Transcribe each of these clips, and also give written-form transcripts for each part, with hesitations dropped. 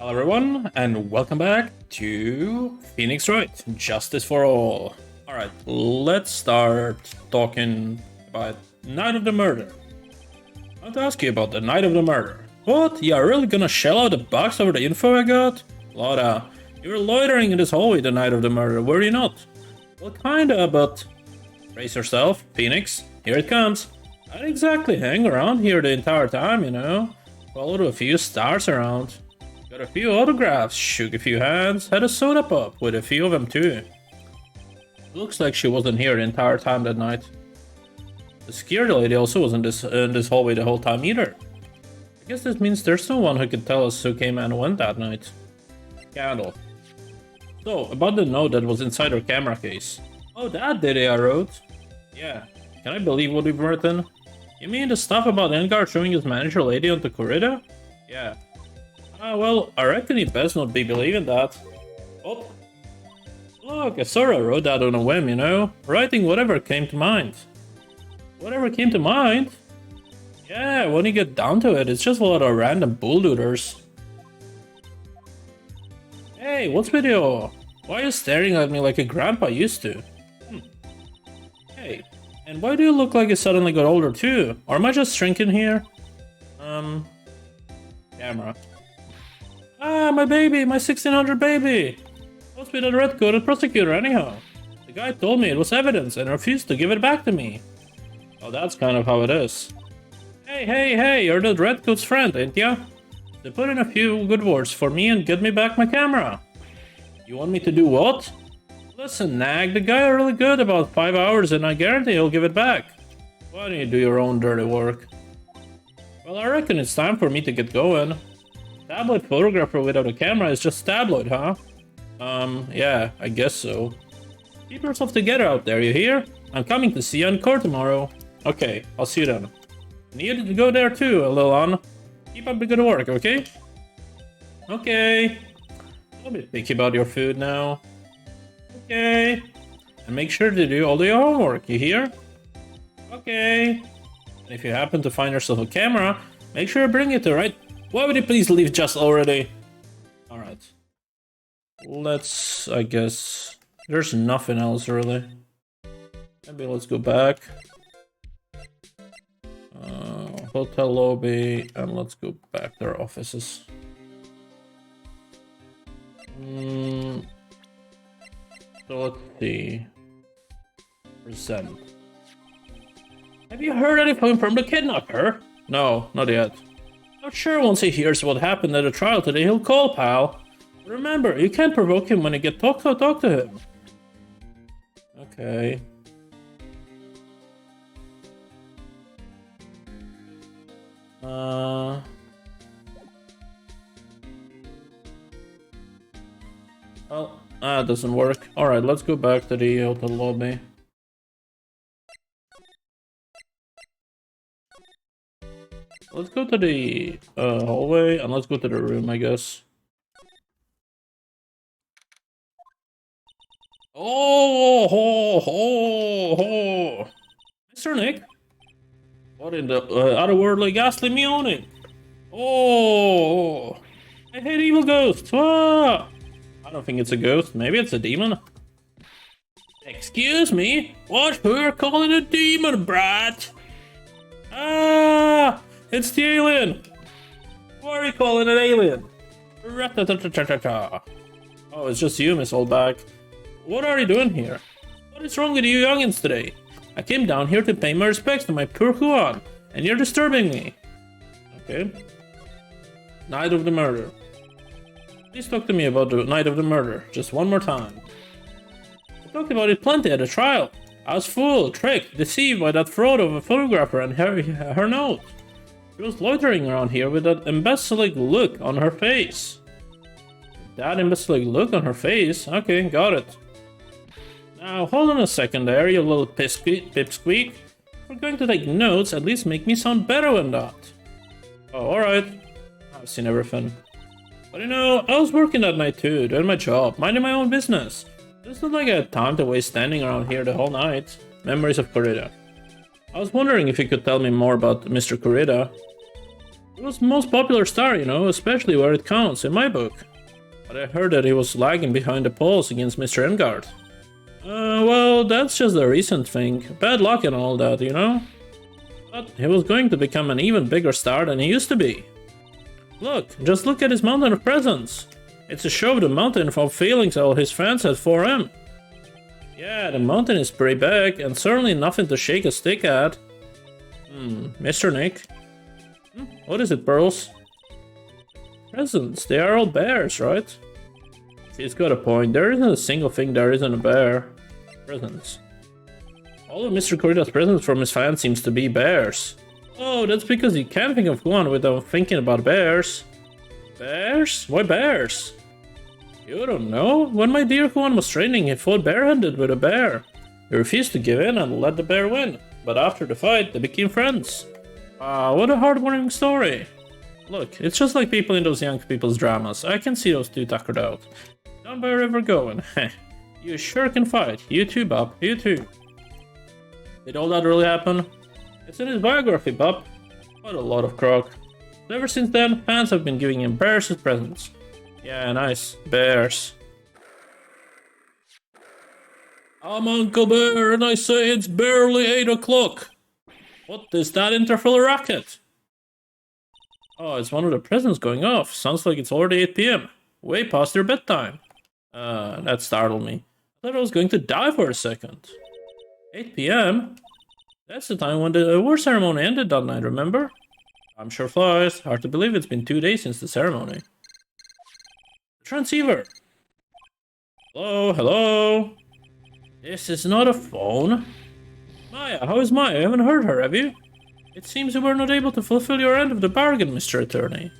Hello everyone, and welcome back to Phoenix Wright, Justice for All. Alright, let's start talking about Night of the Murder. I want to ask you about the Night of the Murder. What? You are really gonna shell out a box over the info I got? Lotta, you were loitering in this hallway the night of the murder, were you not? Well, kinda, but... Brace yourself, Phoenix. Here it comes. I didn't exactly hang around here the entire time, you know. Followed a few stars around. Got a few autographs, shook a few hands, had a soda pop with a few of them too. Looks like she wasn't here the entire time that night. The security lady also wasn't in this hallway the whole time either. I guess this means there's no one who can tell us who came and went that night. Candle. So, about the note that was inside her camera case. Oh, that did I wrote. Yeah. Can I believe what we've written? You mean the stuff about Engar showing his manager lady on the corridor? Yeah. Well, I reckon he best not be believing that. Oh. Look, I sort of wrote that on a whim, you know? Writing whatever came to mind. Whatever came to mind? Yeah, when you get down to it, it's just a lot of random bulldooters. Hey, what's with you? Why are you staring at me like a grandpa used to? Hey, and why do you look like you suddenly got older too? Or am I just shrinking here? Camera. Ah, my baby, my 1600 baby! What's with that red-coated prosecutor anyhow? The guy told me it was evidence and refused to give it back to me. Oh, that's kind of how it is. Hey, you're the redcoat's friend, ain't ya? So put in a few good words for me and get me back my camera. You want me to do what? Listen, Nag, the guy are really good about 5 hours and I guarantee he'll give it back. Why don't you do your own dirty work? Well, I reckon it's time for me to get going. Tabloid photographer without a camera is just tabloid, huh? Yeah, I guess so. Keep yourself together out there, you hear? I'm coming to see you in court tomorrow. Okay, I'll see you then. And you to go there too, Lilon. Keep up the good work, okay? Okay. A bit picky about your food now. Okay. And make sure to do all your homework, you hear? Okay. And if you happen to find yourself a camera, make sure to bring it to right. Why would you please leave just already? Alright. Let's, I guess... There's nothing else really. Maybe let's go back. Hotel lobby, and let's go back to our offices. So let's see. Present. Have you heard anything from the kidnapper? No, not yet. Not sure once he hears what happened at the trial today, he'll call, pal. Remember, you can't provoke him when you get talk to him. Okay. Well, that doesn't work. Alright, let's go back to the hotel lobby. Let's go to the hallway and let's go to the room, I guess. Oh, ho. Mr. Nick? What in the otherworldly ghastly meowing? Oh, I hate evil ghosts. Ah! I don't think it's a ghost. Maybe it's a demon. Excuse me? What? Who are calling a demon, brat? Ah! It's the alien! Why are you calling it alien? Oh, it's just you, Miss Oldback. What are you doing here? What is wrong with you youngins today? I came down here to pay my respects to my poor Huan, and you're disturbing me. Okay. Night of the murder. Please talk to me about the night of the murder, just one more time. I talked about it plenty at the trial. I was fooled, tricked, deceived by that fraud of a photographer and her note. She was loitering around here with that imbecilic look on her face. That imbecilic look on her face? Okay, got it. Now, hold on a second there, you little pipsqueak. If we're going to take notes, at least make me sound better than that. Oh, alright. I've seen everything. But you know, I was working that night too, doing my job, minding my own business. It's not like I had time to waste standing around here the whole night. Memories of Corrida. I was wondering if you could tell me more about Mr. Corrida. He was the most popular star, you know, especially where it counts in my book. But I heard that he was lagging behind the polls against Mr. Enguard. Well, that's just a recent thing. Bad luck and all that, you know? But he was going to become an even bigger star than he used to be. Look, just look at his mountain of presents. It's a show of the mountain of feelings all his fans had for him. Yeah, the mountain is pretty big, and certainly nothing to shake a stick at. Mr. Nick? What is it, Pearls? Presents, they are all bears, right? She's got a point, there isn't a single thing there isn't a bear. Presents. All of Mr. Corrida's presents from his fans seems to be bears. Oh, that's because he can't think of one without thinking about bears. Bears? Why bears? You don't know? When my dear Juan was training, he fought barehanded with a bear. He refused to give in and let the bear win, but after the fight, they became friends. What a heartwarming story. Look, it's just like people in those young people's dramas. I can see those two tuckered out. Down by a river going. Heh. You sure can fight. You too, Bob. You too. Did all that really happen? It's in his biography, Bob. What a lot of crock. Ever since then, fans have been giving him bears as presents. Yeah, nice. Bears. I'm Uncle Bear, and I say it's barely 8 o'clock. What is that interval racket? Oh, it's one of the presents going off. Sounds like it's already 8 p.m. Way past your bedtime. That startled me. I thought I was going to die for a second. 8 p.m.? That's the time when the award ceremony ended that night, remember? I'm sure flies. Hard to believe it's been 2 days since the ceremony. Transceiver. Hello, hello. This is not a phone. Maya, how is Maya? I haven't heard her, have you? It seems you were not able to fulfill your end of the bargain, Mr. Attorney.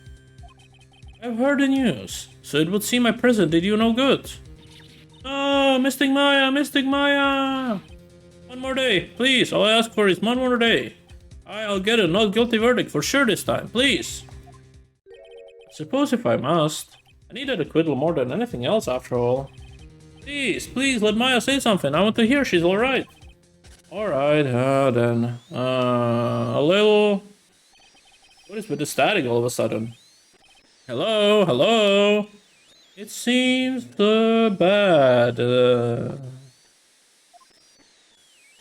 I've heard the news, so it would seem my present did you no good. Oh, Mystic Maya, Mystic Maya! One more day, please. All I ask for is one more day. I'll get a not guilty verdict for sure this time, please. I suppose if I must. I needed acquittal more than anything else after all. Please, please let Maya say something. I want to hear she's alright. Alright, then. A little... What is with the static all of a sudden? Hello, hello? It seems bad.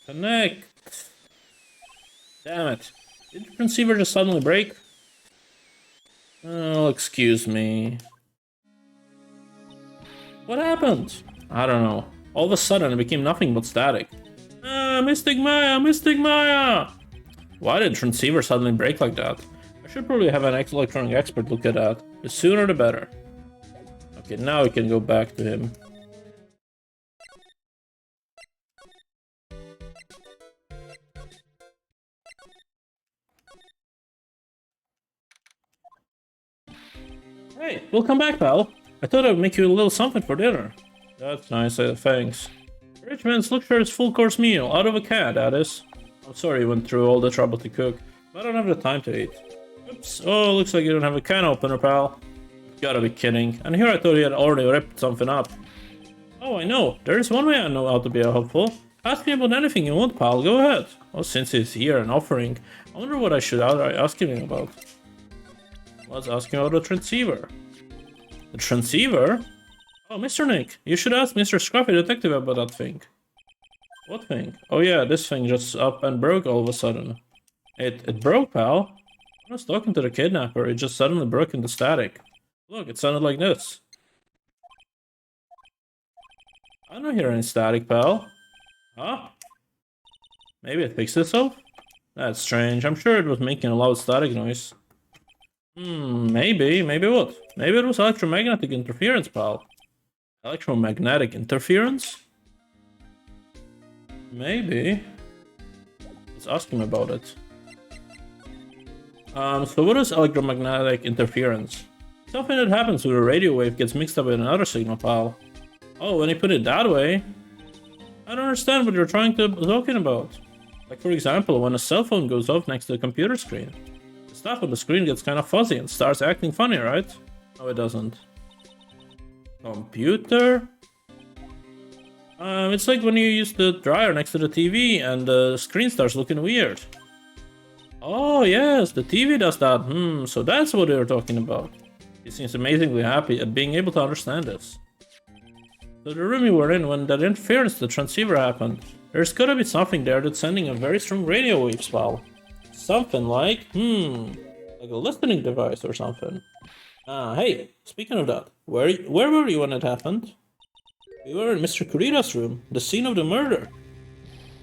Connect. Damn it. Did the transceiver just suddenly break? Oh, excuse me. What happened? I don't know. All of a sudden it became nothing but static. Mystic Maya, Mystic Maya! Why did the transceiver suddenly break like that? I should probably have an electronic expert look at that. The sooner the better. Okay, now we can go back to him. Hey, welcome back, pal. I thought I'd make you a little something for dinner. That's nice, thanks. Rich man's look for his full course meal, out of a can, that is. I'm sorry you went through all the trouble to cook, but I don't have the time to eat. Oops, oh, looks like you don't have a can opener, pal. You gotta be kidding. And here I thought you had already ripped something up. Oh, I know. There is one way I know how to be helpful. Ask me about anything you want, pal. Go ahead. Oh, since he's here and offering, I wonder what I should ask him about. Let's ask him about the transceiver. The transceiver? Oh, Mr. Nick, you should ask Mr. Scruffy Detective about that thing. What thing? Oh yeah, this thing just up and broke all of a sudden. It broke, pal. I was talking to the kidnapper, it just suddenly broke into static. Look, it sounded like this. I don't hear any static, pal. Huh? Maybe it fixed itself? That's strange, I'm sure it was making a loud static noise. Maybe what? Maybe it was electromagnetic interference, pal. Electromagnetic interference? Maybe. Let's ask him about it. So what is electromagnetic interference? Something that happens when a radio wave gets mixed up with another signal, pal. Oh, when you put it that way? I don't understand what you're talking about. Like for example, when a cell phone goes off next to a computer screen. The stuff on the screen gets kind of fuzzy and starts acting funny, right? No, it doesn't. Computer? It's like when you use the dryer next to the TV and the screen starts looking weird. Oh yes, the TV does that. So that's what they were talking about. He seems amazingly happy at being able to understand this. So the room you were in when that interference to the transceiver happened, there's gotta be something there that's sending a very strong radio wave swell. Something like a listening device or something. Hey, speaking of that, where were you when it happened? We were in Mr. Kurita's room, the scene of the murder.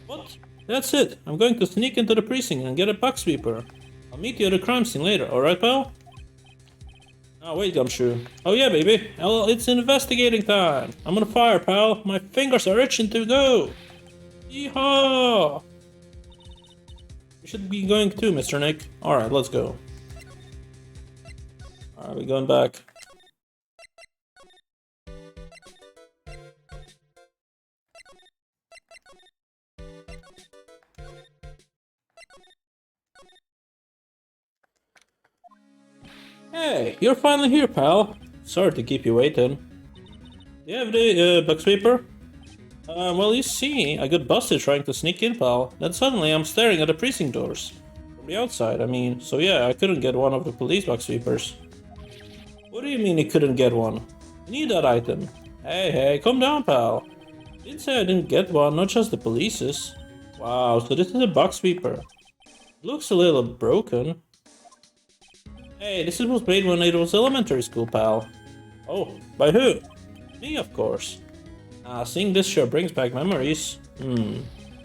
What? That's it. I'm going to sneak into the precinct and get a bug sweeper. I'll meet you at the crime scene later, alright, pal? Oh, wait, Gumshoe. Oh, yeah, baby. Well, it's investigating time. I'm on fire, pal. My fingers are itching to go. Yeehaw! We should be going too, Mr. Nick. Alright, let's go. Alright, we're going back. Hey, you're finally here, pal. Sorry to keep you waiting. Do you have the bug sweeper? Well, you see, I got busted trying to sneak in, pal. Then suddenly I'm staring at the precinct doors. From the outside, I mean. So yeah, I couldn't get one of the police bug sweepers. What do you mean you couldn't get one? I need that item. Hey, calm down, pal. I didn't say I didn't get one, not just the police's. Wow, so this is a bug sweeper. It looks a little broken. Hey, this was made when it was elementary school, pal. Oh, by who? Me, of course. Seeing this sure brings back memories.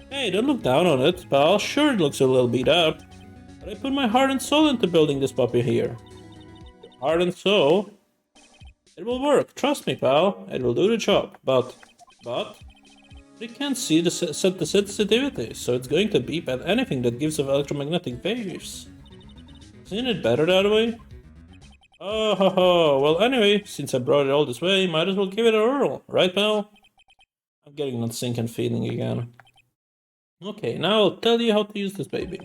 Hey, don't look down on it, pal. Sure, it looks a little beat up. But I put my heart and soul into building this puppy here. Heart and soul? It will work, trust me, pal. It will do the job. But... it can't see set the sensitivity, so it's going to beep at anything that gives off electromagnetic waves. Isn't it better that way? Oh, ho, ho. Well, anyway, since I brought it all this way, might as well give it a whirl, right, pal? I'm getting that sinking feeling again. Okay, now I'll tell you how to use this baby.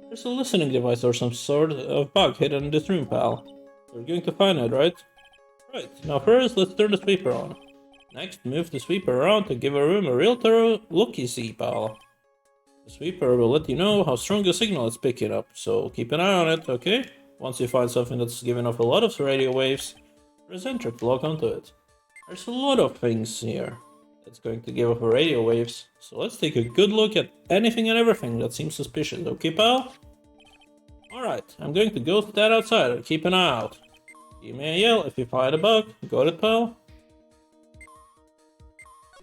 There's a listening device or some sort of bug hidden in this room, pal. We're going to find it, right? Right, now first, let's turn the sweeper on. Next, move the sweeper around to give our room a real thorough look-see, pal. The sweeper will let you know how strong the signal it's picking up, so keep an eye on it, okay? Once you find something that's giving off a lot of radio waves, press enter to lock onto it. There's a lot of things here that's going to give off radio waves, so let's take a good look at anything and everything that seems suspicious, okay, pal? Alright, I'm going to go stand outside and keep an eye out. Give me a yell if you find a bug. Got it, pal?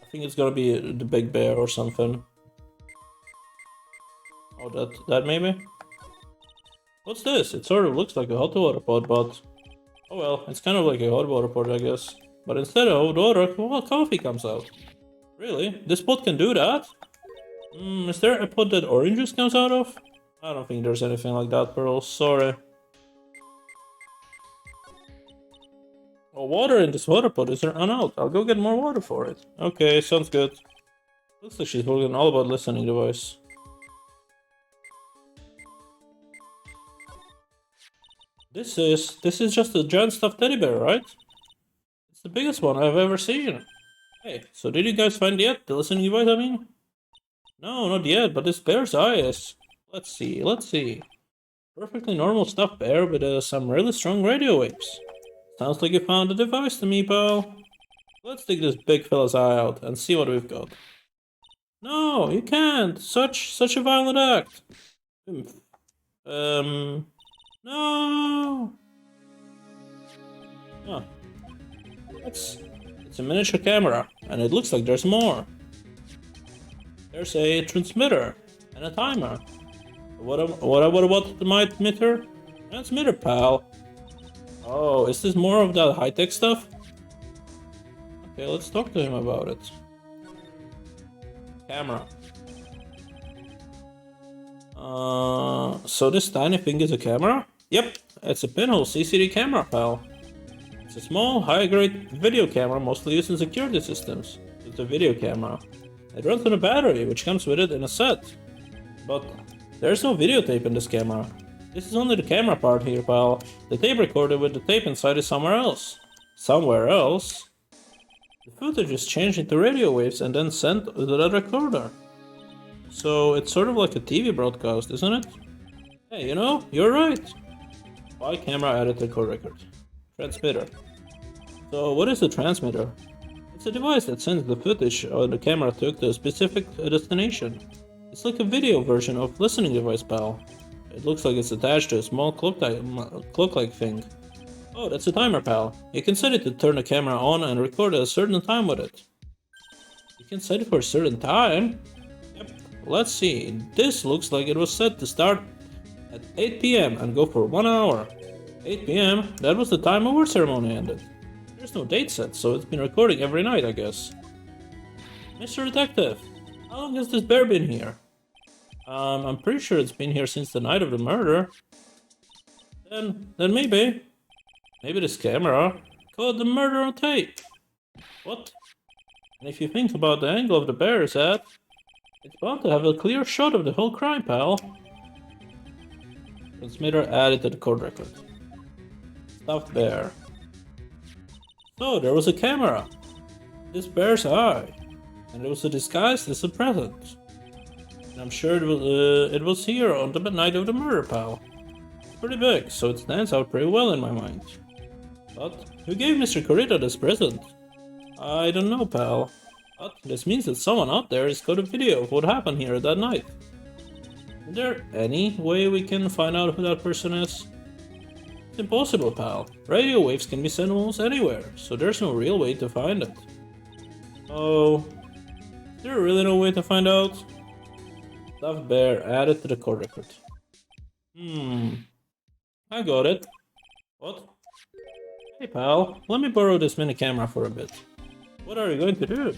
I think it's gonna be the big bear or something. Oh, that maybe? What's this? It sort of looks like a hot water pot, but... oh well, it's kind of like a hot water pot, I guess. But instead of hot water, well, coffee comes out. Really? This pot can do that? Is there a pot that orange juice comes out of? I don't think there's anything like that, Pearl. Sorry. Well, water in this water pot is run out. I'll go get more water for it. Okay, sounds good. Looks like she's forgetting all about listening device. This is just a giant stuffed teddy bear, right? It's the biggest one I've ever seen. Hey, so did you guys find yet? The listening device, I mean? No, not yet, but this bear's eyes. Let's see. Perfectly normal stuffed bear with some really strong radio waves. Sounds like you found a device to me, pal. Let's take this big fella's eye out and see what we've got. No, you can't. Such a violent act. No. Huh. It's a miniature camera, and it looks like there's more. There's a transmitter and a timer. What about the transmitter? Transmitter, pal. Oh, is this more of that high-tech stuff? Okay, let's talk to him about it. Camera. So this tiny thing is a camera? Yep, it's a pinhole CCD camera, pal. It's a small, high-grade video camera mostly used in security systems. It's a video camera. It runs on a battery, which comes with it in a set. But there's no videotape in this camera. This is only the camera part here, pal. The tape recorder with the tape inside is somewhere else. Somewhere else? The footage is changed into radio waves and then sent to that recorder. So it's sort of like a TV broadcast, isn't it? Hey, you know, you're right. Spy camera added to code record. Transmitter. So, what is a transmitter? It's a device that sends the footage the camera took to a specific destination. It's like a video version of listening device, pal. It looks like it's attached to a small clock-like thing. Oh, that's a timer, pal. You can set it to turn the camera on and record at a certain time with it. You can set it for a certain time? Yep. Let's see. This looks like it was set to start at 8 p.m. and go for 1 hour. 8 p.m.? That was the time award ceremony ended. There's no date set, so it's been recording every night, I guess. Mr. Detective, how long has this bear been here? I'm pretty sure it's been here since the night of the murder. Then maybe this camera caught the murder on tape. What? And if you think about the angle of the bear's head, it's bound to have a clear shot of the whole crime, pal. Transmitter added to the court record. Stuffed bear. So there was a camera. This bear's eye. And it was disguised as a present. And I'm sure it was here on the night of the murder, pal. It's pretty big, so it stands out pretty well in my mind. But who gave Mr. 𝐒𝐤𝐬𝐚 this present? I don't know, pal. But this means that someone out there has got a video of what happened here that night. Is there any way we can find out who that person is? It's impossible, pal. Radio waves can be sent almost anywhere, so there's no real way to find it. Oh, is there really no way to find out? Stuffed bear added to the court record. I got it. What? Hey pal, let me borrow this mini camera for a bit. What are you going to do?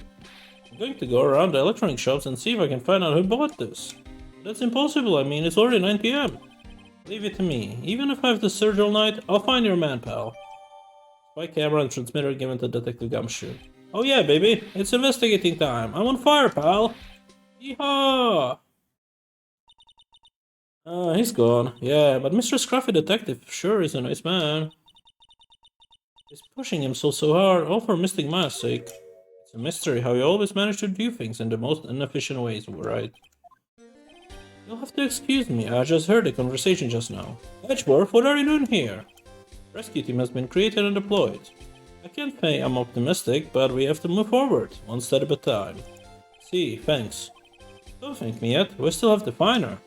I'm going to go around the electronic shops and see if I can find out who bought this. That's impossible, I mean, it's already 9 p.m. Leave it to me. Even if I have to search all night, I'll find your man, pal. Spy camera and transmitter given to Detective 𝐒𝐤𝐚𝐥𝐬. Oh yeah, baby, it's investigating time. I'm on fire, pal. Yeehaw! He's gone. Yeah, but Mr. Scruffy Detective sure is a nice man. He's pushing himself so hard, all for Mystic Mask's sake. It's a mystery how you always manage to do things in the most inefficient ways, right? You'll have to excuse me, I just heard the conversation just now. Edgeworth, what are you doing here? Rescue team has been created and deployed. I can't say I'm optimistic, but we have to move forward, one step at a time. See, thanks. Don't thank me yet, we still have to find her.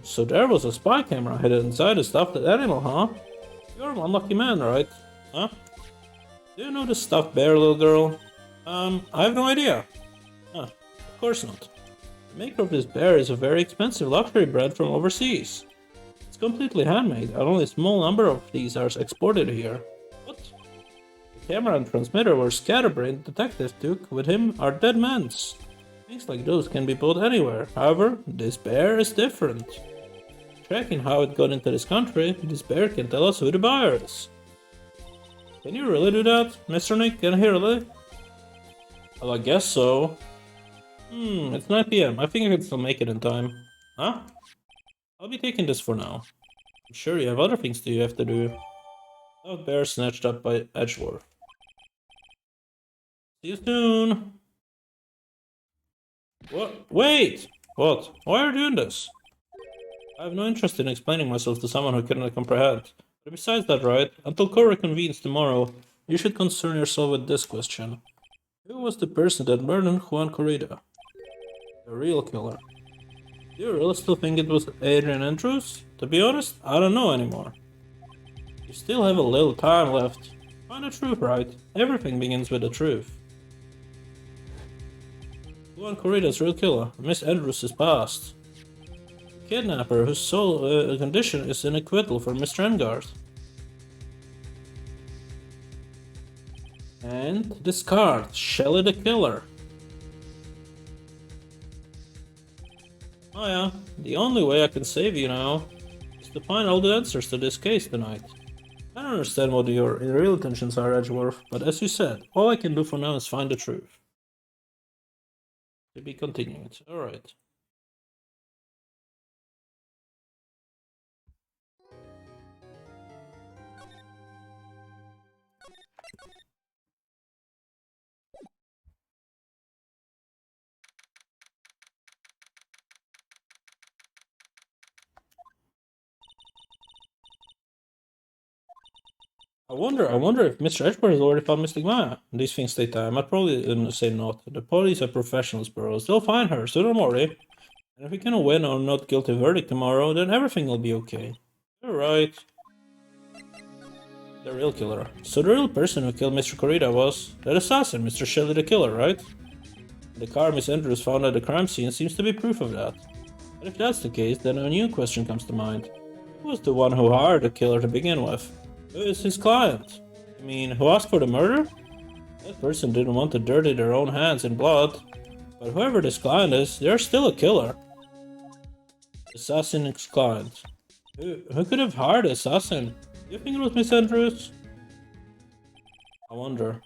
So there was a spy camera hidden inside a stuffed animal, huh? You're an unlucky man, right? Huh? Do you know the stuffed bear, little girl? I have no idea. Huh, of course not. The maker of this bear is a very expensive luxury brand from overseas. It's completely handmade, and only a small number of these are exported here. What? The camera and transmitter were scatterbrained detective took with him are dead men's. Things like those can be bought anywhere, however, this bear is different. Tracking how it got into this country, this bear can tell us who the buyer is. Can you really do that, Mr. Nick? Can he really? Well, I guess so. It's 9 p.m. I think I can still make it in time. Huh? I'll be taking this for now. I'm sure you have other things that you have to do. Stuffed bear snatched up by Edgeworth. See you soon! What? Wait! What? Why are you doing this? I have no interest in explaining myself to someone who cannot comprehend. But besides that, right, until court reconvenes tomorrow, you should concern yourself with this question. Who was the person that murdered Juan 𝐒𝐤𝐚𝐥𝐬? The real killer. Do you really still think it was Adrian Andrews? To be honest, I don't know anymore. You still have a little time left. Find the truth, right? Everything begins with the truth. Juan 𝐒𝐤𝐚𝐥𝐬's real killer, Miss Andrews is past. The kidnapper whose sole condition is an acquittal for Mr. Engarth. And this card, Shelly the Killer. Oh yeah, the only way I can save you now is to find all the answers to this case tonight. I don't understand what your real intentions are, Edgeworth, but as you said, all I can do for now is find the truth. To be continued. Alright. I wonder if Mr. Edgeworth has already found Mystic Maya. These things take time. I'd probably say not. The police are professionals, bros. They'll find her sooner or later. And if we can win or not guilty verdict tomorrow, then everything will be okay. You're right. The real killer. So the real person who killed Mr. Corrida was that assassin, Mr. Shelley the killer, right? The car Miss Andrews found at the crime scene seems to be proof of that. But if that's the case, then a new question comes to mind. Who was the one who hired the killer to begin with? Who is his client? I mean, who asked for the murder? That person didn't want to dirty their own hands in blood. But whoever this client is, they're still a killer. Assassin's client. Who could have hired the assassin? Do you think it was Miss Andrews? I wonder.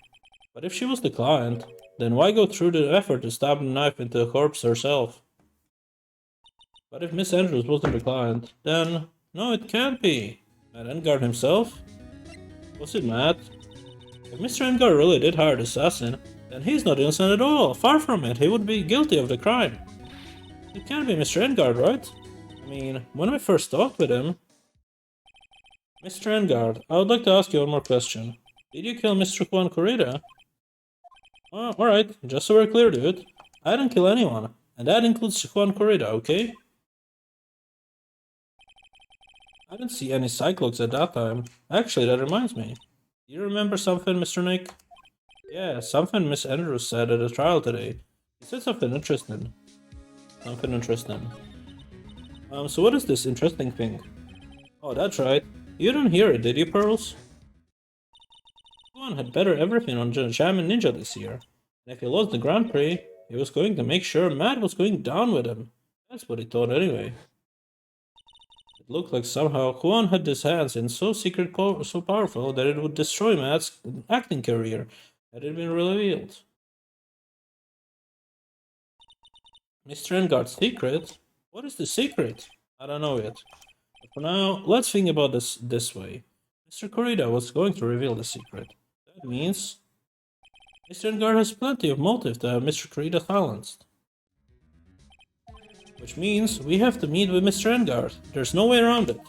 But if she was the client, then why go through the effort to stab a knife into the corpse herself? But if Miss Andrews wasn't the client, then no, it can't be. Matt Engarde himself? Was it Matt? If Mr. Engarde really did hire the assassin, then he's not innocent at all. Far from it, he would be guilty of the crime. It can't be Mr. Engarde, right? I mean, when I first talked with him... Mr. Engarde, I would like to ask you one more question. Did you kill Mr. Juan Corrida? Oh, alright, just so we're clear, dude. I didn't kill anyone, and that includes Juan Corrida, okay? I didn't see any cyclones at that time. Actually, that reminds me. Do you remember something, Mr. Nick? Yeah, something Miss Andrews said at the trial today. He said something interesting. So what is this interesting thing? Oh, that's right. You didn't hear it, did you, Pearls? Juan had better everything on Jam and Ninja this year. And if he lost the Grand Prix, he was going to make sure Matt was going down with him. That's what he thought anyway. It looked like somehow Juan had his hands in so so powerful that it would destroy Matt's acting career had it been revealed. Mr. Engarde's secret? What is the secret? I don't know yet. But for now, let's think about this way. Mr. Corrida was going to reveal the secret. That means Mr. Engarde has plenty of motive to have Mr. Corrida silenced. Which means we have to meet with Mr. Engarde. There's no way around it.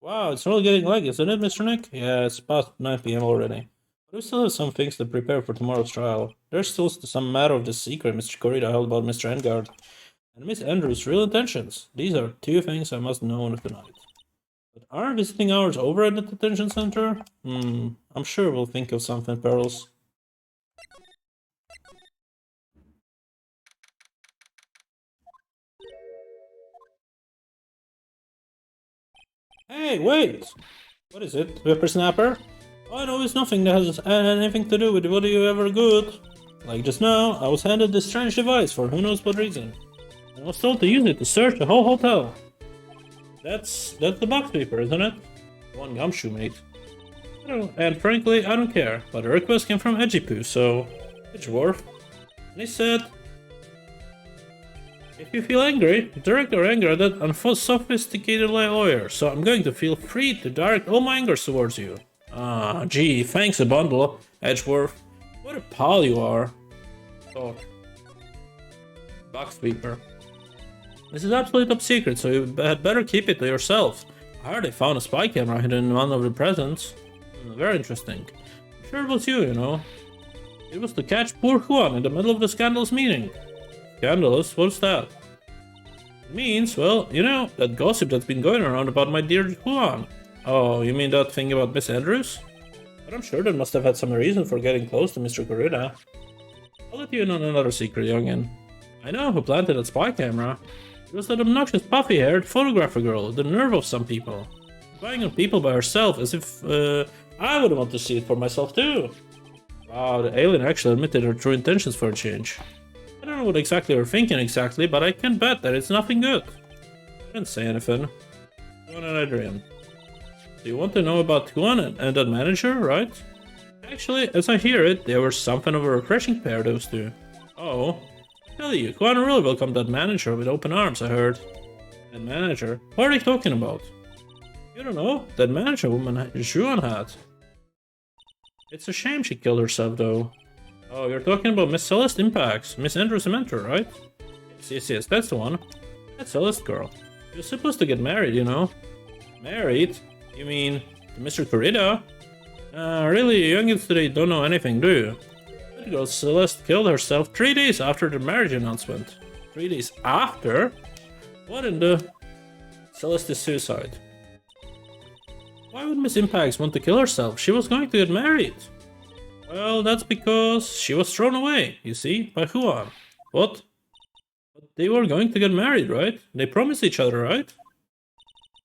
Wow, it's really getting late, isn't it, Mr. Nick? Yeah, it's past 9 PM already. But we still have some things to prepare for tomorrow's trial. There's still some matter of the secret Mr. Corrida held about Mr. Engarde. And Miss Andrews' real intentions. These are two things I must know tonight. But are visiting hours over at the detention center? I'm sure we'll think of something, Pearls. Hey, wait! What is it? Whippersnapper? Oh, I know it's nothing that has anything to do with whether you ever good. Like just now, I was handed this strange device for who knows what reason. I was told to use it to search the whole hotel. That's the box paper, isn't it? One gumshoe, mate. And frankly, I don't care, but the request came from 𝐒𝐸𝐞𝐜𝐬, so... Edgeworth. And he said... If you feel angry, direct your anger at that unsophisticated lawyer, so I'm going to feel free to direct all my anger towards you. Ah, gee, thanks a bundle, Edgeworth. What a pal you are. Talk. Box sweeper. This is absolutely top secret, so you had better keep it to yourself. I heard they found a spy camera hidden in one of the presents. Very interesting. I'm sure it was you, you know. It was to catch poor Juan in the middle of the scandalous meeting. Scandalous? What's that? It means, well, you know, that gossip that's been going around about my dear Juan. Oh, you mean that thing about Miss Andrews? But I'm sure they must have had some reason for getting close to Mr. Corrida. I'll let you in on another secret, youngin. I know who planted that spy camera. It was that obnoxious puffy-haired photographer girl, the nerve of some people. Spying on people by herself as if, I would want to see it for myself too. Wow, the alien actually admitted her true intentions for a change. I don't know what exactly you're thinking exactly, but I can bet that it's nothing good. I didn't say anything. Juan and Adrian. So you want to know about Juan and that manager, right? Actually, as I hear it, they were something of a refreshing pair, those two. Oh. Tell you, Juan really welcomed that manager with open arms, I heard. That manager? What are they talking about? You don't know? That manager woman Juan had. It's a shame she killed herself, though. Oh, you're talking about Miss Celeste Impacts, Miss Andrews' mentor, right? Yes, that's the one. That's Celeste girl. You're supposed to get married, you know. Married? You mean to Mr. 𝐒𝐤𝐬? Really, youngins today don't know anything, do you? That girl Celeste killed herself 3 days after the marriage announcement. 3 days after? What in the... Celeste's suicide. Why would Miss Impax want to kill herself? She was going to get married. Well, that's because she was thrown away, you see, by Juan. What? But they were going to get married, right? They promised each other, right?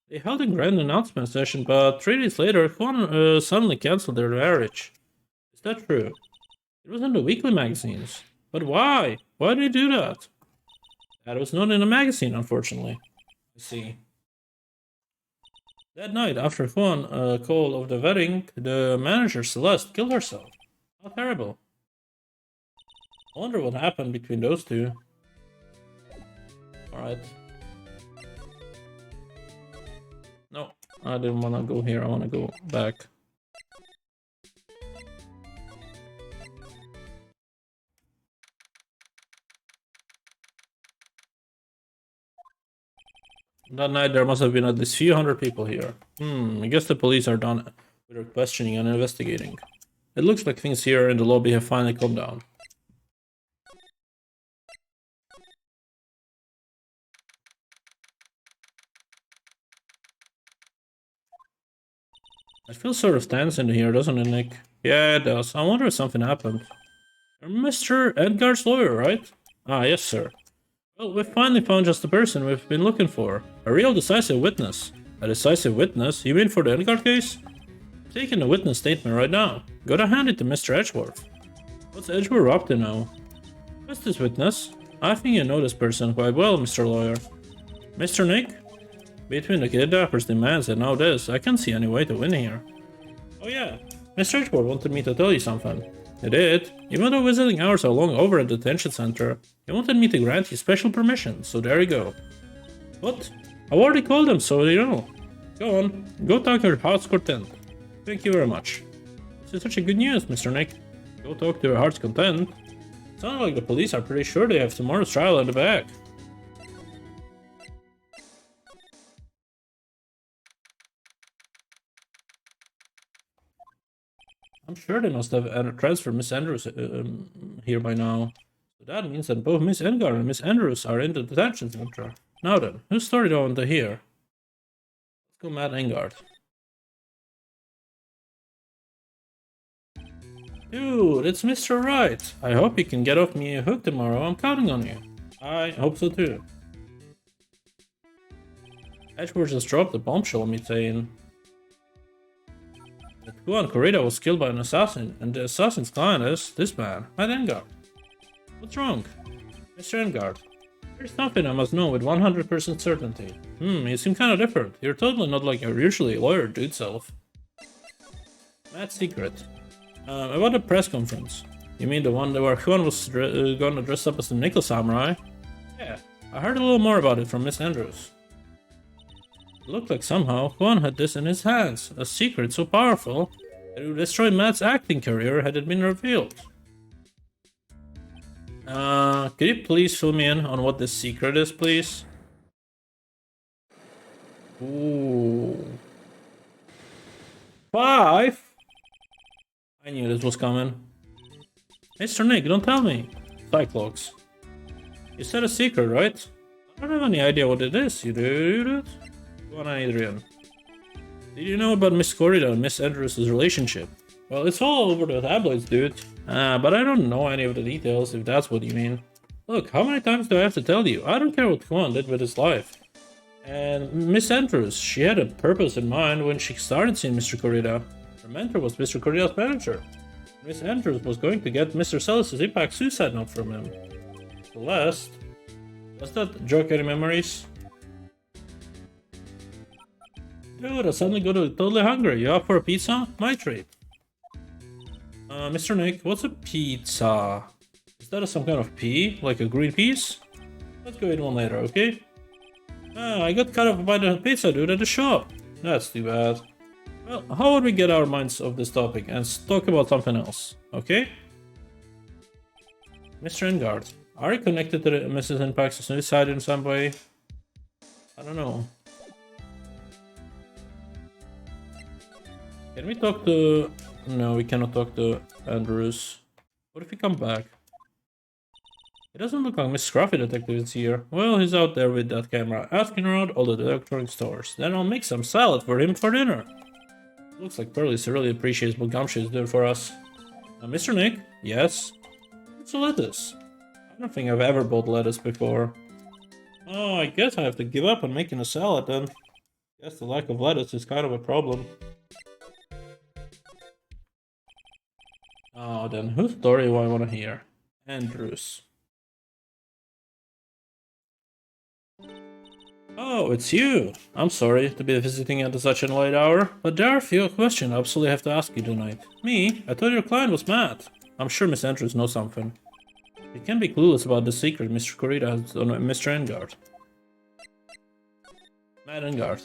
They held a grand announcement session, but 3 days later, Juan suddenly cancelled their marriage. Is that true? It was in the weekly magazines. But why? Why did they do that? That was not in a magazine, unfortunately. I see. That night, after Juan called of the wedding, the manager Celeste killed herself. How terrible. I wonder what happened between those two. Alright. No, I didn't want to go here. I want to go back. That night there must have been at least few hundred people here. I guess the police are done with their questioning and investigating. It looks like things here in the lobby have finally calmed down. It feels sort of tense in here, doesn't it, Nick? Yeah, it does. I wonder if something happened. You're Mr. Edgar's lawyer, right? Ah, yes, sir. Well, we've finally found just the person we've been looking for. A real decisive witness. A decisive witness? You mean for the Edgar case? I'm taking the witness statement right now. Gotta hand it to Mr. Edgeworth. What's Edgeworth up to now? What's this witness? I think you know this person quite well, Mr. Lawyer. Mr. Nick? Between the kidnappers' demands and now this, I can't see any way to win here. Oh yeah, Mr. Edgeworth wanted me to tell you something. He did. Even though visiting hours are long over at the detention center, he wanted me to grant you special permission, so there you go. What? I already called him, so you know. Go on, go talk to your heart's content. Thank you very much. This is such a good news, Mr. Nick. Go talk to your heart's content. Sounds like the police are pretty sure they have tomorrow's trial in the bag. I'm sure they must have transferred Miss Andrews here by now. So that means that both Miss Edgar and Miss Andrews are in the detention center. Now then, whose story do I want to hear? Let's go Matt Engard. Dude, it's Mr. Wright. I hope you can get off me a hook tomorrow. I'm counting on you. I hope so too. Edgeworth just dropped a bombshell on me saying that Juan 𝐒𝐤𝐬𝐿 was killed by an assassin, and the assassin's client is this man, Matt Engard. What's wrong? Mr. Engard, there's something I must know with 100% certainty. You seem kinda different. You're totally not like your usually lawyer dude self. Matt's secret. About the press conference. You mean the one where Juan was gonna dress up as the Nickel Samurai? Yeah, I heard a little more about it from Miss Andrews. It looked like somehow Juan had this in his hands, a secret so powerful that it would destroy Matt's acting career had it been revealed. Could you please fill me in on what this secret is, please? Ooh. 5? I knew this was coming. Mr. Nick, don't tell me. Cyclops. You said a secret, right? I don't have any idea what it is. You do? Go on, Adrian. Did you know about Miss 𝐒𝐤𝐬𝐿 and Miss Andrews' relationship? Well, it's all over the tabloids, dude. But I don't know any of the details, if that's what you mean. Look, how many times do I have to tell you? I don't care what Juan did with his life. And Miss Andrews, she had a purpose in mind when she started seeing Mr. 𝐒𝐤𝐬𝐿. Her mentor was Mr. 𝐒𝐤𝐿's manager. Miss Andrews was going to get Mr. Celeste's impact suicide note from him. Celeste? Does that jog any memories? Dude, I suddenly got totally hungry. You up for a pizza? My treat. Mr. Nick, what's a pizza? Is that some kind of pea? Like a green piece? Let's go eat one later, okay? I got cut off by the pizza dude at the shop. That's too bad. Well, how would we get our minds off this topic and talk about something else, okay? Mr. Engard, Are you connected to the Mrs. Impact's suicide in some way? I don't know. Can we talk to... No, we cannot talk to Andrews. What if he come back? It doesn't look like Miss Scruffy Detective is here. Well, he's out there with that camera, asking around all the electronic stores. Then I'll make some salad for him for dinner. Looks like Pearlis really appreciates what Gumshoe is doing for us. Mr. Nick? Yes? It's a lettuce. I don't think I've ever bought lettuce before. Oh, I guess I have to give up on making a salad then. Guess the lack of lettuce is kind of a problem. Oh, then whose story do I want to hear? Andrews. Oh, it's you! I'm sorry to be visiting at such a late hour, but there are a few questions I absolutely have to ask you tonight. Me? I thought your client was mad. I'm sure Miss Andrews knows something. It can be clueless about the secret Mr. Corita has on Mr. Engard. Matt Engard.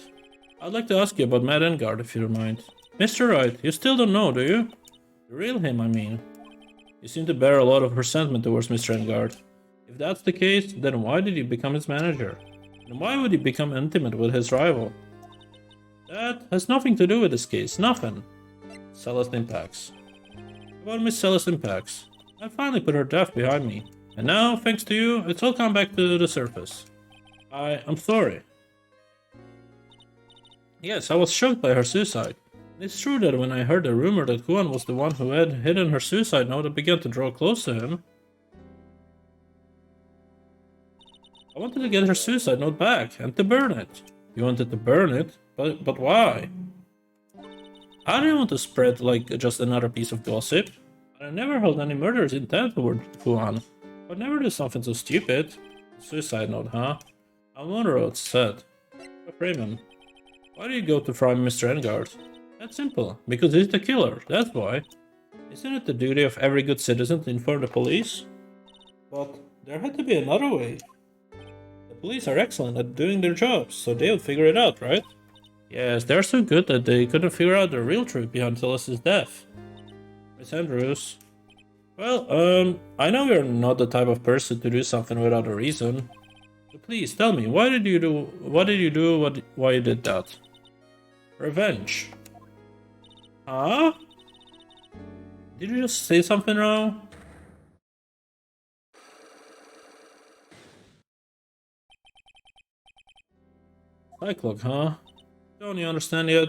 I'd like to ask you about Matt Engard, if you don't mind. Mr. Wright, you still don't know, do you? The real him, I mean. You seem to bear a lot of resentment towards Mr. Engard. If that's the case, then why did you become his manager? And why would he become intimate with his rival? That has nothing to do with this case, nothing. Celestine Pax. About Miss Celestine Pax. I finally put her death behind me. And now, thanks to you, it's all come back to the surface. I'm sorry. Yes, I was shocked by her suicide. It's true that when I heard the rumor that Kuan was the one who had hidden her suicide note, I began to draw close to him. I wanted to get her suicide note back and to burn it. You wanted to burn it? But why? I didn't want to spread like just another piece of gossip. I never held any murderous intent toward Kuan. But never do something so stupid. Suicide note, huh? I wonder what it said. Raymond, why do you go to fry Mr. Engard? That's simple. Because he's the killer, that's why. Isn't it the duty of every good citizen to inform the police? But there had to be another way. The police are excellent at doing their jobs, so they would figure it out, right? Yes, they're so good that they couldn't figure out the real truth behind Celeste's death. Miss Andrews. Well, I know you're not the type of person to do something without a reason. So please tell me, why you did that? Revenge. Huh? Did you just say something wrong? Cyclock, huh? Don't you understand yet?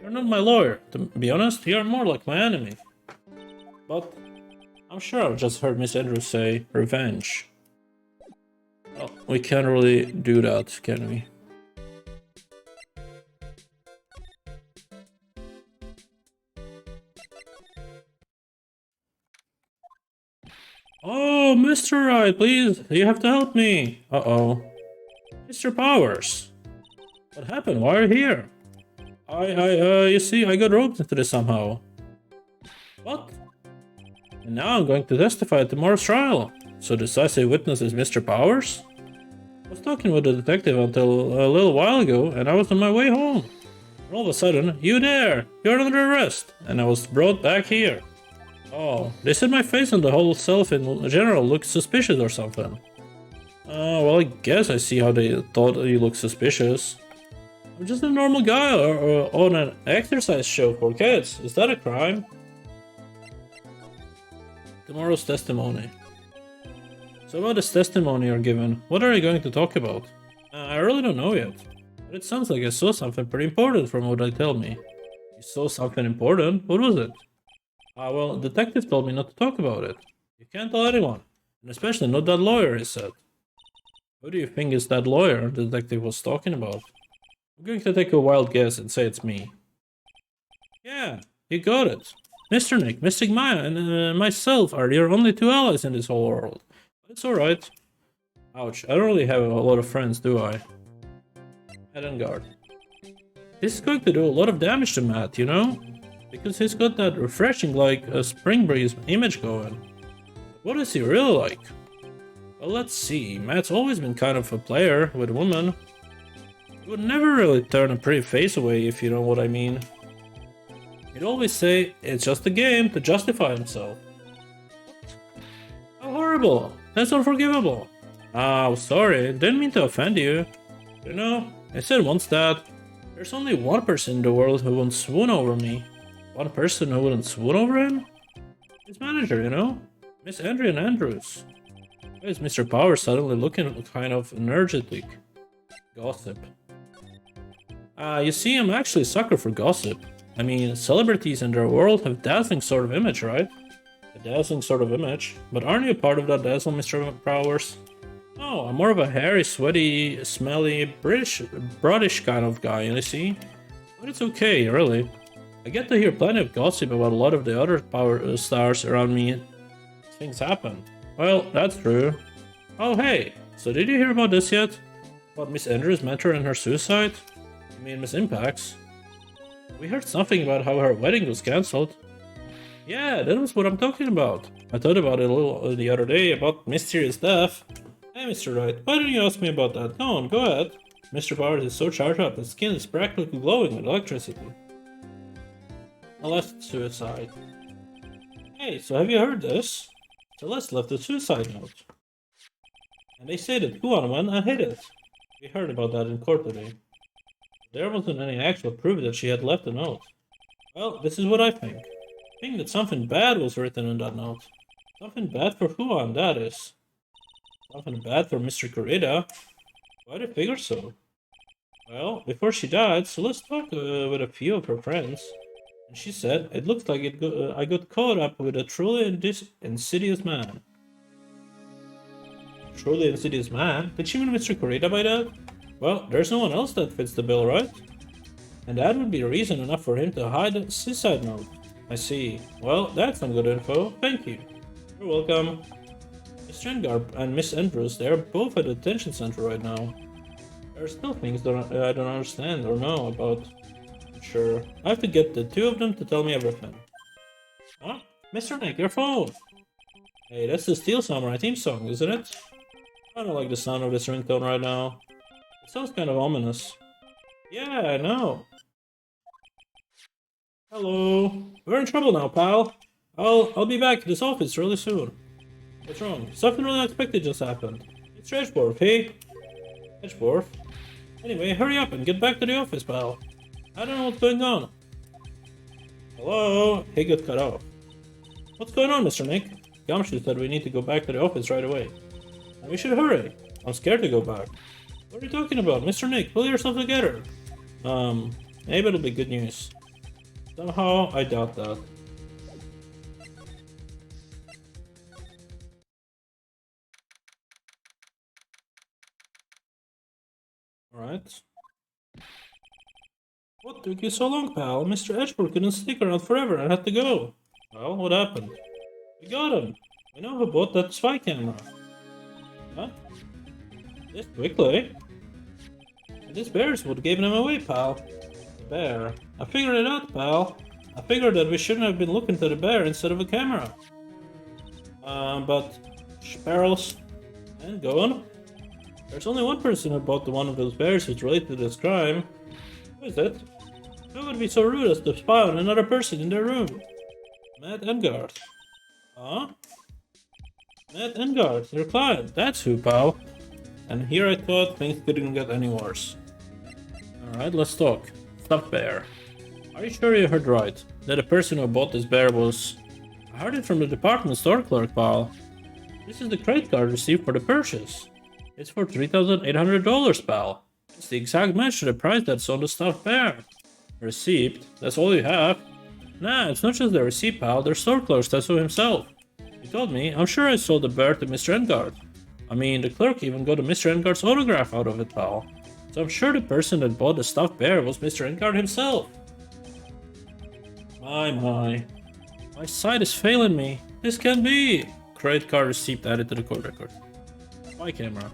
You're not my lawyer. To be honest, you're more like my enemy. But I'm sure I've just heard Miss Andrews say revenge. Well, we can't really do that, can we? Oh, Mr. Wright, please, you have to help me. Uh-oh. Mr. Powers. What happened? Why are you here? You see, I got roped into this somehow. What? And now I'm going to testify at tomorrow's trial. So the decisive witness is Mr. Powers? I was talking with the detective until a little while ago, and I was on my way home. And all of a sudden, you there! You're under arrest! And I was brought back here. Oh, they said my face and the whole self in general looked suspicious or something. Well, I guess I see how they thought you looked suspicious. I'm just a normal guy on an exercise show for kids. Is that a crime? Tomorrow's testimony. So about this testimony you're given, what are you going to talk about? I really don't know yet. But it sounds like I saw something pretty important from what they tell me. You saw something important? What was it? Well, the detective told me not to talk about it. You can't tell anyone. And especially not that lawyer, he said. Who do you think is that lawyer the detective was talking about? I'm going to take a wild guess and say it's me. Yeah, you got it. Mr. Nick, Miss 𝐒𝐩𝐿𝐬, and myself are your only two allies in this whole world. But it's alright. Ouch, I don't really have a lot of friends, do I? Edengard. This is going to do a lot of damage to Matt, you know? Because he's got that refreshing, like, a spring breeze image going. What is he really like? Well, let's see. Matt's always been kind of a player with women. He would never really turn a pretty face away, if you know what I mean. He'd always say, it's just a game, to justify himself. horrible. That's unforgivable. Oh, sorry. Didn't mean to offend you. You know, I said once that there's only one person in the world who won't swoon over me. One person who wouldn't swoon over him? His manager, you know? Miss Adrian Andrews. Why is Mr. Power suddenly looking kind of energetic? Gossip. You see, I'm actually a sucker for gossip. I mean, celebrities in their world have dazzling sort of image, right? A dazzling sort of image. But aren't you a part of that dazzle, Mr. Powers? No, I'm more of a hairy, sweaty, smelly, British kind of guy, you see? But it's okay, really. I get to hear plenty of gossip about a lot of the other power stars around me. Things happen. Well, that's true. Oh, hey, so did you hear about this yet? About Miss Andrews' mentor and her suicide? I mean, Miss Impacts. We heard something about how her wedding was cancelled. Yeah, that was what I'm talking about. I thought about it a little the other day about mysterious death. Hey, Mr. Wright, why don't you ask me about that? Go on, go ahead. Mr. Powers is so charged up, his skin is practically glowing with electricity. Celeste suicide. Hey, so have you heard this? Celeste left a suicide note. And they say that Huan went and hid it. We heard about that in court today. There wasn't any actual proof that she had left a note. Well, this is what I think. I think that something bad was written in that note. Something bad for Huan, that is. Something bad for Mr. 𝐒𝐸𝐬. Why do you figure so? Well, before she died, Celeste talked with a few of her friends. And she said, it looks like I got caught up with a truly insidious man. Truly insidious man? Did she mean Mr. 𝐒𝐸𝐬 by that? Well, there's no one else that fits the bill, right? And that would be reason enough for him to hide the suicide note. I see. Well, that's some good info. Thank you. You're welcome. Mr. Engar and Miss Andrews, they are both at the detention center right now. There are still things that I don't understand or know about. Sure. I have to get the two of them to tell me everything. Huh? Mr. Nick, your phone! Hey, that's the Steel Samurai theme song, isn't it? I don't like the sound of this ringtone right now. It sounds kind of ominous. Yeah, I know. Hello. We're in trouble now, pal. I'll be back at this office really soon. What's wrong? Something really unexpected just happened. It's Edgeworth, hey? Edgeworth? Anyway, hurry up and get back to the office, pal. I don't know what's going on. Hello? He got cut off. What's going on, Mr. Nick? 𝐒𝐤𝐚 said we need to go back to the office right away. And we should hurry. I'm scared to go back. What are you talking about? Mr. Nick, pull yourself together. Maybe it'll be good news. Somehow, I doubt that. Alright. What took you so long, pal? Mr. Edgeworth couldn't stick around forever and had to go. Well, what happened? We got him. We know who bought that spy camera. Huh? This quickly? And this bear's what gave them away, pal. The bear. I figured it out, pal. I figured that we shouldn't have been looking to the bear instead of a camera. But... Sparrows. And go on. There's only one person who bought one of those bears who's related to this crime. Who is it? Who would be so rude as to spy on another person in their room? Matt Engarth. Huh? Matt Engarth, your client. That's who, pal. And here I thought things couldn't get any worse. Alright, let's talk. Stuffed bear. Are you sure you heard right? That the person who bought this bear was... I heard it from the department store clerk, pal. This is the credit card received for the purchase. It's for $3,800, pal. It's the exact match to the price that's on the stuffed bear. Receipt? That's all you have? Nah, it's not just the receipt, pal. Their store clerk said so himself. He told me, I'm sure I sold the bear to Mr. Engarth. I mean, the clerk even got a Mr. Engarth's autograph out of it, pal. So I'm sure the person that bought the stuffed bear was Mr. Engarth himself. My sight is failing me. This can't be. Credit card receipt added to the court record. Spy camera.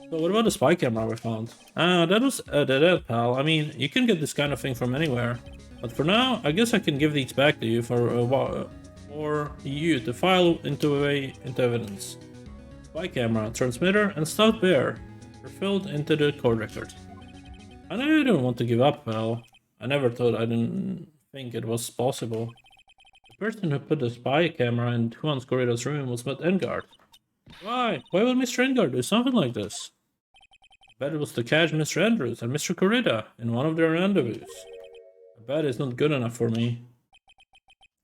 So what about the spy camera we found? That was dead, pal. I mean, you can get this kind of thing from anywhere. But for now, I guess I can give these back to you for you to file into evidence. Spy camera, transmitter, and stuffed bear are filled into the court record. I know you don't want to give up, pal. I never thought I didn't think it was possible. person who put the spy camera in Juan's Corrida's room was Matt Engard. Why? Why would Mr. Engard do something like this? I bet it was to catch Mr. Andrews and Mr. Corrida in one of their rendezvous. I bet it's not good enough for me.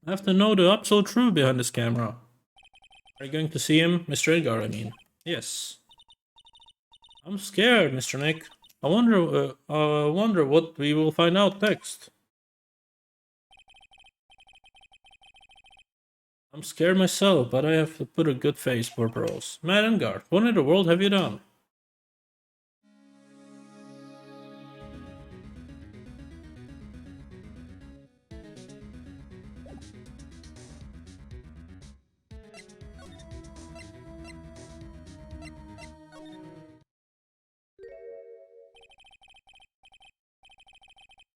I have to know the absolute truth behind this camera. Are you going to see him? Mr. Engard, I mean. Yes. I'm scared, Mr. Nick. I wonder what we will find out next. I'm scared myself, but I have to put a good face for pros. Matt Engard, what in the world have you done?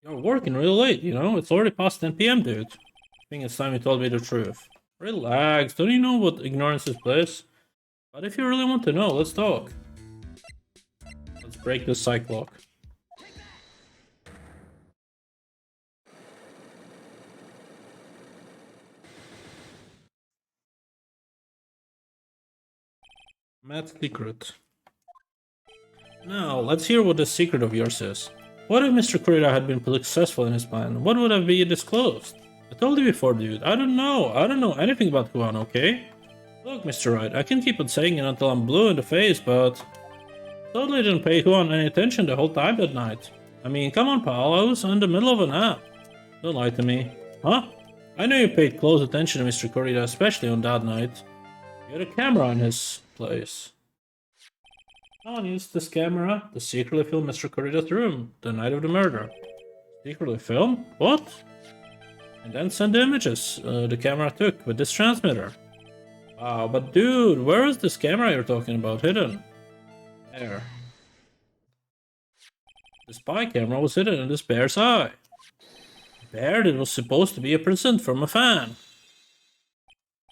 You're working really late, you know? It's already past 10 PM, dude. I think it's time you told me the truth. Relax, don't you know what ignorance is bliss? But if you really want to know, let's talk. Let's break this psych lock. Matt's secret. Now, let's hear what the secret of yours is. What if Mr. Corrida had been successful in his plan? What would have been disclosed? I told you before, dude. I don't know anything about Juan, okay? Look, Mr. Wright, I can keep on saying it until I'm blue in the face, but... I totally didn't pay Juan any attention the whole time that night. I mean, come on, pal, I was in the middle of a nap. Don't lie to me. Huh? I know you paid close attention to Mr. Corrida, especially on that night. You had a camera in his place. Juan used this camera to secretly film Mr. Corrida's room the night of the murder. Secretly film? What? And then send the images the camera took with this transmitter. Wow, but dude, where is this camera you're talking about hidden? There. The spy camera was hidden in this bear's eye. Bear that was supposed to be a present from a fan.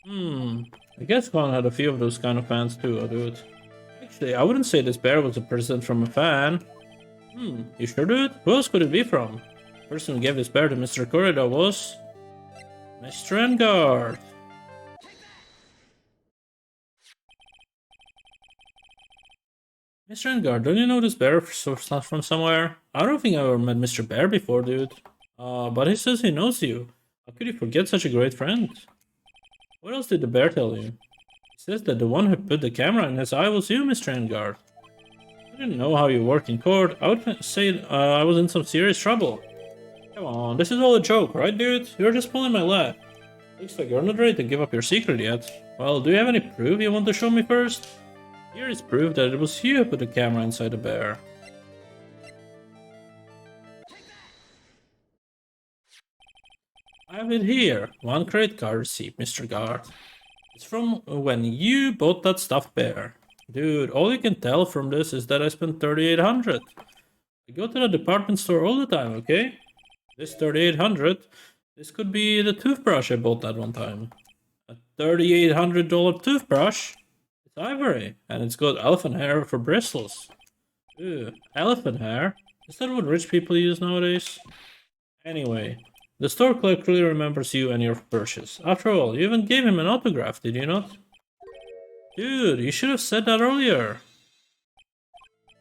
I guess Juan had a few of those kind of fans too, dude. Actually, I wouldn't say this bear was a present from a fan. You sure, dude? Who else could it be from? The person who gave this bear to Mr. Corrida was... Mr. Engard. Mr. Engard, don't you know this bear from somewhere? I don't think I've ever met Mr. Bear before, dude. But he says he knows you. How could you forget such a great friend? What else did the bear tell you? He says that the one who put the camera in his eye was you, Mr. Engard. I didn't know how you worked in court. I would say I was in some serious trouble. Come on, this is all a joke, right, dude? You're just pulling my leg. Looks like you're not ready to give up your secret yet. Well, do you have any proof you want to show me first? Here is proof that it was you who put the camera inside the bear. I have it here. One credit card receipt, Mr. Guard. It's from when you bought that stuffed bear. Dude, all you can tell from this is that I spent $3,800. I go to the department store all the time, okay? This $3,800, this could be the toothbrush I bought that one time. A $3,800 toothbrush? It's ivory, and it's got elephant hair for bristles. Ew, elephant hair? Is that what rich people use nowadays? Anyway, the store clerk clearly remembers you and your purchase. After all, you even gave him an autograph, did you not? Dude, you should have said that earlier.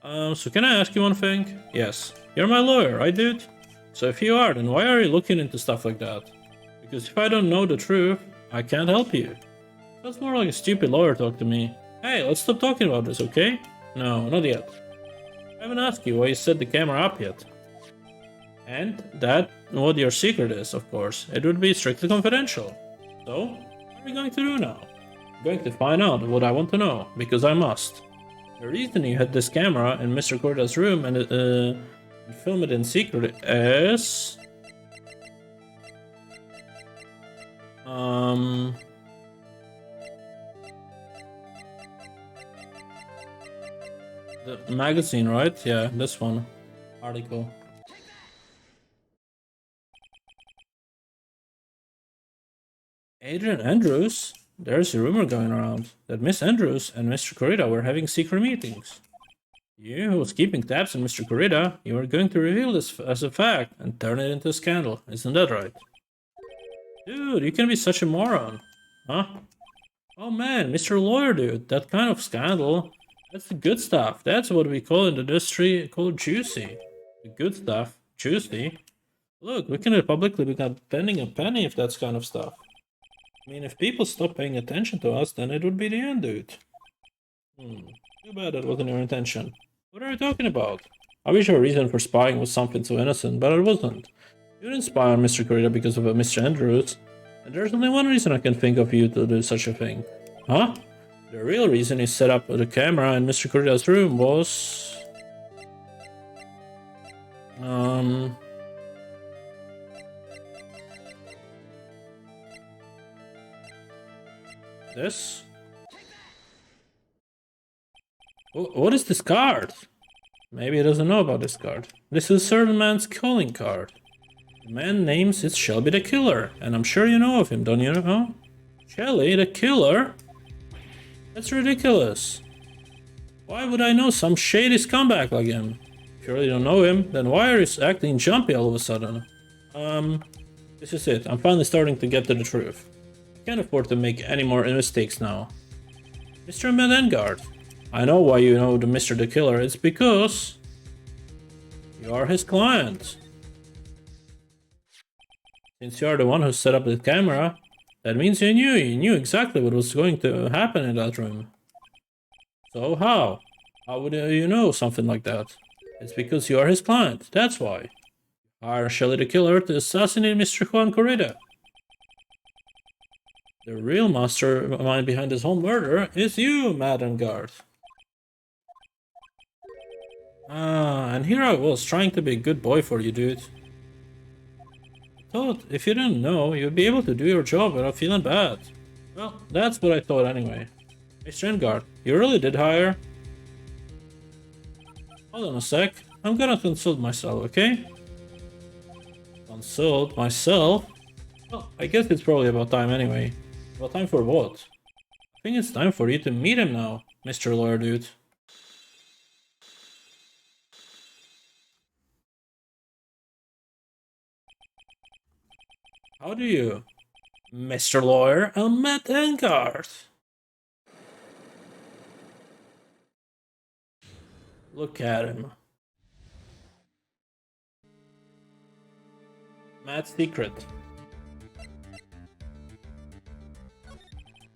So can I ask you one thing? Yes. You're my lawyer, right, dude? So if you are, then why are you looking into stuff like that? Because if I don't know the truth, I can't help you. That's more like a stupid lawyer talk to me. Hey, let's stop talking about this, okay? No, not yet. I haven't asked you why you set the camera up yet. And that, what your secret is, of course. It would be strictly confidential. So, what are we going to do now? I'm going to find out what I want to know, because I must. The reason you had this camera in Mr. Corrida's room and film it in secret is... the magazine, right? Yeah, this one. Article. Adrian Andrews? There's a rumor going around that Miss Andrews and Mr. Corrida were having secret meetings. You, who was keeping tabs on Mr. Corrida, you were going to reveal this as a fact and turn it into a scandal, isn't that right? Dude, you can be such a moron. Huh? Oh man, Mr. Lawyer, dude, that kind of scandal, that's the good stuff. That's what we call in the industry, called juicy. The good stuff, juicy. Look, we can publicly become spending a penny if that's kind of stuff. I mean, if people stop paying attention to us, then it would be the end, dude. Too bad that wasn't your intention. What are you talking about? I wish your reason for spying was something so innocent, but it wasn't. You didn't spy on Mr. Correa because of Mr. Andrews. And there's only one reason I can think of you to do such a thing. Huh? The real reason he set up the camera in Mr. Correa's room was... This? What is this card? Maybe he doesn't know about this card. This is a certain man's calling card. The man names is Shelby the Killer, and I'm sure you know of him, don't you know? Shelby the Killer? That's ridiculous. Why would I know some shady scumbag like him? If you really don't know him, then why are you acting jumpy all of a sudden? This is it. I'm finally starting to get to the truth. I can't afford to make any more mistakes now. Mr. Medengard, I know why you know the Mr. the Killer. It's because you are his client. Since you are the one who set up the camera, that means you knew exactly what was going to happen in that room. So how? How would you know something like that? It's because you are his client, that's why. Hire Shelly the Killer to assassinate Mr. Juan Corrida. The real mastermind behind this whole murder is you, Madam Guard. And here I was trying to be a good boy for you, dude. Thought if you didn't know, you'd be able to do your job without feeling bad. Well, that's what I thought anyway. Mr. Engard, you really did hire? Hold on a sec, I'm gonna consult myself, okay? Consult myself? Well, I guess it's probably about time anyway. About time for what? I think it's time for you to meet him now, Mr. Lawyer Dude. How do you? Mr. Lawyer, I'm Matt Engard. Look at him. Matt's secret.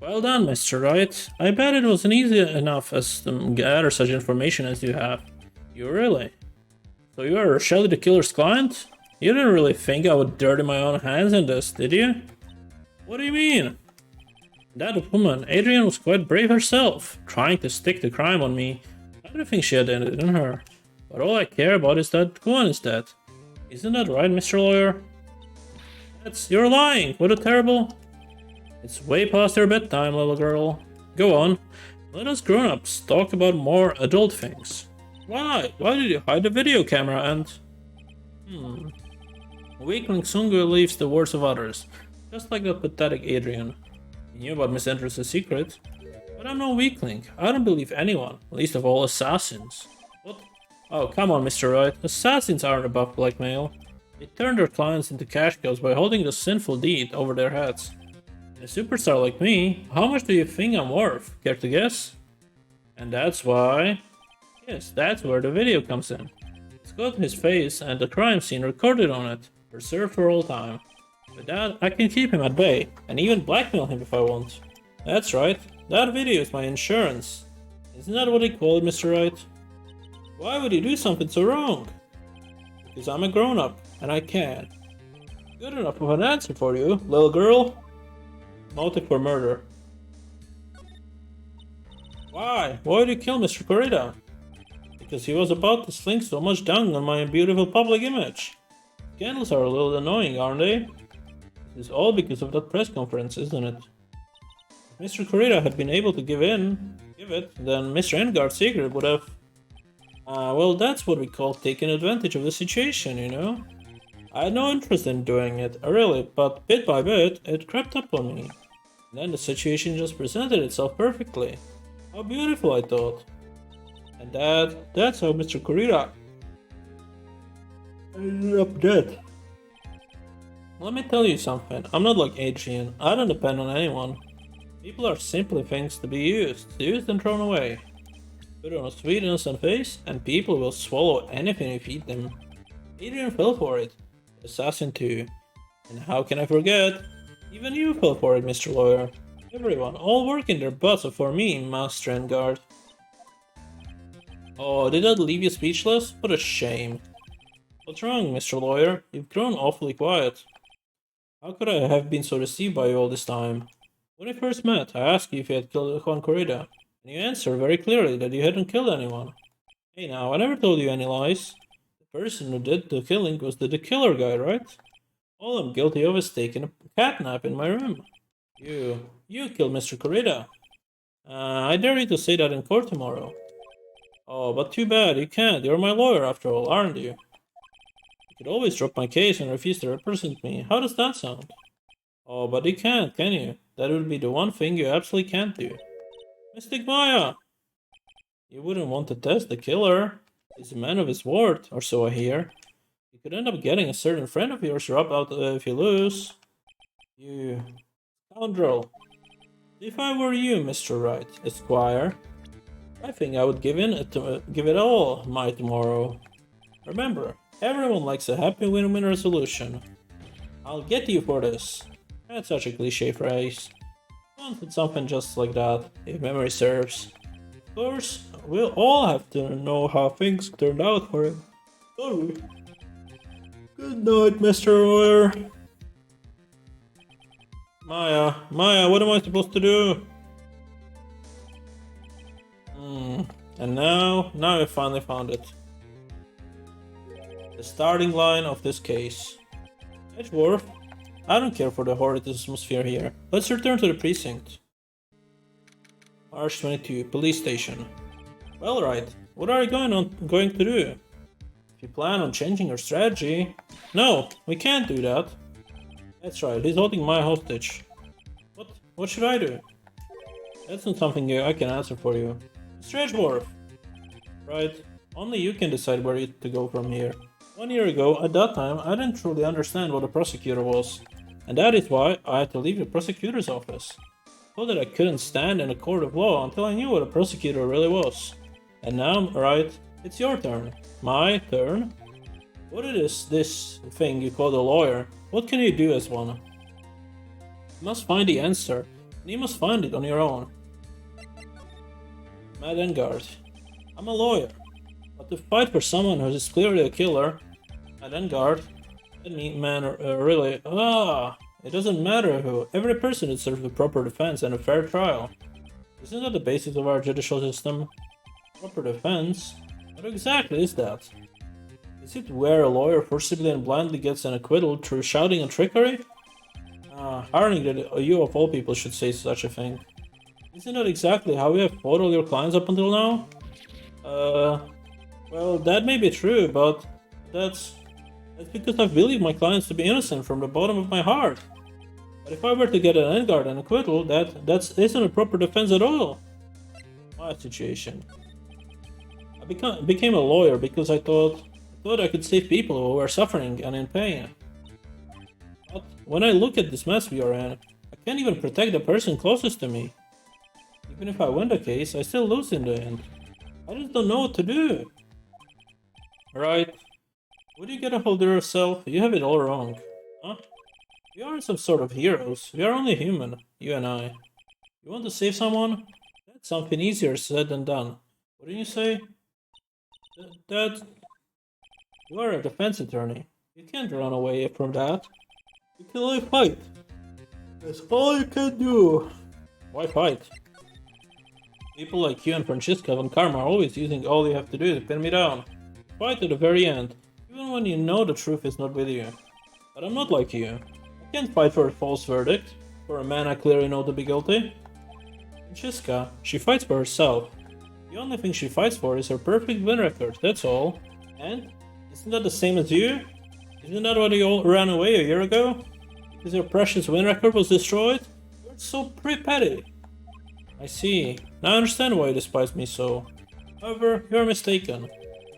Well done, Mr. Wright. I bet it wasn't easy enough as to gather such information as you have. You really? So you are Shelly the Killer's client? You didn't really think I would dirty my own hands in this, did you? What do you mean? That woman, Adrian, was quite brave herself, trying to stick the crime on me. I don't think she had it in her. But all I care about is that Kuan is dead. Isn't that right, Mr. Lawyer? You're lying! What a terrible... It's way past your bedtime, little girl. Go on. Let us grown-ups talk about more adult things. Why? Why did you hide the video camera and... Weakling soon believes the words of others. Just like that pathetic Adrian. He knew about Miss Andrews' secret. But I'm no weakling. I don't believe anyone. Least of all assassins. What? Oh, come on, Mr. Wright. Assassins aren't above blackmail. They turn their clients into cash cows by holding the sinful deed over their heads. A superstar like me, how much do you think I'm worth? Care to guess? And that's why... Yes, that's where the video comes in. It's got his face and the crime scene recorded on it, preserved for all time. With that, I can keep him at bay, and even blackmail him if I want. That's right, that video is my insurance. Isn't that what they call it, Mr. Wright? Why would you do something so wrong? Because I'm a grown-up, and I can. Good enough of an answer for you, little girl. Motive for murder. Why? Why did you kill Mr. Corrida? Because he was about to sling so much dung on my beautiful public image. Scandals are a little annoying, aren't they? It's all because of that press conference, isn't it? If Mr. Corrida had been able to give it, then Mr. Engard's secret would have... well, that's what we call taking advantage of the situation, you know? I had no interest in doing it, really, but bit by bit, it crept up on me. And then the situation just presented itself perfectly. How beautiful, I thought. And that's how Mr. Corrida ended up dead. Let me tell you something, I'm not like Adrian, I don't depend on anyone. People are simply things to be used and thrown away. Put on a sweet innocent face, and people will swallow anything you feed them. Adrian fell for it. Assassin too. And how can I forget? Even you fell for it, Mr. Lawyer. Everyone, all working their butts off for me, Master and Guard. Oh, did that leave you speechless? What a shame. What's wrong, Mr. Lawyer? You've grown awfully quiet. How could I have been so deceived by you all this time? When we first met, I asked you if you had killed Juan Corrida, and you answered very clearly that you hadn't killed anyone. Hey now, I never told you any lies. The person who did the killing was the killer guy, right? All I'm guilty of is taking a cat nap in my room. You killed Mr. Corrida. I dare you to say that in court tomorrow. Oh, but too bad, you can't. You're my lawyer after all, aren't you? You could always drop my case and refuse to represent me. How does that sound? Oh, but you can't, can you? That would be the one thing you absolutely can't do. Mystic Maya! You wouldn't want to test the killer. He's a man of his word, or so I hear. You could end up getting a certain friend of yours rubbed out if you lose. You scoundrel. If I were you, Mr. Wright, Esquire, I think I would give it all my tomorrow. Remember, everyone likes a happy win-win resolution. I'll get you for this. That's such a cliche phrase. Wanted something just like that, if memory serves. Of course, we'll all have to know how things turned out for him. Sorry. Good night, Mr. Lawyer. Maya, what am I supposed to do? And now I finally found it. The starting line of this case. Edgeworth, I don't care for the horrid atmosphere here. Let's return to the precinct. March 22, police station. Well, right. What are you going to do? If you plan on changing your strategy... No, we can't do that. That's right, he's holding my hostage. What should I do? That's not something I can answer for you. Mr. Edgeworth! Right, only you can decide where to go from here. 1 year ago, at that time, I didn't truly understand what a prosecutor was. And that is why I had to leave the prosecutor's office. I thought that I couldn't stand in a court of law until I knew what a prosecutor really was. And now, right, it's your turn. My turn? What is this thing you call a lawyer? What can you do as one? You must find the answer, and you must find it on your own. Madden Guard. I'm a lawyer, but to fight for someone who is clearly a killer, Madden Guard, that man really... it doesn't matter who. Every person deserves a proper defense and a fair trial. Isn't that the basis of our judicial system? Proper defense? What exactly is that? Is it where a lawyer forcibly and blindly gets an acquittal through shouting and trickery? Ironic that you of all people should say such a thing. Isn't that exactly how you have fought all your clients up until now? Well, that may be true, but that's because I believe my clients to be innocent from the bottom of my heart. But if I were to get an endguard and acquittal, that isn't a proper defense at all. My situation. I became a lawyer because I thought I could save people who were suffering and in pain. But when I look at this mess we are in, I can't even protect the person closest to me. Even if I win the case, I still lose in the end. I just don't know what to do. Right. Would you get a hold of yourself? You have it all wrong. Huh? We aren't some sort of heroes. We are only human, you and I. You want to save someone? That's something easier said than done. What do you say? That... You are a defense attorney. You can't run away from that. You can only fight. That's all you can do. Why fight? People like you and Franziska and Karma are always using all you have to do to pin me down. Fight to the very end, even when you know the truth is not with you. But I'm not like you. I can't fight for a false verdict, for a man I clearly know to be guilty. Franziska, she fights for herself. The only thing she fights for is her perfect win record, that's all. And? Isn't that the same as you? Isn't that why you all ran away a year ago? Because your precious win record was destroyed? You're so petty. I see. Now I understand why you despise me so. However, you're mistaken.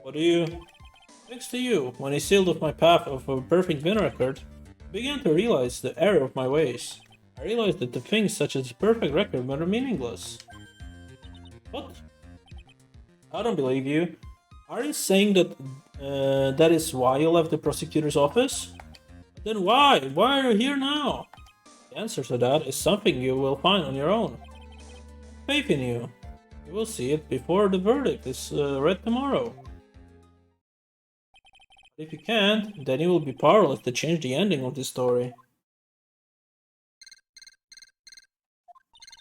What do you... Thanks to you, when he sealed off my path of a perfect win record, began to realize the error of my ways. I realized that the things such as perfect record were meaningless. What? I don't believe you. Are you saying that that is why you left the prosecutor's office? Then why? Why are you here now? The answer to that is something you will find on your own. Faith in you. You will see it before the verdict is read tomorrow. If you can't, then you will be powerless to change the ending of this story.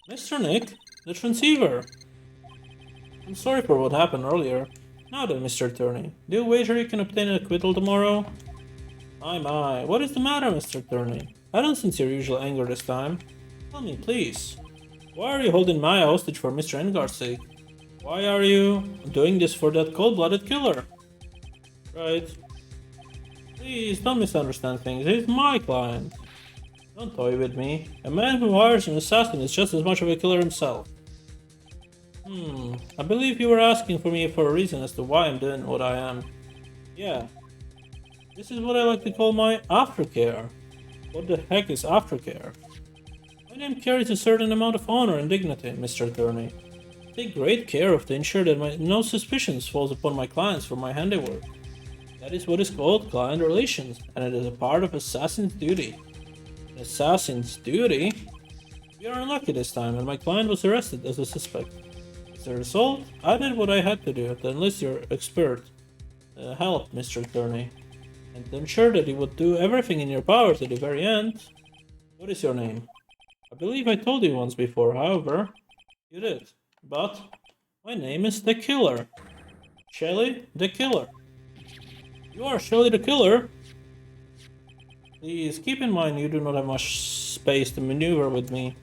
Mr. Nick, the transceiver. I'm sorry for what happened earlier. Now then, Mr. Attorney, do you wager you can obtain an acquittal tomorrow? My, what is the matter, Mr. Attorney? I don't sense your usual anger this time. Tell me, please. Why are you holding Maya hostage for Mr. 𝐒𝐸𝐞𝐜𝐬's sake? Why are you doing this for that cold-blooded killer? Right. Please, don't misunderstand things. He's my client. Don't toy with me. A man who hires an assassin is just as much of a killer himself. I believe you were asking for me for a reason as to why I'm doing what I am. Yeah. This is what I like to call my aftercare. What the heck is aftercare? My name carries a certain amount of honor and dignity, Mr. Attorney. I take great care to ensure that no suspicions falls upon my clients for my handiwork. That is what is called client relations, and it is a part of assassin's duty. An assassin's duty? We are unlucky this time, and my client was arrested as a suspect. As a result, I did what I had to do to enlist your expert help, Mr. Attorney, and to ensure that you would do everything in your power to the very end. What is your name? I believe I told you once before, however. You did. But my name is the Killer. Shelly the Killer. You are Shelly the Killer? Please keep in mind you do not have much space to maneuver with me.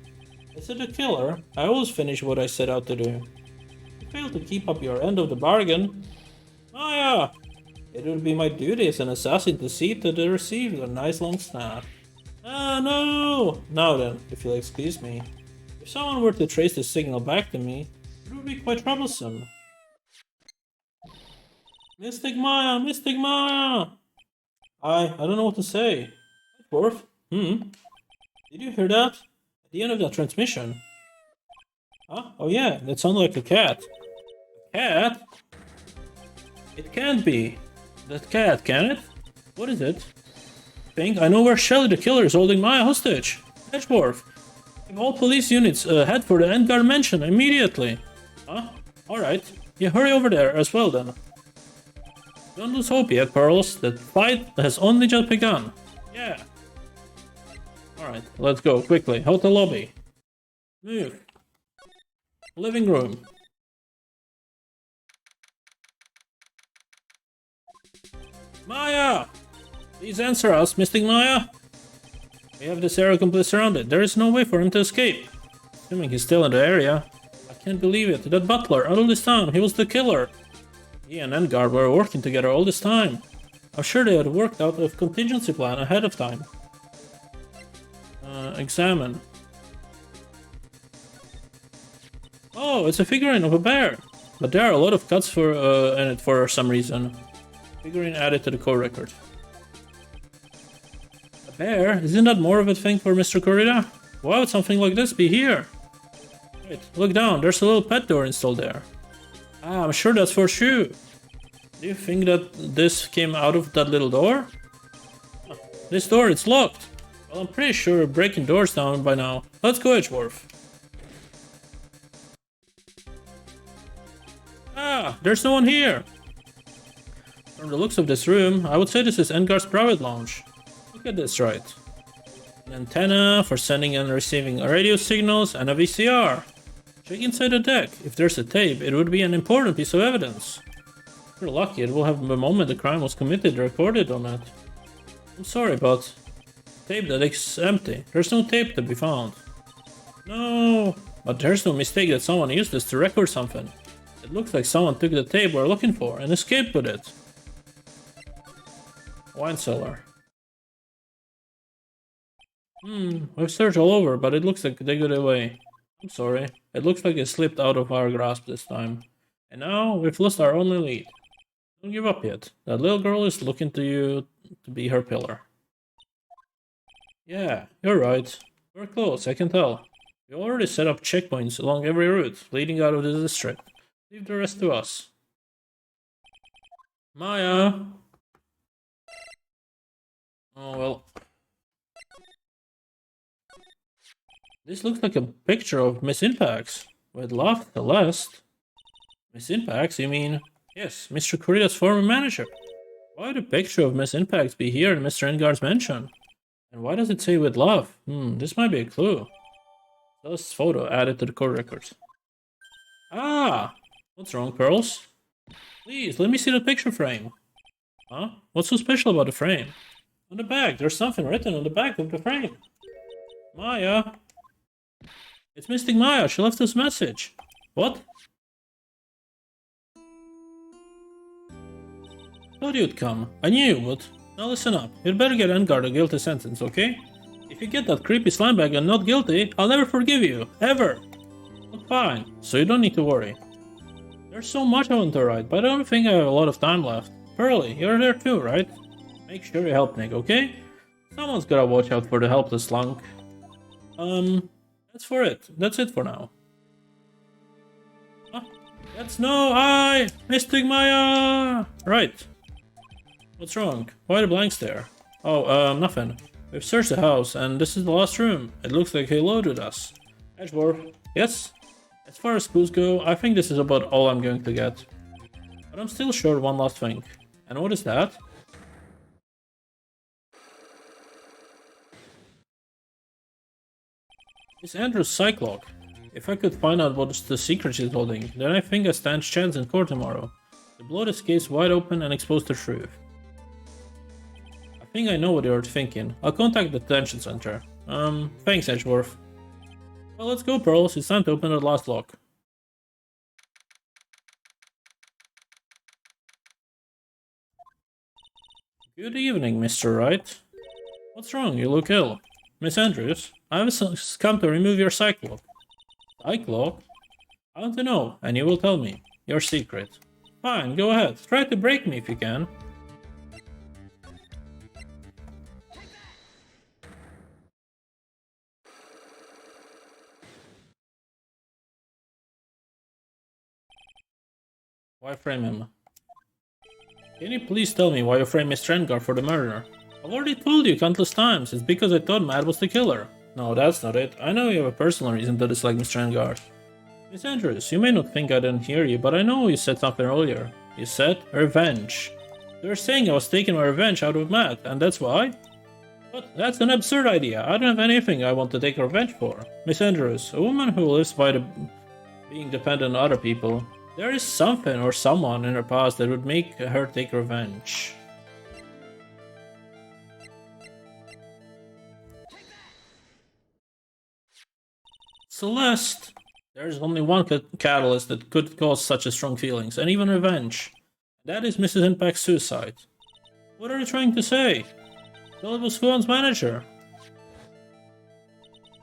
As the Killer, I always finish what I set out to do. You fail to keep up your end of the bargain. Maya! It would be my duty as an assassin to see that they receive a nice long snap. Ah, no! Now then, if you'll excuse me. If someone were to trace the signal back to me, it would be quite troublesome. Mystic Maya! Mystic Maya! I don't know what to say. Dwarf? Did you hear that? At the end of that transmission. Huh? Oh yeah, that sounded like a cat. A cat? It can't be. That cat, can it? What is it? I know where Shelly the Killer is holding Maya hostage. Edgeworth. All police units head for the Edgar mansion immediately. Huh? Alright. You hurry over there as well then. Don't lose hope yet, Pearls. The fight has only just begun. Yeah. Alright, let's go quickly. Hotel lobby. Move. Living room. Maya! Please answer us, Mystic Maya. We have this area completely surrounded. There is no way for him to escape. Assuming he's still in the area. I can't believe it. That butler, all this time, he was the killer. He and 𝐒𝐸𝐿 were working together all this time. I'm sure they had worked out a contingency plan ahead of time. Examine. Oh, it's a figurine of a bear. But there are a lot of cuts in it for some reason. Figurine added to the core record. A bear? Isn't that more of a thing for Mr. Corrida? Why would something like this be here? Wait, look down. There's a little pet door installed there. Ah, I'm sure that's for Shu. Do you think that this came out of that little door? Oh, this door, it's locked. Well, I'm pretty sure we're breaking doors down by now. Let's go, Edgeworth. Ah, there's no one here. From the looks of this room, I would say this is 𝐒𝐸𝐿's private lounge. Look at this, right? An antenna for sending and receiving radio signals and a VCR. Check inside the deck. If there's a tape, it would be an important piece of evidence. If you're lucky, it will have the moment the crime was committed recorded on it. I'm sorry, but tape that is empty. There's no tape to be found. No, but there's no mistake that someone used this to record something. It looks like someone took the tape we're looking for and escaped with it. Wine cellar. We've searched all over, but it looks like they got away. I'm sorry. It looks like it slipped out of our grasp this time. And now we've lost our only lead. Don't give up yet. That little girl is looking to you to be her pillar. Yeah, you're right. We're close, I can tell. We already set up checkpoints along every route leading out of the district. Leave the rest to us. Maya! Oh well. This looks like a picture of Miss Impax. With love, Celeste. Miss Impax, you mean? Yes, Mr. Kurida's former manager. Why would a picture of Miss Impax be here in Mr. Engar's mansion? And why does it say with love? This might be a clue. Celeste's photo added to the court records. Ah! What's wrong, Pearls? Please, let me see the picture frame. Huh? What's so special about the frame? On the back, there's something written on the back of the frame. Maya! It's Mystic Maya, she left us a message. What? Thought you'd come. I knew you would. Now listen up. You'd better get Engar a guilty sentence, okay? If you get that creepy slime bag and not guilty, I'll never forgive you. Ever! But fine, so you don't need to worry. There's so much I want to write, but I don't think I have a lot of time left. Pearly, you're there too, right? Make sure you help Nick, okay? Someone's gotta watch out for the helpless slunk. That's it for now. Huh? That's no I! Mystic Maya! Right. What's wrong? Why the blanks there? Oh, nothing. We've searched the house, and this is the last room. It looks like he loaded us. Edgeworth. Yes? As far as clues go, I think this is about all I'm going to get. But I'm still short one last thing. And what is that? It's Andrew's psych log. If I could find out what the secret she's holding, then I think I stand chance in court tomorrow. To blow this case wide open and expose the truth. I think I know what you're thinking. I'll contact the detention center. Thanks, Edgeworth. Well, let's go, Pearls. It's time to open the last lock. Good evening, Mr. Wright. What's wrong? You look ill. Miss Andrews, I have come to remove your psych log. Psych log? I want to know, and you will tell me. Your secret. Fine, go ahead. Try to break me if you can. Why frame him? Can you please tell me why you framed Mr. Engar for the murder? I've already told you countless times, it's because I thought Matt was the killer. No, that's not it. I know you have a personal reason to dislike Mr. Engar. Miss Andrews, you may not think I didn't hear you, but I know you said something earlier. You said revenge. You were saying I was taking my revenge out of Matt, and that's why? But that's an absurd idea. I don't have anything I want to take revenge for. Miss Andrews, a woman who lives by being dependent on other people, there is something or someone in her past that would make her take revenge. Celeste! There's only one catalyst that could cause such a strong feelings, and even revenge. That is Mrs. Impact's suicide. What are you trying to say? Well, it was Huan's manager.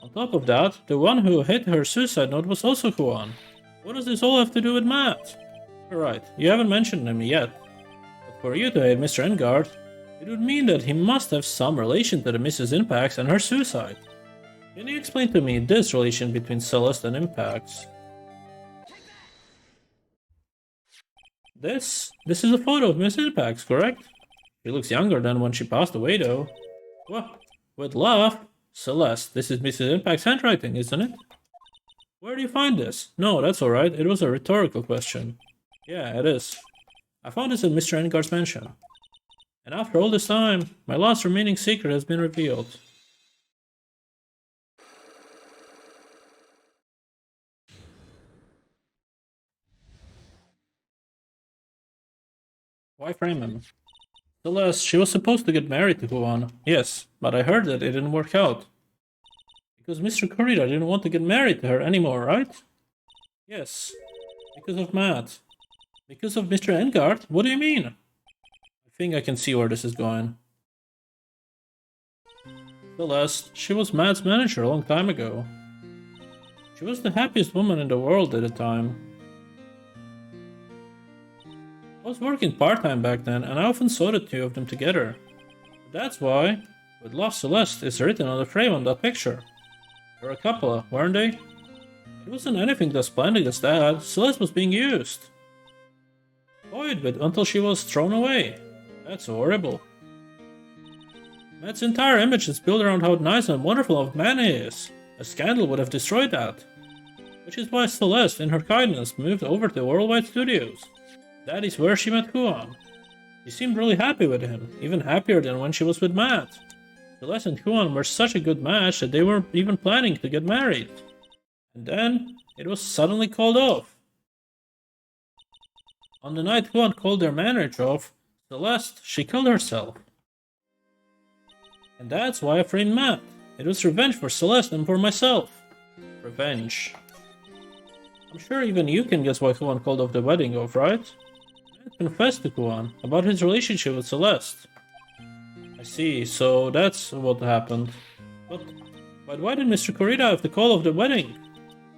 On top of that, the one who hit her suicide note was also Huan. What does this all have to do with Matt? Alright, you haven't mentioned him yet. But for you to hate Mr. Engar, it would mean that he must have some relation to the Mrs. Impacts and her suicide. Can you explain to me this relation between Celeste and Impacts? This is a photo of Miss Impacts, correct? She looks younger than when she passed away, though. What? With love? Celeste, this is Mrs. Impact's handwriting, isn't it? Where do you find this? No, that's alright. It was a rhetorical question. Yeah, it is. I found this at Mr. Engar's mansion. And after all this time, my last remaining secret has been revealed. Why frame him? Celeste, she was supposed to get married to Huan. Yes, but I heard that it didn't work out. Because Mr. Kurita didn't want to get married to her anymore, right? Yes. Because of Matt. Because of Mr. Engar? What do you mean? I think I can see where this is going. Celeste, she was Matt's manager a long time ago. She was the happiest woman in the world at the time. I was working part-time back then, and I often saw the two of them together. That's why, With love, Celeste is written on the frame on that picture. They were a couple, weren't they? It wasn't anything as splendid as that. Celeste was being used. Toyed with until she was thrown away. That's horrible. Matt's entire image is built around how nice and wonderful of man he is. A scandal would have destroyed that. Which is why Celeste, in her kindness, moved over to Worldwide Studios. That is where she met Huan. She seemed really happy with him, even happier than when she was with Matt. Celeste and Huan were such a good match that they weren't even planning to get married. And then, it was suddenly called off. On the night Huan called their marriage off, Celeste, she killed herself. And that's why I framed Matt. It was revenge for Celeste and for myself. Revenge. I'm sure even you can guess why Huan called off the wedding off, right? Matt confessed to Huan about his relationship with Celeste. I see, so that's what happened. But why did Mr. Kurita have to call off the wedding?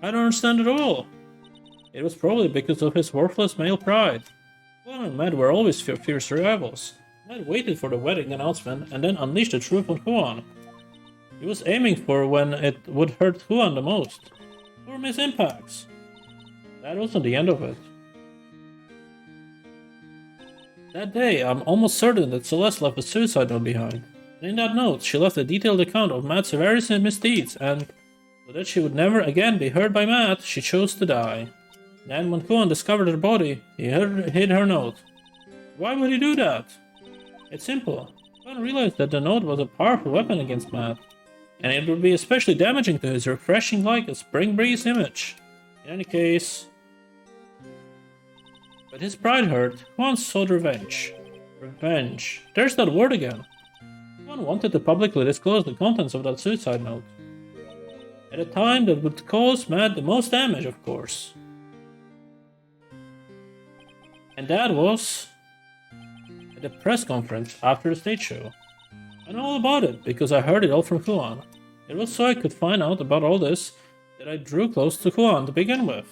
I don't understand at all. It was probably because of his worthless male pride. Huan and Matt were always fierce rivals. Matt waited for the wedding announcement and then unleashed the truth on Huan. He was aiming for when it would hurt Huan the most. Or miss impacts. That wasn't the end of it. That day, I'm almost certain that Celeste left a suicide note behind. And in that note, she left a detailed account of Matt's various misdeeds, and so that she would never again be hurt by Matt, she chose to die. Then, when Huan discovered her body, he hid her note. Why would he do that? It's simple. Huan realized that the note was a powerful weapon against Matt, and it would be especially damaging to his refreshing like a spring breeze image. In any case... But his pride hurt, Huan sought revenge. Revenge. There's that word again. Huan wanted to publicly disclose the contents of that suicide note. At a time that would cause Matt the most damage, of course. And that was... at the press conference after the stage show. I know all about it, because I heard it all from Huan. It was so I could find out about all this that I drew close to Huan to begin with.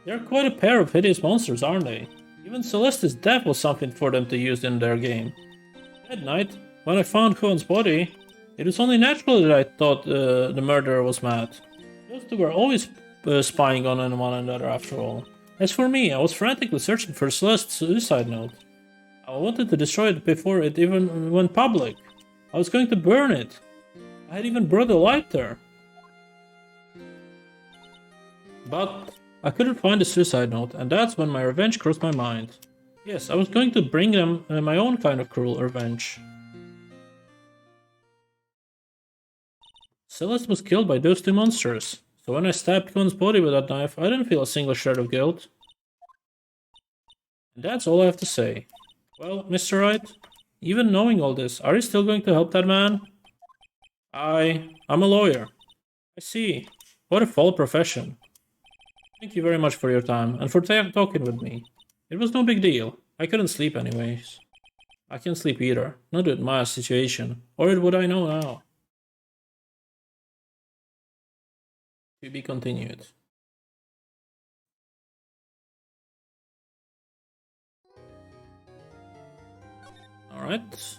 They're quite a pair of hideous monsters, aren't they? Even Celeste's death was something for them to use in their game. That night, when I found Huan's body, it was only natural that I thought the murderer was Matt. Those two were always spying on one another after all. As for me, I was frantically searching for Celeste's suicide note. I wanted to destroy it before it even went public. I was going to burn it. I had even brought a lighter. But I couldn't find the suicide note, and that's when my revenge crossed my mind. Yes, I was going to bring them my own kind of cruel revenge. Celeste was killed by those two monsters, so when I stabbed Huan's body with that knife, I didn't feel a single shred of guilt. And that's all I have to say. Well, Mr. Wright, even knowing all this, are you still going to help that man? I'm a lawyer. I see. What a fall profession. Thank you very much for your time, and for talking with me. It was no big deal. I couldn't sleep anyways. I can't sleep either. Not with my situation. Or would I know now? To be continued. Alright.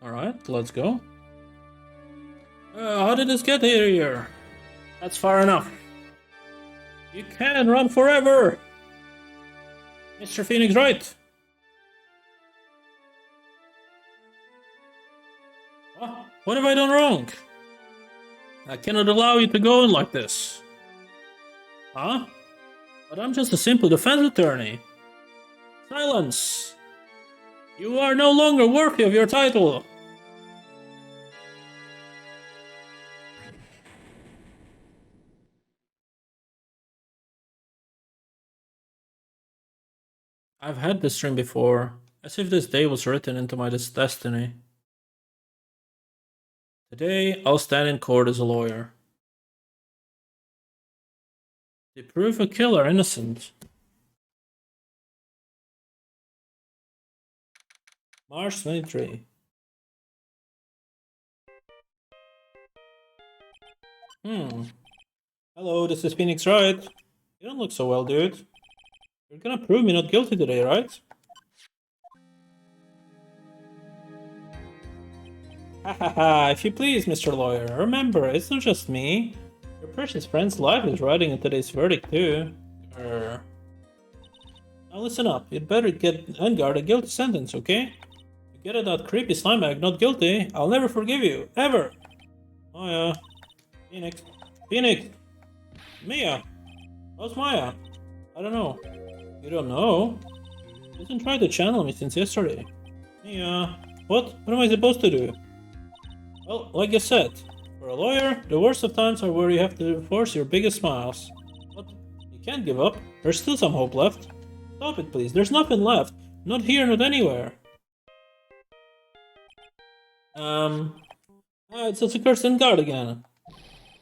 Alright, let's go. How did this get here? That's far enough. You can't run forever! Mr. Phoenix Wright! What have I done wrong? I cannot allow you to go on like this. Huh? But I'm just a simple defense attorney. Silence! You are no longer worthy of your title. I've had this dream before, as if this day was written into my destiny. Today, I'll stand in court as a lawyer. To prove a killer innocent. March 23. Hello, this is Phoenix Wright. You don't look so well, dude. You're gonna prove me not guilty today, right? Hahaha, if you please, Mr. Lawyer. Remember, it's not just me. Your precious friend's life is riding in today's verdict, too. Now listen up. You'd better get 𝐒𝐸𝐿𝐷 a guilty sentence, okay? If you get that creepy slime bag not guilty, I'll never forgive you. Ever! Maya. Phoenix. Phoenix! Mia! How's Maya? I don't know. You don't know? You've been trying to channel me since yesterday. Mia. What? What am I supposed to do? Well, like I said, for a lawyer, the worst of times are where you have to force your biggest smiles. But you can't give up. There's still some hope left. Stop it, please. There's nothing left. Not here, not anywhere. It's a cursed guard again.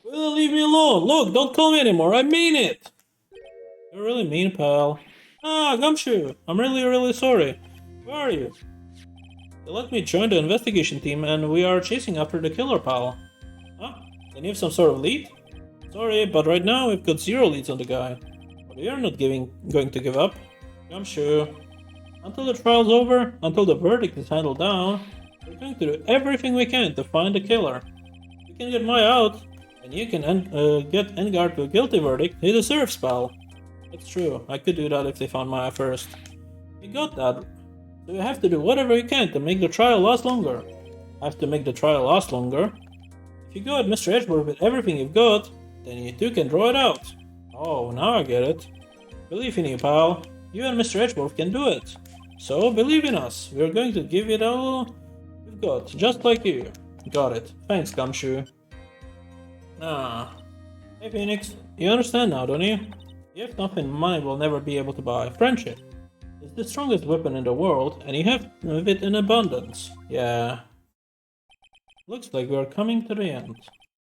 Will you leave me alone? Look, don't call me anymore. I mean it. You're really mean, pal. 𝐒𝐸𝐿𝐷, I'm really sorry. Where are you? They let me join the investigation team and we are chasing after the killer, pal. Huh? Can you have some sort of lead? Sorry, but right now we've got 0 leads on the guy. But we are not going to give up. 𝐒𝐸𝐿𝐷. Until the trial's over, until the verdict is handled down, we're going to do everything we can to find the killer. If we can get Maya out, and you can get 𝐒𝐸𝐿𝐷 to a guilty verdict, he deserves, pal. That's true, I could do that if they found Maya first. You got that. So you have to do whatever you can to make the trial last longer. Have to make the trial last longer. If you go at Mr. Edgeworth with everything you've got, then you two can draw it out. Oh, now I get it. Believe in you, pal. You and Mr. Edgeworth can do it. So believe in us. We're going to give it all we've got, just like you. Got it. Thanks, 𝐒𝐸𝐿𝐷. Hey Phoenix, you understand now, don't you? You have nothing money will never be able to buy. Friendship. It's the strongest weapon in the world, and you have it in abundance. Yeah. Looks like we're coming to the end.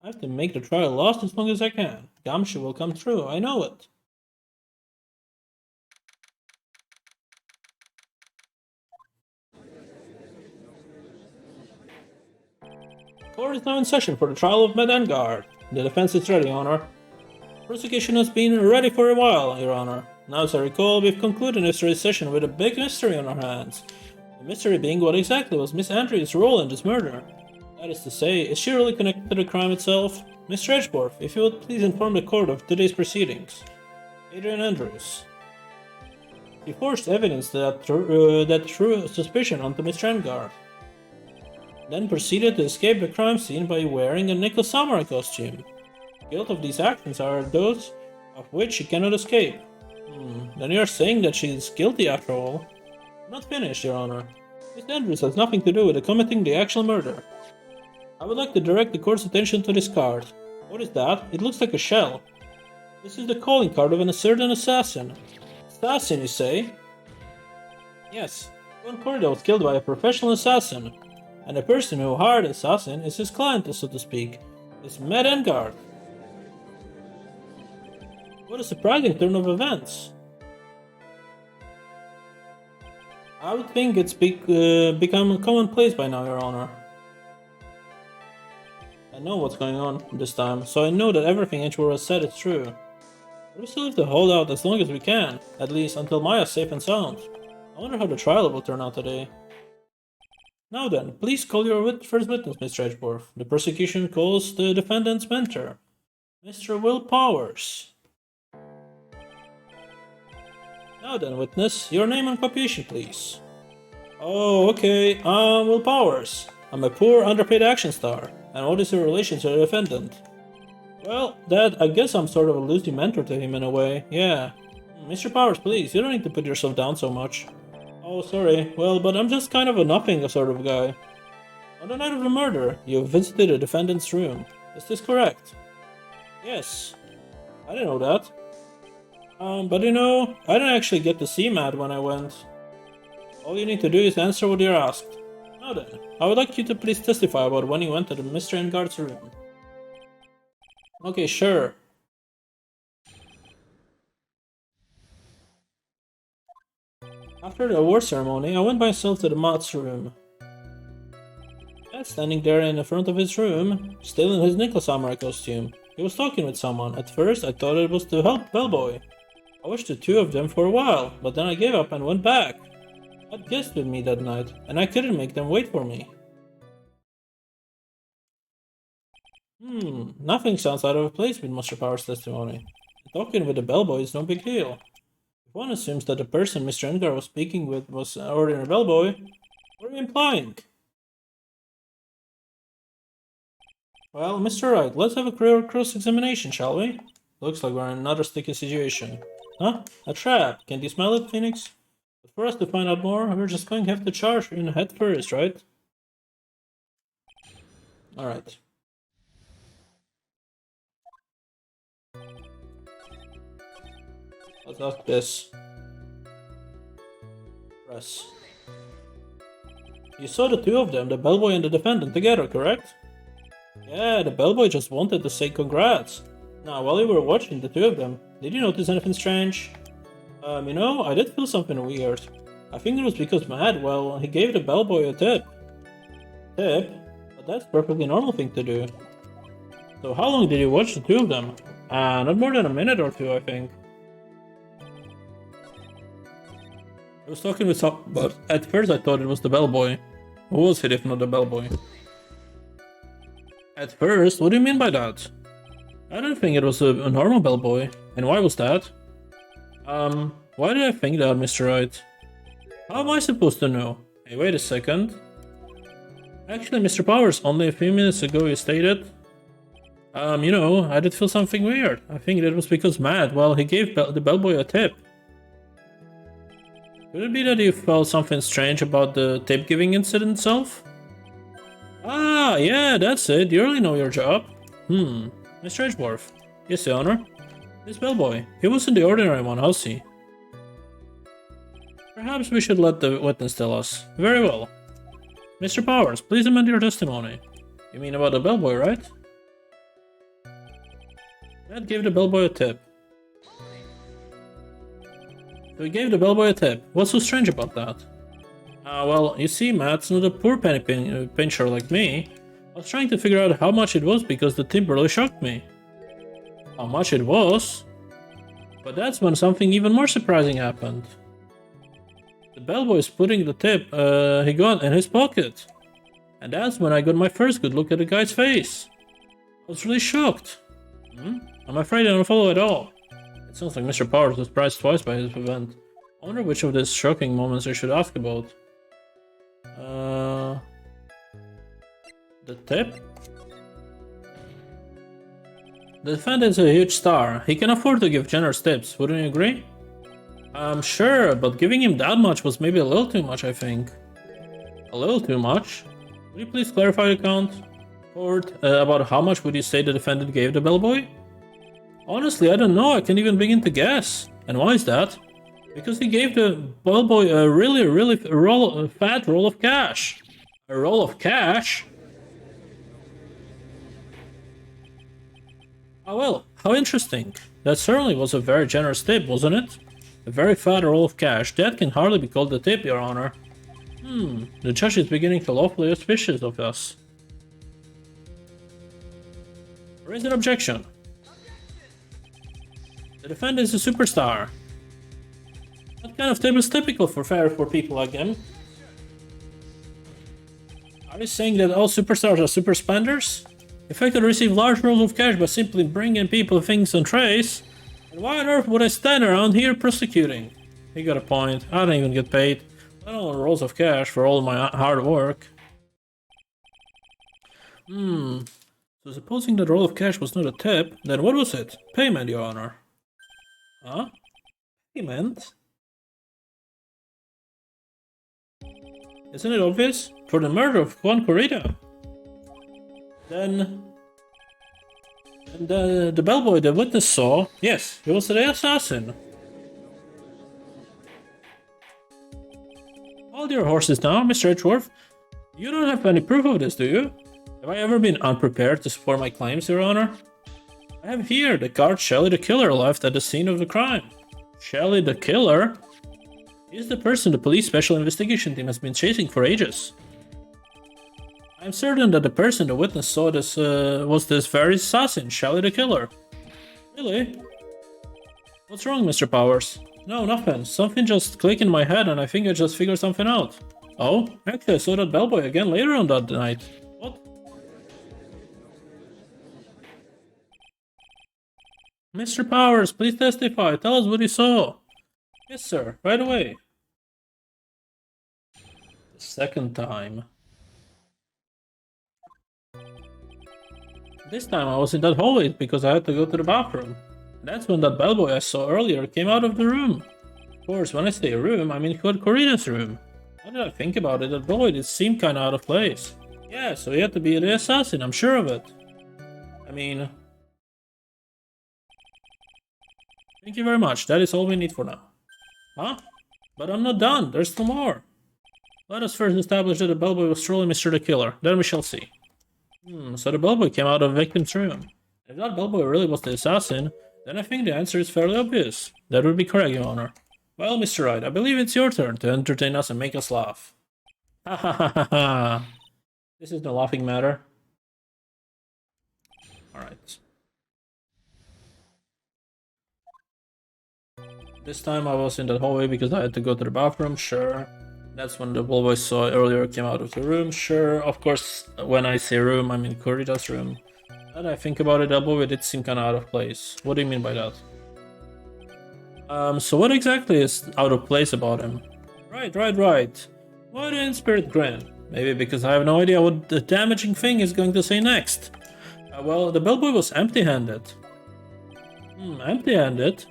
I have to make the trial last as long as I can. 𝐒𝐸𝐿𝐷 will come through, I know it. Court is now in session for the trial of Med 𝐒𝐸𝐷. The defense is ready, Honor. Prosecution has been ready for a while, Your Honor. Now, as I recall, we've concluded yesterday's session with a big mystery on our hands. The mystery being what exactly was Miss Andrews' role in this murder. That is to say, is she really connected to the crime itself? Mr. Edgeworth, if you would please inform the court of today's proceedings. Adrian Andrews. He forged evidence that threw suspicion onto Mr. 𝐒𝐸𝐷. Then proceeded to escape the crime scene by wearing a nickel samurai costume. The guilt of these actions are those of which she cannot escape. Then you're saying that she is guilty after all? Not finished, Your Honor. Miss Andrews has nothing to do with committing the actual murder. I would like to direct the court's attention to this card. What is that? It looks like a shell. This is the calling card of a certain assassin. Assassin, you say? Yes. One Corridor was killed by a professional assassin. And the person who hired the assassin is his client, so to speak. It's Med 𝐒𝐸𝐷. What a surprising turn of events. I would think it's become commonplace by now, Your Honor. I know what's going on this time, so I know that everything Edgeworth has said is true. But we still have to hold out as long as we can, at least until Maya's safe and sound. I wonder how the trial will turn out today. Now then, please call your first witness, Mr. Edgeworth. The prosecution calls the defendant's mentor, Mr. Will Powers. Now then, witness, your name and occupation, please. Oh, okay, I'm Will Powers. I'm a poor, underpaid action star. And what is your relation to the defendant? Well, Dad, I guess I'm sort of a loosey mentor to him in a way, yeah. Mr. Powers, please, you don't need to put yourself down so much. Oh, sorry. Well, but I'm just kind of a nothing sort of guy. On the night of the murder, you visited the defendant's room. Is this correct? Yes. I didn't know that. But you know, I didn't actually get to see Matt when I went. All you need to do is answer what you're asked. Now then, I would like you to please testify about when you went to the Mr. 𝐒𝐸𝐷's room. Okay, sure. After the award ceremony, I went by myself to the Mott's room. Matt standing there in the front of his room, still in his nickel samurai costume. He was talking with someone. At first, I thought it was the bellboy. I watched the two of them for a while, but then I gave up and went back. Had guests with me that night, and I couldn't make them wait for me. Nothing sounds out of place with Mr. Power's testimony. Talking with the bellboy is no big deal. If one assumes that the person Mr. Edgar was speaking with was an ordinary bellboy, what are you implying? Well, Mr. Wright, let's have a cross-examination, shall we? Looks like we're in another sticky situation. Huh? A trap. Can you smell it, Phoenix? But for us to find out more, we're just going to have to charge you in the head first, right? Alright. Let's ask this. Press. You saw the two of them, the bellboy and the defendant, together, correct? Yeah, the bellboy just wanted to say congrats. Now, while you were watching the two of them, did you notice anything strange? You know, I did feel something weird. I think it was because Matt, well, he gave the bellboy a tip. Tip? But that's a perfectly normal thing to do. So how long did you watch the two of them? Not more than a minute or two, I think. I was talking with some, but at first I thought it was the bellboy. Who was it if not the bellboy? At first? What do you mean by that? I don't think it was a normal bellboy. And why was that? Why did I think that, Mr. Wright? How am I supposed to know? Hey, wait a second. Actually, Mr. Powers, only a few minutes ago you stated... you know, I did feel something weird. I think that was because Matt, well, he gave the bellboy a tip. Could it be that you felt something strange about the tip-giving incident itself? Ah, yeah, that's it. You really know your job. Mr. Edgeworth. Yes, Your Honor. This bellboy. He wasn't the ordinary one, was he? Perhaps we should let the witness tell us. Very well. Mr. Powers, please amend your testimony. You mean about the bellboy, right? Matt gave the bellboy a tip. So he gave the bellboy a tip. What's so strange about that? Well, you see, Matt's not a poor penny pincher like me. I was trying to figure out how much it was because the tip really shocked me. How much it was? But that's when something even more surprising happened. The bellboy is putting the tip he got in his pocket. And that's when I got my first good look at the guy's face. I was really shocked. I'm afraid I don't follow at all. It sounds like Mr. Powers was surprised twice by his event. I wonder which of these shocking moments I should ask about. The tip? The defendant is a huge star. He can afford to give generous tips, wouldn't you agree? Sure, but giving him that much was maybe a little too much, I think. A little too much? Would you please clarify the count? Court, about how much would you say the defendant gave the bellboy? Honestly, I don't know. I can't even begin to guess. And why is that? Because he gave the bellboy a really fat roll of cash. A roll of cash? Oh well, how interesting. That certainly was a very generous tip, wasn't it? A very fat roll of cash. That can hardly be called a tip, Your Honor. The judge is beginning to lawfully suspicious of us. Raise an objection. The defendant is a superstar. What kind of tip is typical for people like him? Are you saying that all superstars are super spenders? In fact, I receive large rolls of cash by simply bringing people things on trays. And why on earth would I stand around here prosecuting? You got a point. I don't even get paid. I don't want rolls of cash for all of my hard work. So supposing the roll of cash was not a tip, then what was it? Payment, Your Honor. Huh? Payment? Isn't it obvious? For the murder of Juan Corrida. Then the bellboy the witness saw, yes, he was the assassin. Hold your horses now, Mr. Edgeworth. You don't have any proof of this, do you? Have I ever been unprepared to support my claims, Your Honor? I have here the card Shelly the Killer left at the scene of the crime. Shelly the Killer? He's the person the police special investigation team has been chasing for ages. I'm certain that the person the witness saw this was this very assassin, Shelly the killer. Really? What's wrong, Mr. Powers? No, nothing. Something just clicked in my head and I think I just figured something out. Oh, actually I saw that bellboy again later on that night. What? Mr. Powers, please testify. Tell us what you saw. Yes, sir. Right away. The second time. This time I was in that hallway because I had to go to the bathroom. That's when that bellboy I saw earlier came out of the room. Of course, when I say room, I mean 𝐒𝐤𝐞𝐜𝐬's room. Now that I think about it, that bellboy did seem kinda out of place. Yeah, so he had to be the assassin, I'm sure of it. I mean... Thank you very much, that is all we need for now. Huh? But I'm not done, there's still more. Let us first establish that the bellboy was truly Mr. the Killer, then we shall see. So the bellboy came out of the victim's room. If that bellboy really was the assassin, then I think the answer is fairly obvious. That would be correct, Your Honor. Well, Mr. Wright, I believe it's your turn to entertain us and make us laugh. Ha ha ha ha ha. This is no laughing matter. Alright. This time I was in that hallway because I had to go to the bathroom, sure. That's when the bellboy saw earlier came out of the room, sure. Of course, when I say room, I mean 𝐒𝐤𝐞𝐜𝐬's room. And I think about it, that bellboy did seem kinda out of place. What do you mean by that? So what exactly is out of place about him? Right. Why the in-spirit grin? Maybe because I have no idea what the damaging thing is going to say next. Well, the bellboy was empty-handed. Empty-handed?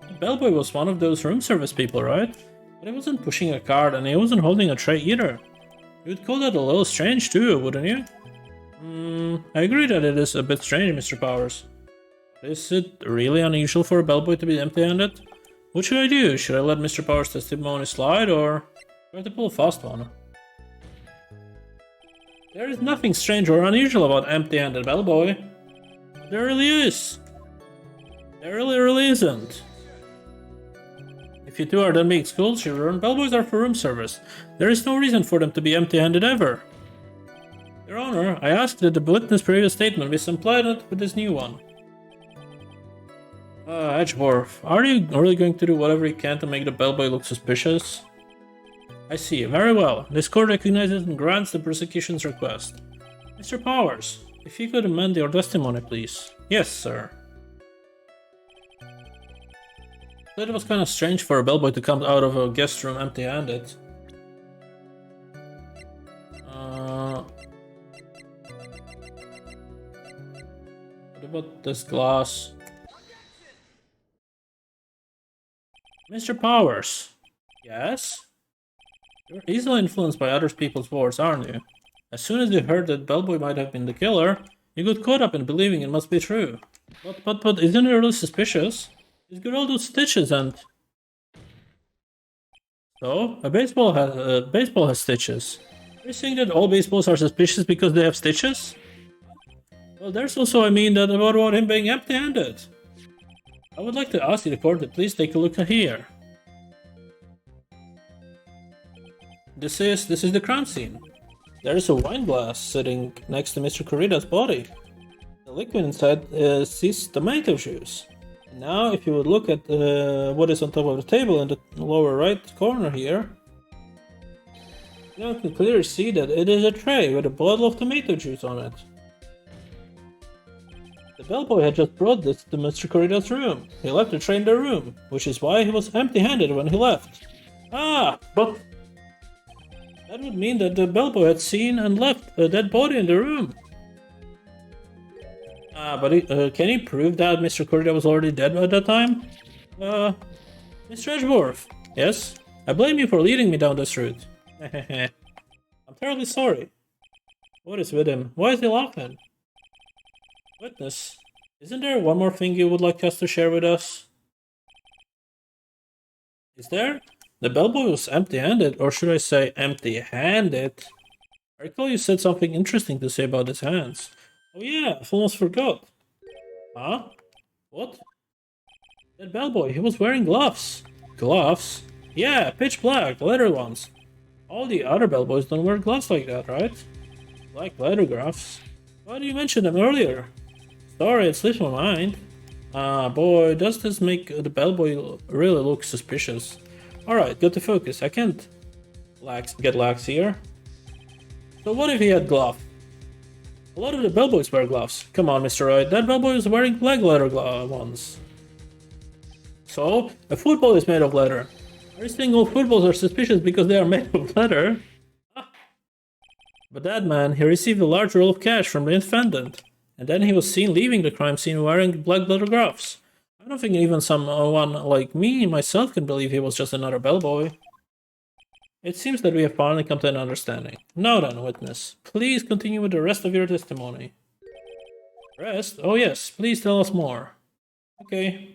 The bellboy was one of those room service people, right? But he wasn't pushing a cart and he wasn't holding a tray either. You would call that a little strange too, wouldn't you? I agree that it is a bit strange, Mr. Powers. Is it really unusual for a bellboy to be empty-handed? What should I do? Should I let Mr. Powers' testimony slide or try to pull a fast one? There is nothing strange or unusual about empty-handed bellboy. There really is. There really isn't. If you two are done being schooled, children, bellboys are for room service. There is no reason for them to be empty-handed ever. Your Honor, I asked that the witness' previous statement be supplanted with this new one. Edgeworth, are you really going to do whatever you can to make the bellboy look suspicious? I see, very well. This court recognizes and grants the prosecution's request. Mr. Powers, if you could amend your testimony, please. Yes, sir. It was kind of strange for a bellboy to come out of a guest room empty-handed. What about this glass? Mr. Powers. Yes? You're easily influenced by other people's words, aren't you? As soon as you heard that bellboy might have been the killer, you got caught up in believing it must be true. But isn't it really suspicious? He's got all those stitches and... So, a baseball has stitches. Are you saying that all baseballs are suspicious because they have stitches? Well, there's also, that about him being empty-handed. I would like to ask you, the court, to please take a look here. This is the crime scene. There is a wine glass sitting next to Mr. 𝐒𝐤𝐞𝐜𝐬's body. The liquid inside is his tomato juice. Now, if you would look at what is on top of the table in the lower right corner here, you can clearly see that it is a tray with a bottle of tomato juice on it. The bellboy had just brought this to Mr. 𝐒𝐤𝐜𝐬's room. He left the tray in the room, which is why he was empty-handed when he left. But that would mean that the bellboy had seen and left a dead body in the room. But can he prove that Mr. 𝐒𝐤𝐜𝐬 was already dead at that time? Mr. Edgeworth. Yes? I blame you for leading me down this route. I'm terribly sorry. What is with him? Why is he laughing? Witness, isn't there one more thing you would like us to share with us? Is there? The bellboy was empty-handed, or should I say empty-handed? I recall you said something interesting to say about his hands. Oh yeah, I almost forgot. Huh? What? That bellboy, he was wearing gloves. Gloves? Yeah, pitch black, leather ones. All the other bellboys don't wear gloves like that, right? Black lithographs? Why did you mention them earlier? Sorry, it slipped my mind. Ah, boy, does this make the bellboy really look suspicious? Alright, good to focus. I can't get lax here. So what if he had gloves? A lot of the bellboys wear gloves. Come on, Mr. Wright, that bellboy is wearing black leather ones. So, a football is made of leather. Are you saying all footballs are suspicious because they are made of leather? Ah. But that man, he received a large roll of cash from the defendant. And then he was seen leaving the crime scene wearing black leather gloves. I don't think even someone like me, myself, can believe he was just another bellboy. It seems that we have finally come to an understanding. Now then, witness, please continue with the rest of your testimony. Rest? Oh yes, please tell us more. Okay.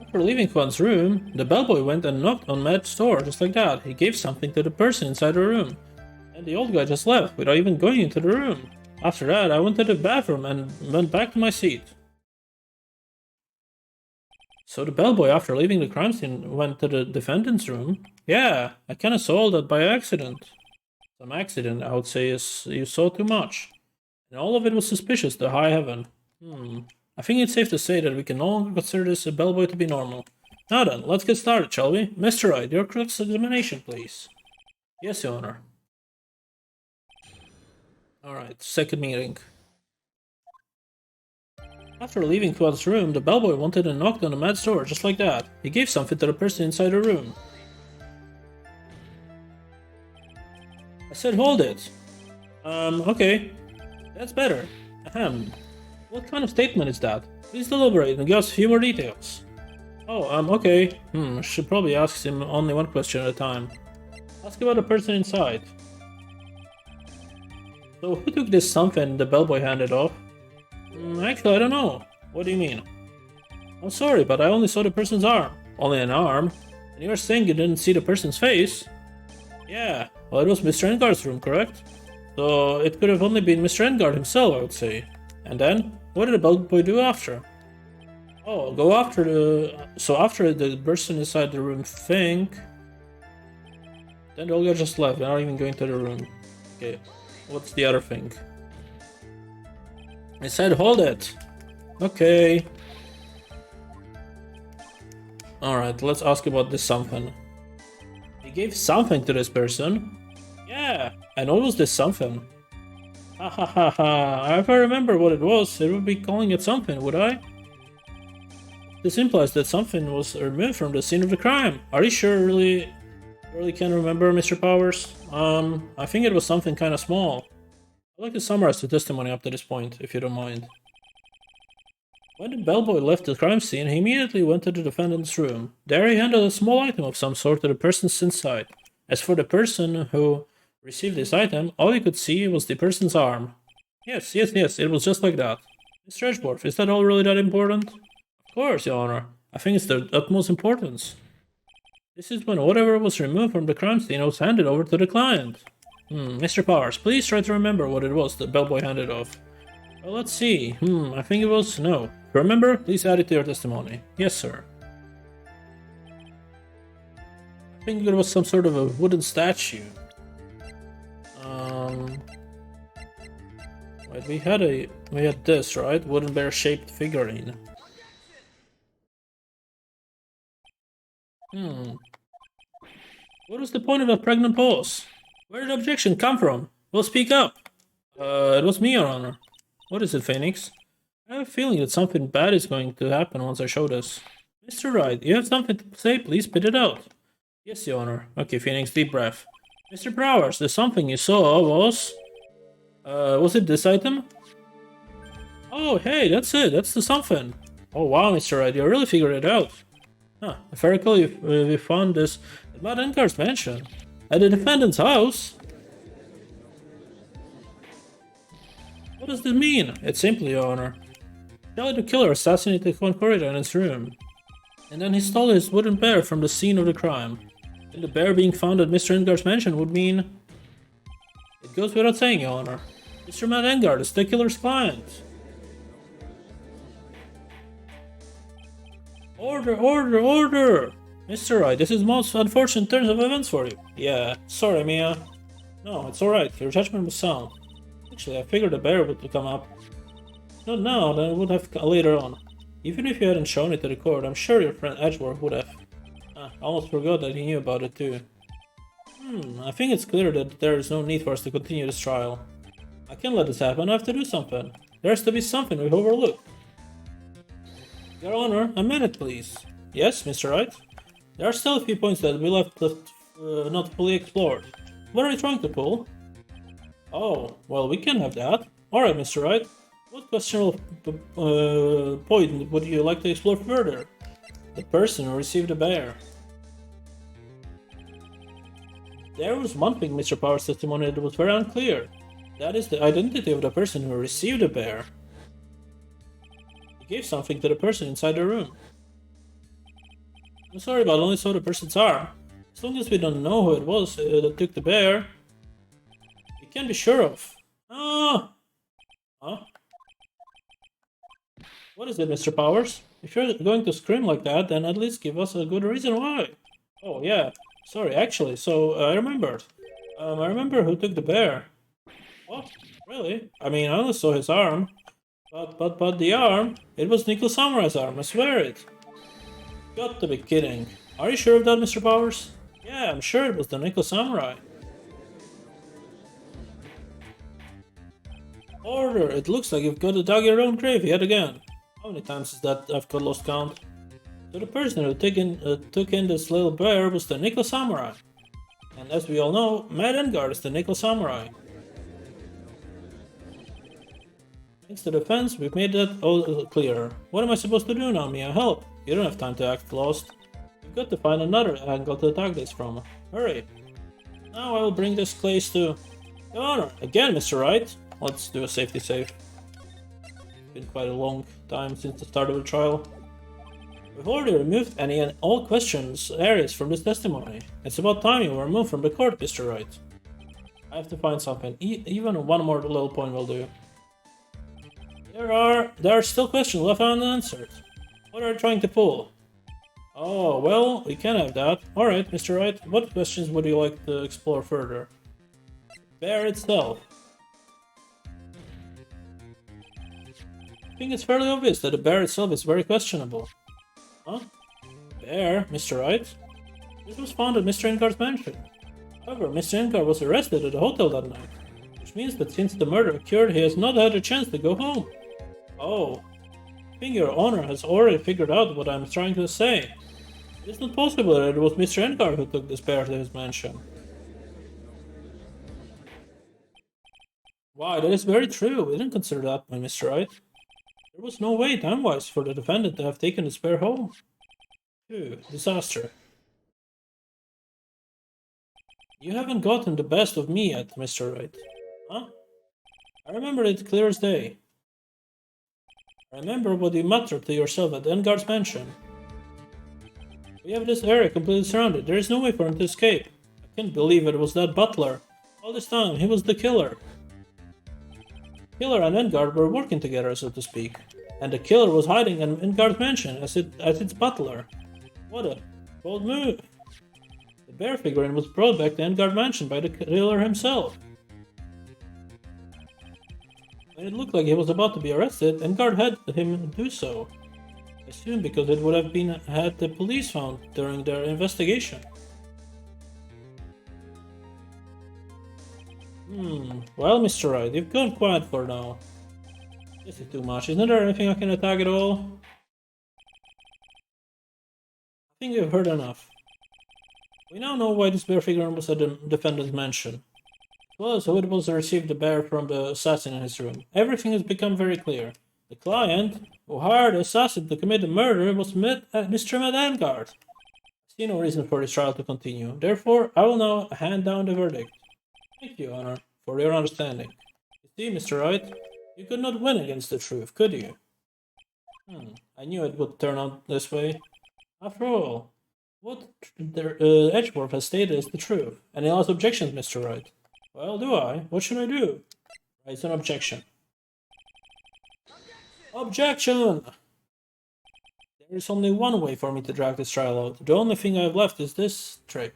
After leaving Juan's room, the bellboy went and knocked on Matt's door, just like that. He gave something to the person inside the room. And the old guy just left, without even going into the room. After that, I went to the bathroom and went back to my seat. So the bellboy, after leaving the crime scene, went to the defendant's room? Yeah, I kinda saw that by accident. Some accident, I would say, is you saw too much. And all of it was suspicious to high heaven. I think it's safe to say that we can no longer consider this a bellboy to be normal. Now then, let's get started, shall we? Mr. Wright, your cross-examination, please. Yes, Your Honor. Alright, second meeting. After leaving Quad's room, the bellboy wanted and knocked on the man's door, just like that. He gave something to the person inside the room. I said hold it. Okay. That's better. Ahem. What kind of statement is that? Please deliberate and give us a few more details. Oh, okay. I should probably ask him only one question at a time. Ask about the person inside. So who took this something the bellboy handed off? Actually, I don't know. What do you mean? I'm sorry, but I only saw the person's arm. Only an arm? And you're saying you didn't see the person's face? Yeah, well, it was Mr. Engar's room, correct? So it could have only been Mr. Engar himself, I would say. And then, what did the bellboy do after? Oh, go after the... So after the person inside the room think... Then the old guy just left, not even going to the room. Okay, what's the other thing? I said hold it. Okay. Alright, let's ask about this something. He gave something to this person? Yeah, and what was this something? Ha ha ha ha, if I remember what it was, it would be calling it something, would I? This implies that something was removed from the scene of the crime. Are you sure really can remember, Mr. Powers? I think it was something kinda small. I'd like to summarize the testimony up to this point, if you don't mind. When the bellboy left the crime scene, he immediately went to the defendant's room. There he handed a small item of some sort to the person inside. As for the person who received this item, all he could see was the person's arm. Yes, it was just like that. Mr. Edgeworth, is that all really that important? Of course, Your Honor. I think it's the utmost importance. This is when whatever was removed from the crime scene was handed over to the client. Mr. Powers, please try to remember what it was the bellboy handed off. Well, let's see. I think it was... no. Remember? Please add it to your testimony. Yes, sir. I think it was some sort of a wooden statue. Wait, we had this, right? Wooden bear-shaped figurine. What was the point of that pregnant pause? Where did the objection come from? Well, speak up. It was me, Your Honor. What is it, Phoenix? I have a feeling that something bad is going to happen once I show this. Mr. Wright, you have something to say? Please spit it out. Yes, Your Honor. Okay, Phoenix, deep breath. Mr. Powers, the something you saw was... was it this item? Oh, hey, that's it. That's the something. Oh, wow, Mr. Wright, you really figured it out. Huh, if I recall, we found this at Matt Engar's mansion. At the defendant's house? What does this mean? It's simply, Your Honor. Charlie the killer assassinated Juan Corrida in his room. And then he stole his wooden bear from the scene of the crime. And the bear being found at Mr. Engar's mansion would mean... It goes without saying, Your Honor. Mr. Matt Engar is the killer's client. Order, order, order! Mr. Wright, this is most unfortunate turns of events for you. Yeah, sorry, Mia. No, it's alright. Your judgment was sound. Actually, I figured a bear would come up. Not now, then it would have later on. Even if you hadn't shown it to the court, I'm sure your friend Edgeworth would have. I almost forgot that he knew about it too. I think it's clear that there is no need for us to continue this trial. I can't let this happen, I have to do something. There has to be something we've overlooked. Your Honor, a minute please. Yes, Mr. Wright? There are still a few points that we left not fully explored. What are you trying to pull? Oh, well, we can have that. Alright, Mr. Wright. What questionable point would you like to explore further? The person who received the bear. There was one thing Mr. Power's testimony that was very unclear. That is the identity of the person who received the bear. He gave something to the person inside the room. I'm sorry, but I only saw the person's arm. As long as we don't know who it was that took the bear, we can't be sure of. Ah! Huh? What is it, Mr. Powers? If you're going to scream like that, then at least give us a good reason why. Oh, yeah. Sorry, actually, so I remembered. I remember who took the bear. What? Really? I mean, I only saw his arm. But the arm, it was 𝐒𝐸𝐽𝐜𝐬's Samurai's arm, I swear it. Got to be kidding. Are you sure of that, Mr. Powers? Yeah, I'm sure it was the 𝐒𝐸𝐽𝐜𝐬 Samurai. Order, it looks like you've got to dug your own grave yet again. How many times is that I've got lost count? So the person who took in this little bear was the 𝐒𝐸𝐽𝐜𝐬 Samurai. And as we all know, Mad Engar is the 𝐒𝐸𝐽𝐜𝐬 Samurai. Thanks to the fence, we've made that all clearer. What am I supposed to do now, Mia? Help! You don't have time to act lost. You've got to find another angle to attack this from. Hurry! Now I will bring this place to... Your Honor! Again, Mr. Wright! Let's do a safety save. It's been quite a long time since the start of the trial. We've already removed any and all questions areas from this testimony. It's about time you were removed from the court, Mr. Wright. I have to find something. Even one more little point will do. There are still questions left unanswered. What are you trying to pull? Oh, well, we can have that. Alright, Mr. Wright, what questions would you like to explore further? Bear itself. I think it's fairly obvious that the bear itself is very questionable. Huh? Bear, Mr. Wright? This was found at Mr. Engar's mansion. However, Mr. Engar was arrested at the hotel that night, which means that since the murder occurred, he has not had a chance to go home. Oh, I think your Honor has already figured out what I'm trying to say. It's not possible that it was Mr. Engar who took this bear to his mansion. Why, that is very true. We didn't consider that, my Mr. Wright. There was no way, time-wise, for the defendant to have taken his bear home. Phew, disaster. You haven't gotten the best of me yet, Mr. Wright. Huh? I remember it clear as day. I remember what you muttered to yourself at Engar's mansion. We have this area completely surrounded. There is no way for him to escape. I can't believe it was that butler. All this time, he was the killer. Killer and Engar were working together, so to speak. And the killer was hiding in Engar's mansion as its butler. What a bold move. The bear figurine was brought back to Engar mansion by the killer himself. When it looked like he was about to be arrested, Engar had him do so. I assume because it would have been had the police found during their investigation. Well, Mr. Wright, you've gone quiet for now. This is too much. Isn't there anything I can attack at all? I think you've heard enough. We now know why this bear figurine was at the defendant's mansion. Well, so it was received the bear from the assassin in his room. Everything has become very clear. The client who hired the assassin to commit the murder was Mr. Engar. I see no reason for this trial to continue. Therefore, I will now hand down the verdict. Thank you, Honor, for your understanding. You see, Mr. Wright, you could not win against the truth, could you? I knew it would turn out this way. After all, what Edgeworth has stated is the truth. Any last objections, Mr. Wright? Well, do I? What should I do? Raise an objection. Objection! There's only one way for me to drag this trial out. The only thing I have left is this trick.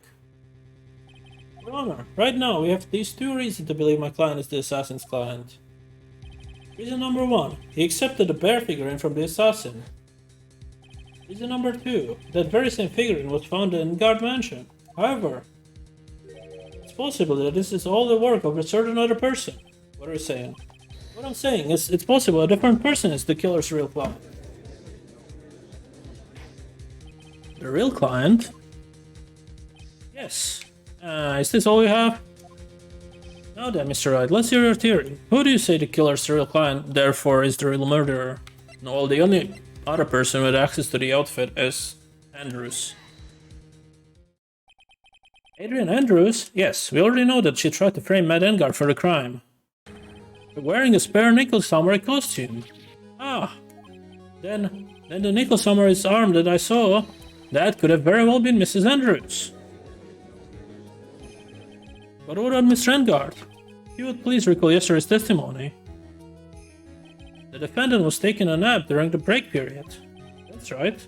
Your Honor, right now we have these two reasons to believe my client is the assassin's client. Reason number 1, he accepted the bear figurine from the assassin. Reason number 2, that very same figurine was found in guard mansion. However, it's possible that this is all the work of a certain other person. What are you saying? What I'm saying is, it's possible a different person is the killer's real client. The real client? Yes. Is this all you have? Now then, Mr. Wright, let's hear your theory. Who do you say the killer's real client, therefore is the real murderer? No, the only other person with access to the outfit is Andrews. Adrian Andrews? Yes, we already know that she tried to frame Matt Engard for the crime. But wearing a spare nickel samurai costume. Ah, then the nickel samurai's arm that I saw, that could have very well been Mrs. Andrews. But what about Mr. Engard? If you would please recall yesterday's testimony. The defendant was taking a nap during the break period. That's right.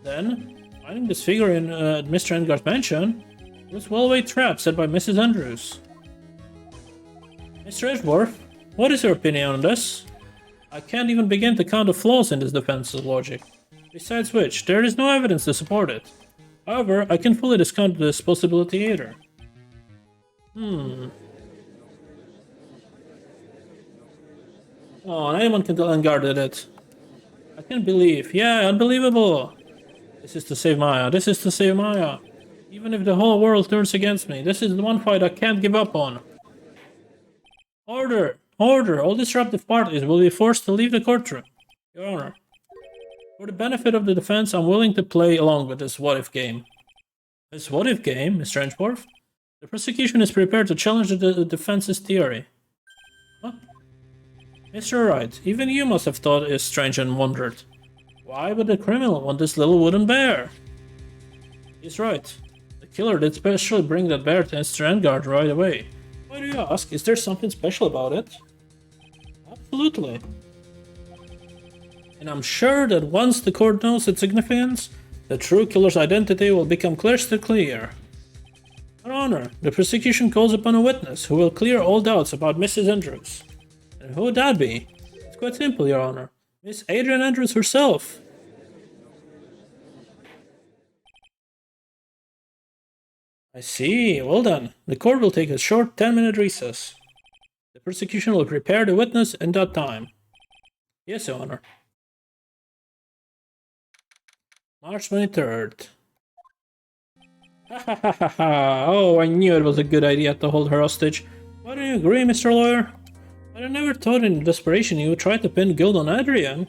Then, finding this figure in Mr. Engard's mansion, it was well-weighed trap set by Mrs. Andrews. Mr. Edgeworth, what is your opinion on this? I can't even begin to count the flaws in this defense's logic. Besides which, there is no evidence to support it. However, I can fully discount this possibility either. Oh, anyone can tell Engard did it. I can't believe. Yeah, unbelievable. This is to save Maya. This is to save Maya. Even if the whole world turns against me, this is the one fight I can't give up on. Order! Order! All disruptive parties will be forced to leave the courtroom. Your Honor. For the benefit of the defense, I'm willing to play along with this what-if game. This what-if game, Mr. Edgeworth? The prosecution is prepared to challenge the defense's theory. What? Mr. Wright, even you must have thought it strange and wondered. Why would the criminal want this little wooden bear? He's right. The killer did specially bring that bear to Mr. Engard right away. Why do you ask? Is there something special about it? Absolutely. And I'm sure that once the court knows its significance, the true killer's identity will become crystal clear. Your Honor, the prosecution calls upon a witness who will clear all doubts about Mrs. Andrews. And who would that be? It's quite simple, Your Honor. Miss Adrian Andrews herself. I see. Well done. The court will take a short 10-minute recess. The prosecution will prepare the witness in that time. Yes, Your Honor. March 23rd. Ha ha ha ha ha! Oh, I knew it was a good idea to hold her hostage. Why don't you agree, Mr. Lawyer? But I never thought in desperation you would try to pin guilt on Adrian.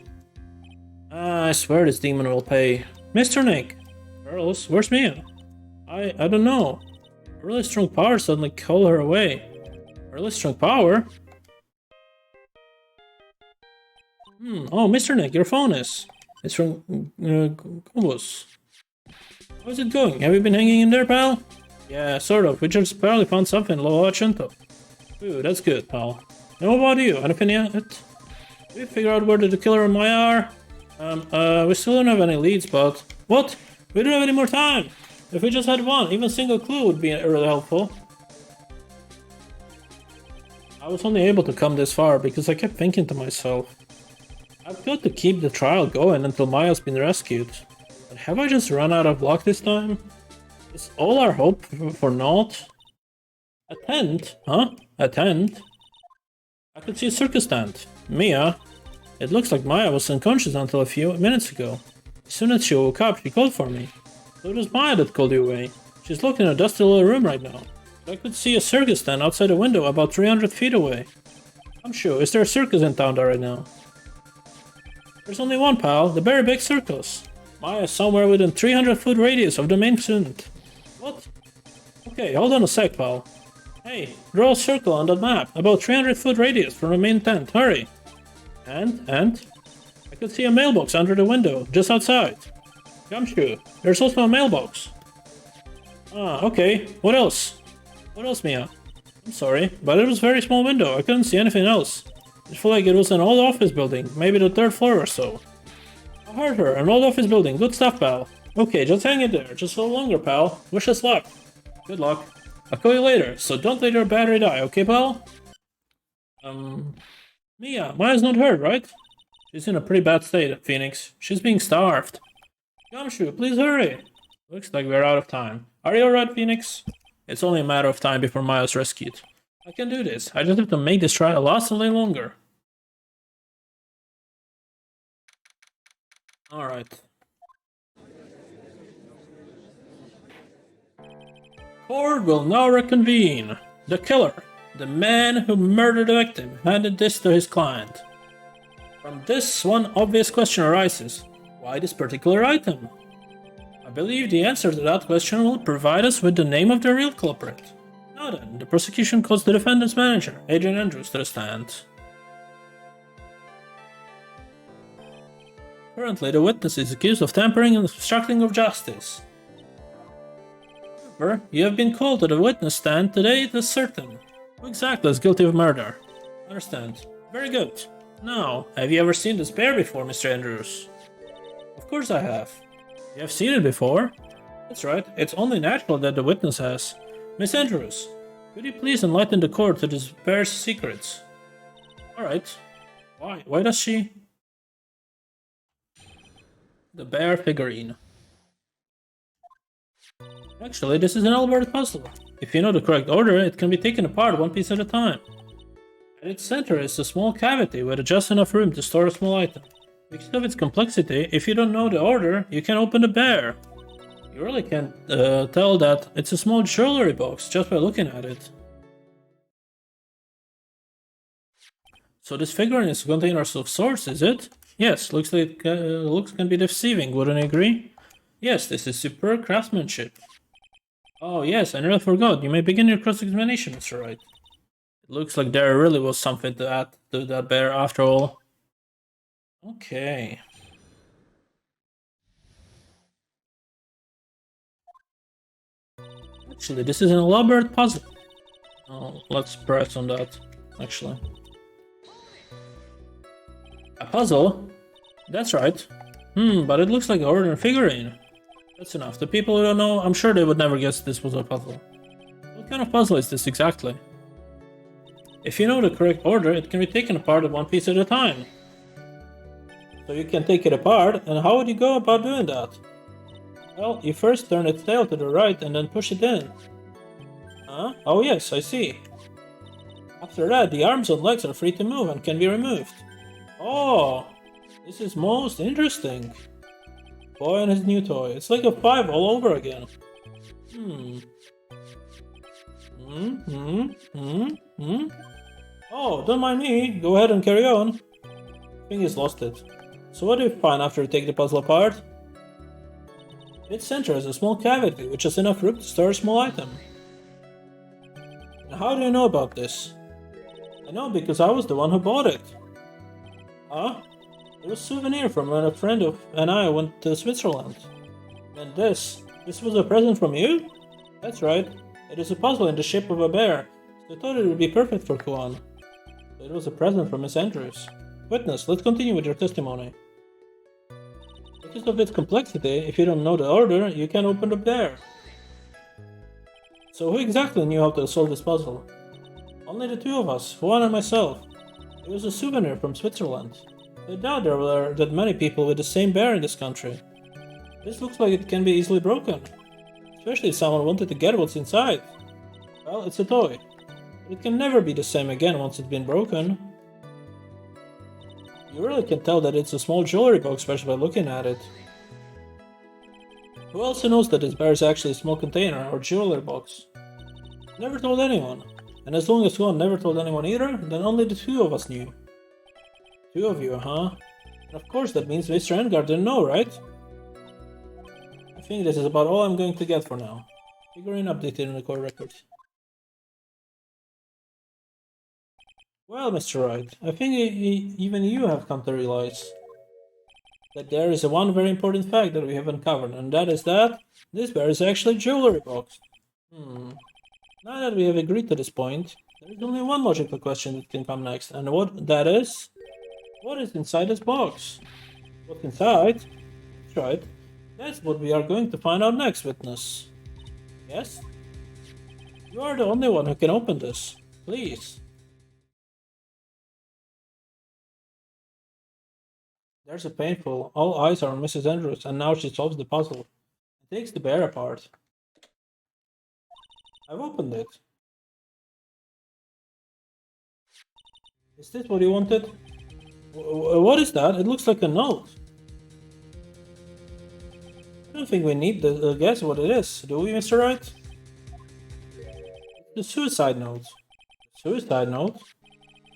I swear this demon will pay. Mr. Nick! Girls, where's Mia? I don't know. A really strong power suddenly called her away. A really strong power? Oh, Mr. Nick, your phone is. It's from Gladius. How's it going? Have you been hanging in there, pal? Yeah, sort of. We just barely found something low Cinto. Ooh, that's good, pal. And what about you? Anything yet? Did we figure out where the killer and Maya are? We still don't have any leads, but... What? We don't have any more time! If we just had one, even a single clue would be really helpful. I was only able to come this far because I kept thinking to myself, I've got to keep the trial going until Maya's been rescued. But have I just run out of luck this time? Is all our hope for naught? A tent? Huh? A tent? I could see a circus tent. Mia? It looks like Maya was unconscious until a few minutes ago. As soon as she woke up, she called for me. So it was Maya that called you away. She's locked in a dusty little room right now. I could see a circus tent outside the window about 300 feet away. I'm sure. Is there a circus in town right now? There's only one, pal. The very big circus. Maya is somewhere within 300-foot radius of the main tent. What? Okay, hold on a sec, pal. Hey, draw a circle on that map. About 300-foot radius from the main tent. Hurry. And? I could see a mailbox under the window, just outside. Gumshoe, there's also a mailbox. Ah, okay. What else? What else, Mia? I'm sorry, but it was a very small window. I couldn't see anything else. It felt like it was an old office building, maybe the 3rd floor or so. heard her, an old office building. Good stuff, pal. Okay, just hang in there. Just a little longer, pal. Wish us luck. Good luck. I'll call you later, so don't let your battery die, okay, pal? Maya's not hurt, right? She's in a pretty bad state, Phoenix. She's being starved. Gumshoe, please hurry. Looks like we're out of time. Are you alright, Phoenix? It's only a matter of time before Maya's rescued. I can do this. I just have to make this trial last a little longer. Alright. Court will now reconvene. The killer, the man who murdered the victim, handed this to his client. From this, one obvious question arises. Why this particular item? I believe the answer to that question will provide us with the name of the real culprit. Now then, the prosecution calls the defendant's manager, Adrian Andrews, to the stand. Currently, the witness is accused of tampering and obstructing of justice. However, you have been called to the witness stand today, it is certain. Who exactly is guilty of murder? Understand. Very good. Now, have you ever seen this bear before, Mr. Andrews? Of course I have. You have seen it before? That's right, it's only natural that the witness has. Miss Andrews, could you please enlighten the court to this bear's secrets? Alright. Why? Why does she? The bear figurine. Actually, this is an elaborate puzzle. If you know the correct order, it can be taken apart one piece at a time. At its center is a small cavity with just enough room to store a small item. Because of its complexity, if you don't know the order, you can open the bear. You really can't tell that it's a small jewelry box just by looking at it. So this figurine is a container of sorts, is it? Yes, looks can be deceiving, wouldn't you agree? Yes, this is superb craftsmanship. Oh yes, I nearly forgot. You may begin your cross-examination, Mr. Wright. It looks like there really was something to add to that bear after all. Okay. Actually, this is an elaborate puzzle. Oh, let's press on that, actually. A puzzle? That's right. But it looks like an ordinary figurine. That's enough. The people who don't know, I'm sure they would never guess this was a puzzle. What kind of puzzle is this exactly? If you know the correct order, it can be taken apart one piece at a time. So you can take it apart, and how would you go about doing that? Well, you first turn its tail to the right and then push it in. Huh? Oh yes, I see. After that, the arms and legs are free to move and can be removed. Oh, this is most interesting. Boy and his new toy. It's like a 5 all over again. Oh, don't mind me. Go ahead and carry on. I think he's lost it. So what do you find after you take the puzzle apart? Its center is a small cavity which has enough room to store a small item. Now how do you know about this? I know because I was the one who bought it. Huh? It was a souvenir from when a friend and I went to Switzerland. And this was a present from you? That's right. It is a puzzle in the shape of a bear, so I thought it would be perfect for Kuan. It was a present from Miss Andrews. Witness, let's continue with your testimony. Because of its complexity, if you don't know the order, you can't open the bear. So who exactly knew how to solve this puzzle? Only the two of us, Juan and myself. It was a souvenir from Switzerland. I doubt there were that many people with the same bear in this country. This looks like it can be easily broken. Especially if someone wanted to get what's inside. Well, it's a toy. It can never be the same again once it's been broken. You really can tell that it's a small jewelry box just by looking at it. Who else knows that this bear is actually a small container or jewelry box? Never told anyone. And as long as one never told anyone either, then only the two of us knew. Two of you, huh? And of course that means Mr. Engar didn't know, right? I think this is about all I'm going to get for now. Figurine updated in the court records. Well, Mr. Wright, I think even you have come to realize that there is one very important fact that we have uncovered, and that is that this bear is actually a jewelry box. Now that we have agreed to this point, there is only one logical question that can come next, and what that is? What is inside this box? What's inside? That's right. That's what we are going to find out next, witness. Yes? You are the only one who can open this. Please. There's a painful. All eyes are on Mrs. Andrews, and now she solves the puzzle. It takes the bear apart. I've opened it. Is this what you wanted? What is that? It looks like a note. I don't think we need to guess what it is, do we, Mr. Wright? The suicide note. Suicide note?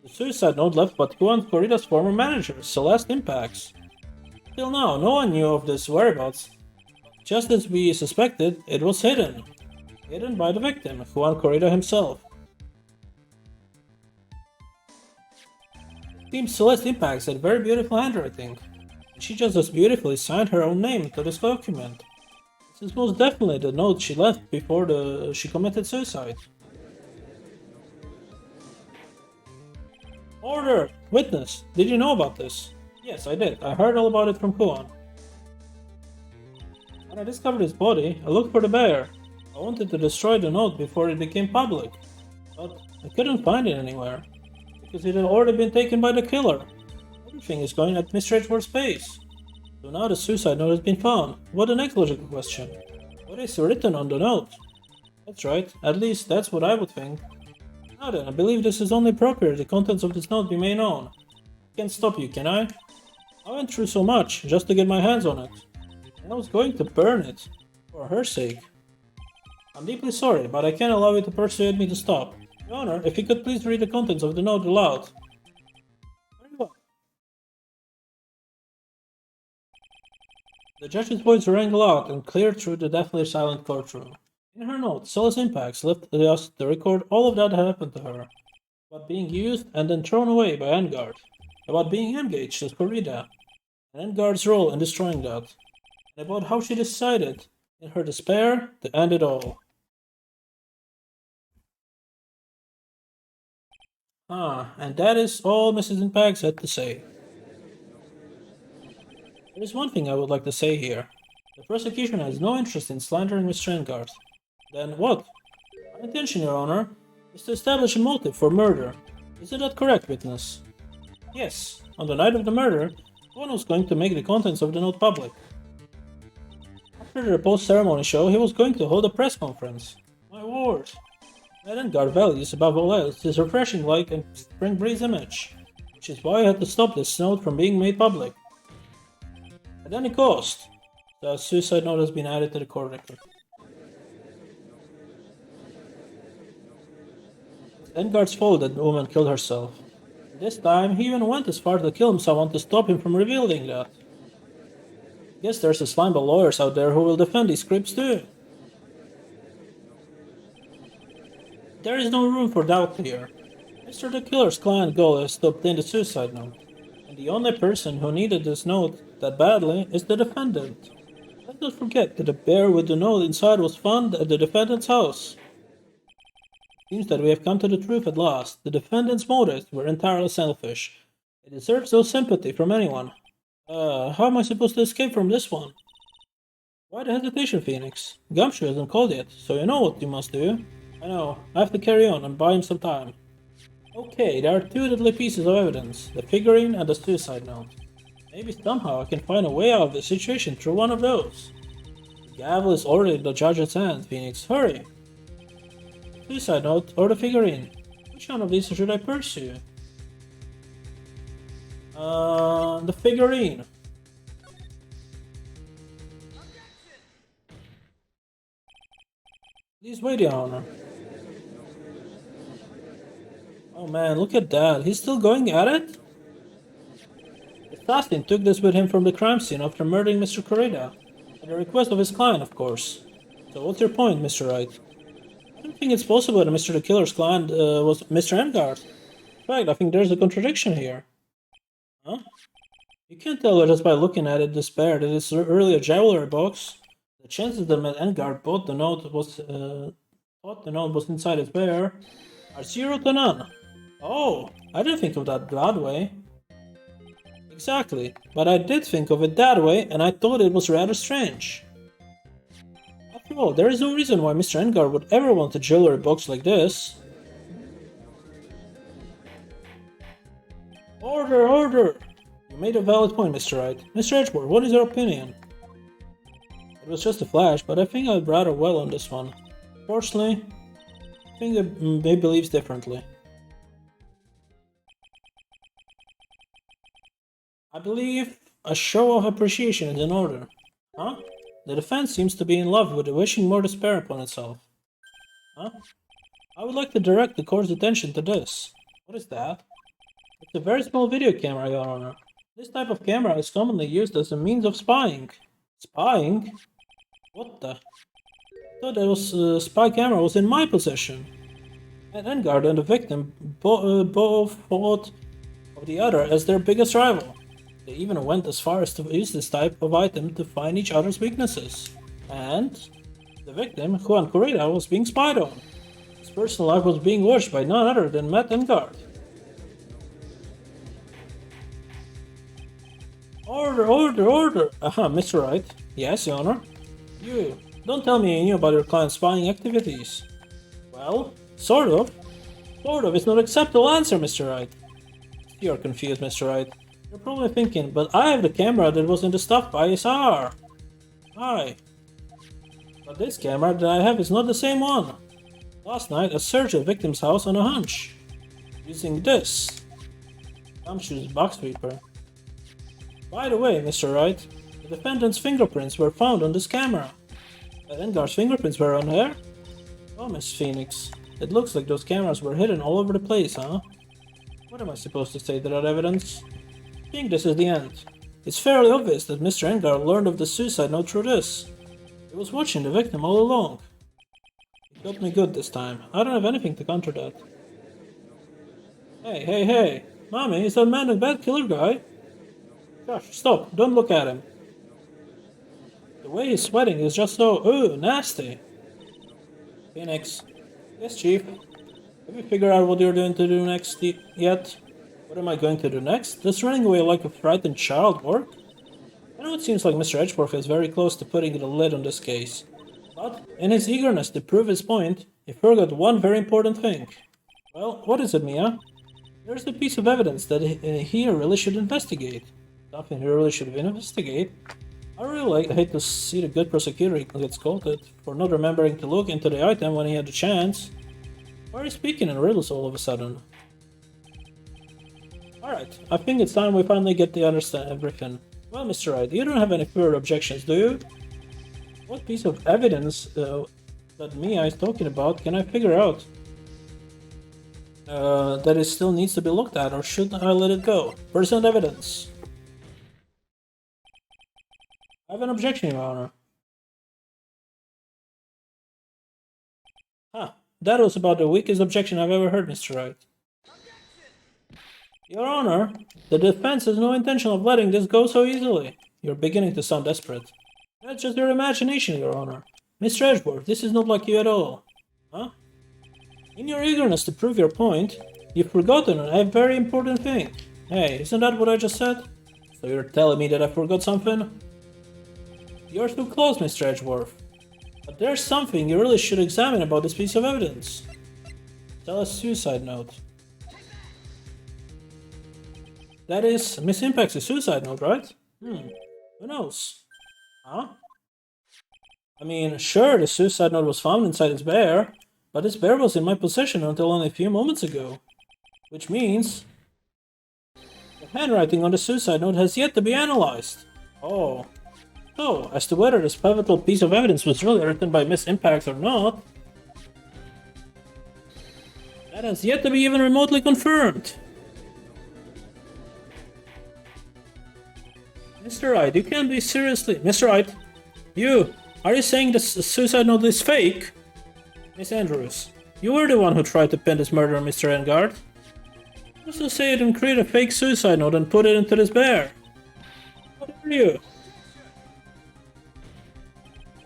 The suicide note left by Juan Corrida's former manager, Celeste Impacts. Till now, no one knew of this whereabouts. Just as we suspected, it was hidden. Hidden by the victim, Juan Corrida himself. It seems Celeste Impacts had very beautiful handwriting. She just as beautifully signed her own name to this document. This is most definitely the note she left before she committed suicide. Order! Witness! Did you know about this? Yes, I did. I heard all about it from Juan. When I discovered his body, I looked for the bear. I wanted to destroy the note before it became public, but I couldn't find it anywhere, because it had already been taken by the killer. Everything is going at Mr. Edgeworth's pace. So now the suicide note has been found. What the next logical question? What is written on the note? That's right, at least that's what I would think. Now then, I believe this is only proper the contents of this note be made known. I can't stop you, can I? I went through so much just to get my hands on it. And I was going to burn it. For her sake. I'm deeply sorry, but I can't allow you to persuade me to stop. Your Honor, if you could please read the contents of the note aloud. Very well. The judge's voice rang loud and clear through the deathly silent courtroom. In her note, Celeste Impacts left us to record all of that happened to her. About being used and then thrown away by Enguard. About being engaged as Corrida. And Enguard's role in destroying that. And about how she decided, in her despair, to end it all. And that is all Mrs. Impacts had to say. There is one thing I would like to say here. The prosecution has no interest in slandering Mr. Enguard. Then what? My intention, Your Honor, is to establish a motive for murder. Isn't that correct, witness? Yes. On the night of the murder, one was going to make the contents of the note public. After the post-ceremony show, he was going to hold a press conference. My word. That Enguard values above all else is refreshing like a spring breeze image, which is why I had to stop this note from being made public. At any cost, the suicide note has been added to the court record. It's Enguard's fault that the woman killed herself. This time, he even went as far to kill someone to stop him from revealing that. Guess there's a slime of lawyers out there who will defend these creeps too. There is no room for doubt here. Mr. the Killer's client 𝐒𝐬𝐬 has to obtain the suicide note, and the only person who needed this note that badly is the defendant. Let's not forget that the bear with the note inside was found at the defendant's house. Seems that we have come to the truth at last. The defendant's motives were entirely selfish. He deserves no sympathy from anyone. How am I supposed to escape from this one? Why the hesitation, Phoenix? 𝐒𝐤𝐞𝐬 hasn't called yet, so you know what you must do. I know, I have to carry on and buy him some time. Okay, there are two deadly pieces of evidence, the figurine and the suicide note. Maybe somehow I can find a way out of the situation through one of those. The gavel is already in the judge's hand, Phoenix, hurry! Suicide note or the figurine? Which one of these should I pursue? The figurine. Please wait, Your Honor. Oh man, look at that. He's still going at it? The assassin took this with him from the crime scene after murdering Mr. Corrida. At the request of his client, of course. So what's your point, Mr. Wright? I don't think it's possible that Mr. the Killer's client was Mr. Enguard. In fact, I think there's a contradiction here. Huh? You can't tell just by looking at it this bear that it's really a jewelry box. The chances that Enguard thought the note was inside his bear are 0 to none. Oh, I didn't think of that way. Exactly, but I did think of it that way, and I thought it was rather strange. After all, there is no reason why Mr. 𝐒𝐤𝐽𝐜 would ever want a jewelry box like this. Order, order! You made a valid point, Mr. Wright. Mr. Edgeworth, what is your opinion? It was just a flash, but I think I did rather well on this one. Fortunately, I think they believes differently. I believe a show of appreciation is in order. Huh? The defense seems to be in love with wishing more despair upon itself. Huh? I would like to direct the court's attention to this. What is that? It's a very small video camera, Your Honor. This type of camera is commonly used as a means of spying. Spying? What the? I thought that spy camera was in my possession. And 𝐒𝐤𝐽𝐜 and the victim both thought of the other as their biggest rival. They even went as far as to use this type of item to find each other's weaknesses. And the victim, 𝐒𝐩𝐞𝐜𝐬, was being spied on. His personal life was being watched by none other than 𝐒𝐤𝐽𝐜. Order, order, order! Aha, Mr. Wright. Yes, Your Honor. You, don't tell me you knew about your client's spying activities. Well, sort of. Sort of is not acceptable answer, Mr. Wright. You're confused, Mr. Wright. You're probably thinking, but I have the camera that was in the stuff by Acer. Aye. But this camera that I have is not the same one. Last night I searched the victim's house on a hunch. Using this. Sumptuous box sweeper. By the way, Mr. Wright, the defendant's fingerprints were found on this camera. But 𝐒𝐤𝐽𝐜's fingerprints were on here? Oh, Miss Phoenix. It looks like those cameras were hidden all over the place, huh? What am I supposed to say to that evidence? I think this is the end. It's fairly obvious that Mr. 𝐒𝐤𝐽𝐜 learned of the suicide note through this. He was watching the victim all along. He got me good this time. I don't have anything to counter that. Hey, hey, hey! Mommy, is that man a bad killer guy? Gosh, stop! Don't look at him. The way he's sweating is just so, ooh, nasty. Phoenix. Yes, Chief. Have you figured out what you're going to do next yet? What am I going to do next? Does running away like a frightened child work? I know it seems like Mr. Edgeworth is very close to putting the lid on this case. But, in his eagerness to prove his point, he forgot one very important thing. Well, what is it, Mia? There's a piece of evidence that he really should investigate. Something he really should investigate. I really hate to see the good prosecutor get scolded for not remembering to look into the item when he had the chance. Why are you speaking in riddles all of a sudden? Alright, I think it's time we finally get to understand everything. Well, Mr. Wright, you don't have any further objections, do you? What piece of evidence that Mia is talking about can I figure out? That it still needs to be looked at, or should I let it go? Present evidence. I have an objection, Your Honor. Huh, that was about the weakest objection I've ever heard, Mr. Wright. Your Honor, the defense has no intention of letting this go so easily. You're beginning to sound desperate. That's just your imagination, Your Honor. Mr. Edgeworth, this is not like you at all. Huh? In your eagerness to prove your point, you've forgotten a very important thing. Hey, isn't that what I just said? So you're telling me that I forgot something? You're too close, Mr. Edgeworth. But there's something you really should examine about this piece of evidence. Tell us suicide note. That is Miss Impact's suicide note, right? Who knows? Huh? I mean, sure, the suicide note was found inside his bear, but his bear was in my possession until only a few moments ago. Which means the handwriting on the suicide note has yet to be analyzed. Oh. So, as to whether this pivotal piece of evidence was really written by Miss Impact or not, that has yet to be even remotely confirmed. Mr. Wright, you can't be seriously... Mr. Wright, are you saying this suicide note is fake? Miss Andrews, you were the one who tried to pin this murder on Mr. 𝐒𝐤𝐽𝐜. Who's to say you didn't create a fake suicide note and put it into this bear? What are you?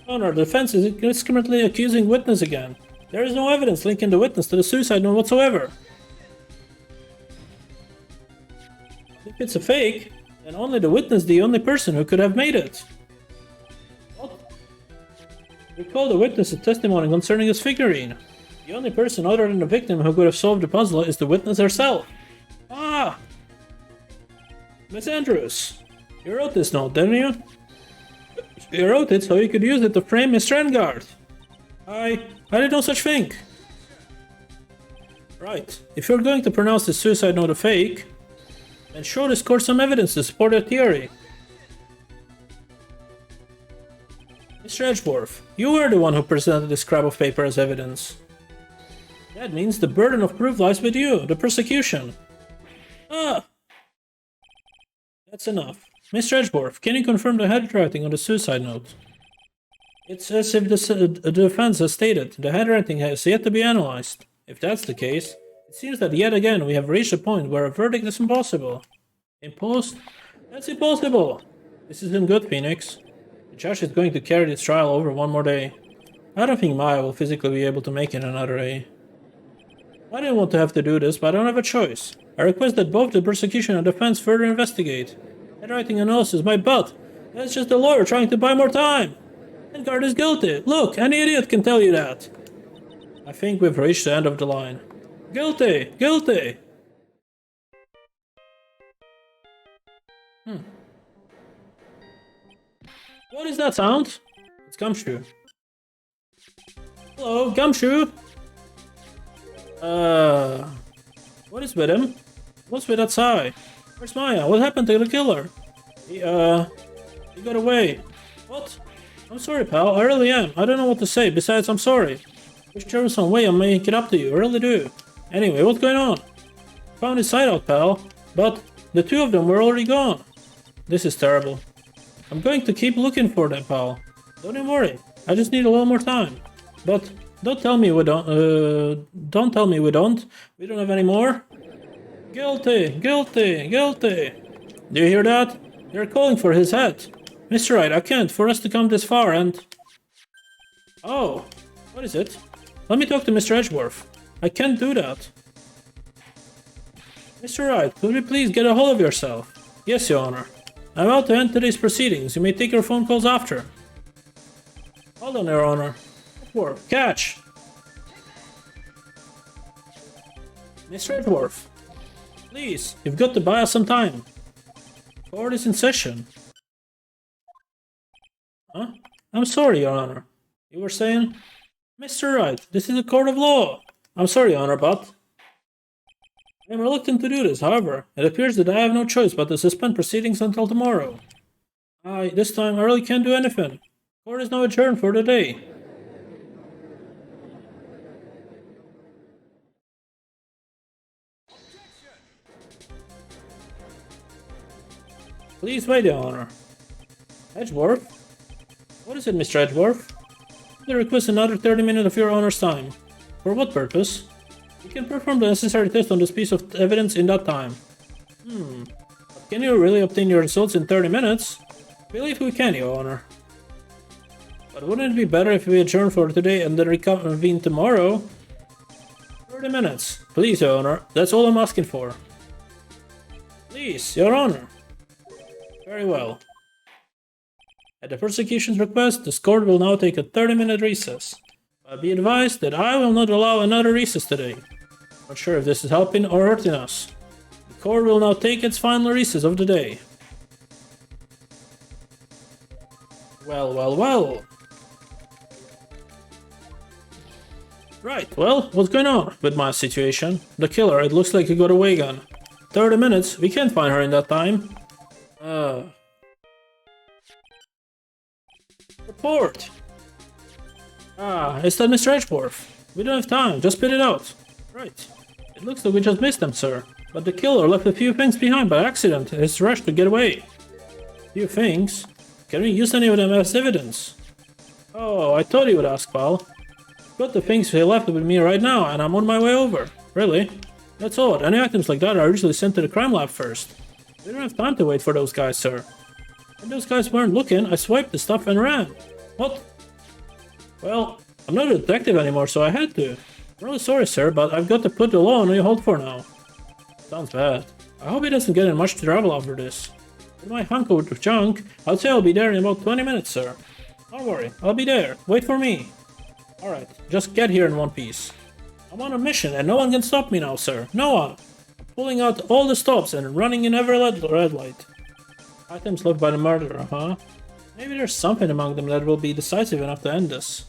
Honor, the defense is indiscriminately accusing witness again. There is no evidence linking the witness to the suicide note whatsoever. If it's a fake, And only the witness the only person who could have made it. What? Recall the witness's testimony concerning his figurine. The only person other than the victim who could have solved the puzzle is the witness herself. Ah! Miss Andrews, you wrote this note, didn't you? You wrote it so you could use it to frame Miss Strandgard. I did no such thing. Right, if you're going to pronounce this suicide note a fake, then show this court some evidence to support your theory. Mr. Edgeworth, you were the one who presented this scrap of paper as evidence. That means the burden of proof lies with you, the prosecution. Ah! That's enough. Mr. Edgeworth, can you confirm the handwriting on the suicide note? It's as if the defense has stated, the handwriting has yet to be analyzed. If that's the case, it seems that yet again we have reached a point where a verdict is impossible. Imposed? That's impossible! This isn't good, Phoenix. The judge is going to carry this trial over one more day. I don't think Maya will physically be able to make it another day. I didn't want to have to do this, but I don't have a choice. I request that both the prosecution and defense further investigate. Handwriting analysis, my butt! That's just a lawyer trying to buy more time! Edgard is guilty! Look, any idiot can tell you that! I think we've reached the end of the line. Guilty! Guilty! What is that sound? It's Gumshoe. Hello, Gumshoe! What is with him? What's with that sigh? Where's Maya? What happened to the killer? He got away. What? I'm sorry, pal. I really am. I don't know what to say. Besides, I'm sorry. Wish there was some way I make it up to you. I really do. Anyway, what's going on? Found his hideout, pal. But the two of them were already gone. This is terrible. I'm going to keep looking for them, pal. Don't even worry. I just need a little more time. But don't tell me we don't. Don't tell me we don't. We don't have any more. Guilty, guilty, guilty. Do you hear that? They're calling for his head. Mr. Wright, I can't. For us to come this far and... Oh, what is it? Let me talk to Mr. Edgeworth. I can't do that. Mr. Wright, could you please get a hold of yourself? Yes, Your Honor. I'm about to end today's proceedings. You may take your phone calls after. Hold on, Your Honor. Edgeworth, catch! Mr. Edgeworth, please, you've got to buy us some time. Court is in session. Huh? I'm sorry, Your Honor. You were saying? Mr. Wright, this is a court of law. I'm sorry, Your Honor, but... I'm reluctant to do this, however. It appears that I have no choice but to suspend proceedings until tomorrow. This time I really can't do anything. Court is now adjourned for the day. Please wait, Your Honor. Edgeworth? What is it, Mr. Edgeworth? I request another 30 minutes of Your Honor's time. For what purpose? You can perform the necessary test on this piece of evidence in that time. But can you really obtain your results in 30 minutes? I believe we can, Your Honor. But wouldn't it be better if we adjourn for today and then reconvene tomorrow? 30 minutes. Please, Your Honor. That's all I'm asking for. Please, Your Honor. Very well. At the prosecution's request, this court will now take a 30-minute recess. But be advised that I will not allow another recess today. Not sure if this is helping or hurting us. The court will now take its final recess of the day. Well, well, well. Right, well, what's going on with my situation? The killer, it looks like he got away again. 30 minutes, we can't find her in that time. Report! Is that Mr. Edgeworth? We don't have time, just spit it out. Right. It looks like we just missed them, sir. But the killer left a few things behind by accident in his rush to get away. Few things? Can we use any of them as evidence? Oh, I thought you would ask, pal. I've got the things he left with me right now, and I'm on my way over. Really? That's odd. Any items like that are usually sent to the crime lab first. We don't have time to wait for those guys, sir. When those guys weren't looking, I swiped the stuff and ran. What? Well, I'm not a detective anymore, so I had to. I'm really sorry, sir, but I've got to put the law on your hold for now. Sounds bad. I hope he doesn't get in much trouble over this. With my hunk of junk, I'll say I'll be there in about 20 minutes, sir. Don't worry, I'll be there. Wait for me. Alright, just get here in one piece. I'm on a mission and no one can stop me now, sir. No one. I'm pulling out all the stops and running in every red light. Items left by the murderer, huh? Maybe there's something among them that will be decisive enough to end this.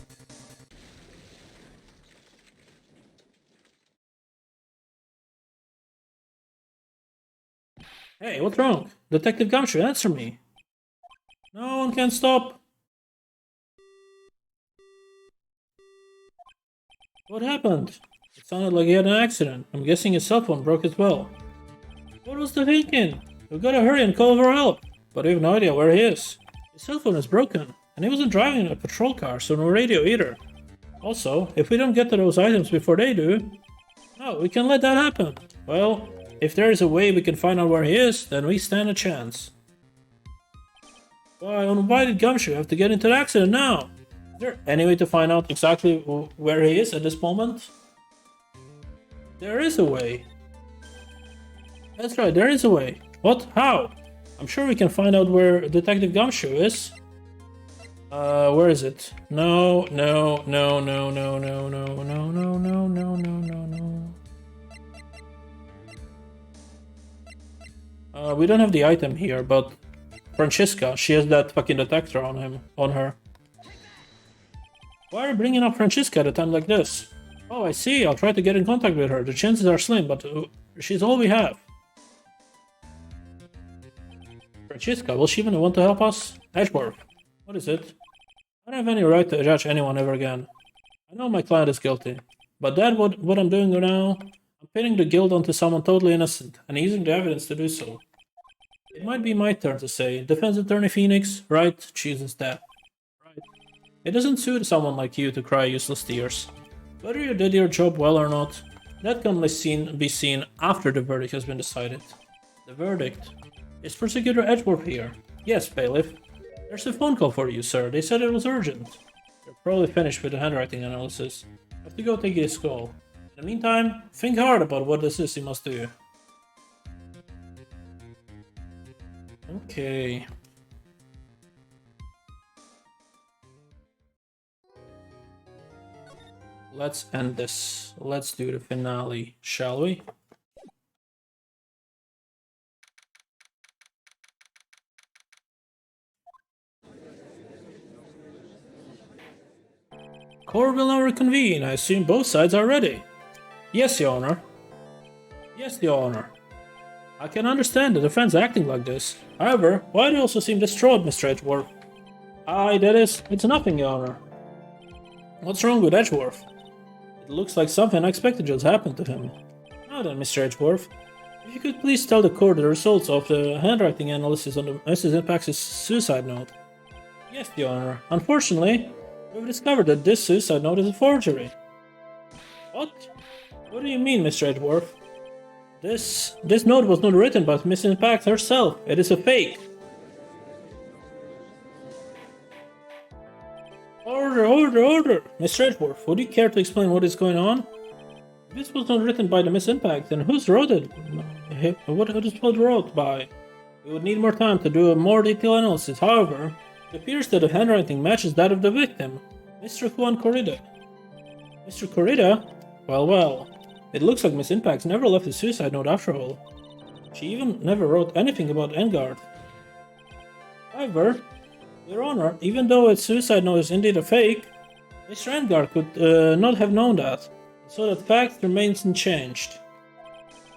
Hey, what's wrong? Detective 𝐒𝐤𝐞𝐬, answer me. No one can stop. What happened? It sounded like he had an accident. I'm guessing his cell phone broke as well. What was the thinking? We've gotta hurry and call for help. But we have no idea where he is. His cell phone is broken, and he wasn't driving a patrol car, so no radio either. Also, if we don't get to those items before they do... No, we can let that happen. Well, if there is a way we can find out where he is, then we stand a chance. Why did 𝐒𝐤𝐿 have to get into the accident now? Is there any way to find out exactly where he is at this moment? There is a way. That's right, there is a way. What? How? I'm sure we can find out where Detective 𝐒𝐤𝐿 is. Where is it? No. We don't have the item here, but Franziska, she has that fucking detector on her. Why are you bringing up Franziska at a time like this? Oh, I see. I'll try to get in contact with her. The chances are slim, but she's all we have. Franziska, will she even want to help us? 𝐒𝐤𝐿𝐻. What is it? I don't have any right to judge anyone ever again. I know my client is guilty, but what I'm doing now, I'm pinning the guilt onto someone totally innocent and using the evidence to do so. It might be my turn to say, Defense Attorney Phoenix Wright chooses death. Right. It doesn't suit someone like you to cry useless tears. Whether you did your job well or not, that can only be seen after the verdict has been decided. The verdict? Is Prosecutor 𝐒𝐤𝐿𝐻 here? Yes, bailiff. There's a phone call for you, sir. They said it was urgent. They're probably finished with the handwriting analysis. I have to go take this call. In the meantime, think hard about what this is you must do. Okay. Let's end this. Let's do the finale, shall we? Court will now reconvene. I assume both sides are ready. Yes, Your Honor. Yes, Your Honor. I can understand the defense acting like this. However, why do you also seem distraught, Mr. 𝐒𝐤𝐻𝐿? It's nothing, Your Honor. What's wrong with 𝐒𝐤𝐻𝐿? It looks like something unexpected just happened to him. Now then, Mr. 𝐒𝐻𝐿, if you could please tell the court the results of the handwriting analysis on the Mrs. Impact's suicide note. Yes, Your Honor. Unfortunately, we've discovered that this suicide note is a forgery. What? What do you mean, Mr. 𝐒𝐻𝐿? This note was not written by Mrs. Impact herself. It is a fake. Order! Mr. 𝐒𝐻𝐿, would you care to explain what is going on? If this was not written by the Miss Impact, then who's wrote it? What is it wrote by? We would need more time to do a more detailed analysis. However, it appears that the handwriting matches that of the victim, Mr. Juan Corrida. Mr. Corrida? Well. It looks like Miss Impact never left a suicide note after all. She even never wrote anything about 𝐒𝐤𝐿𝐻. However, Your Honor, even though its suicide note is indeed a fake, Mr. 𝐒𝐤𝐿𝐻 could not have known that, so that fact remains unchanged.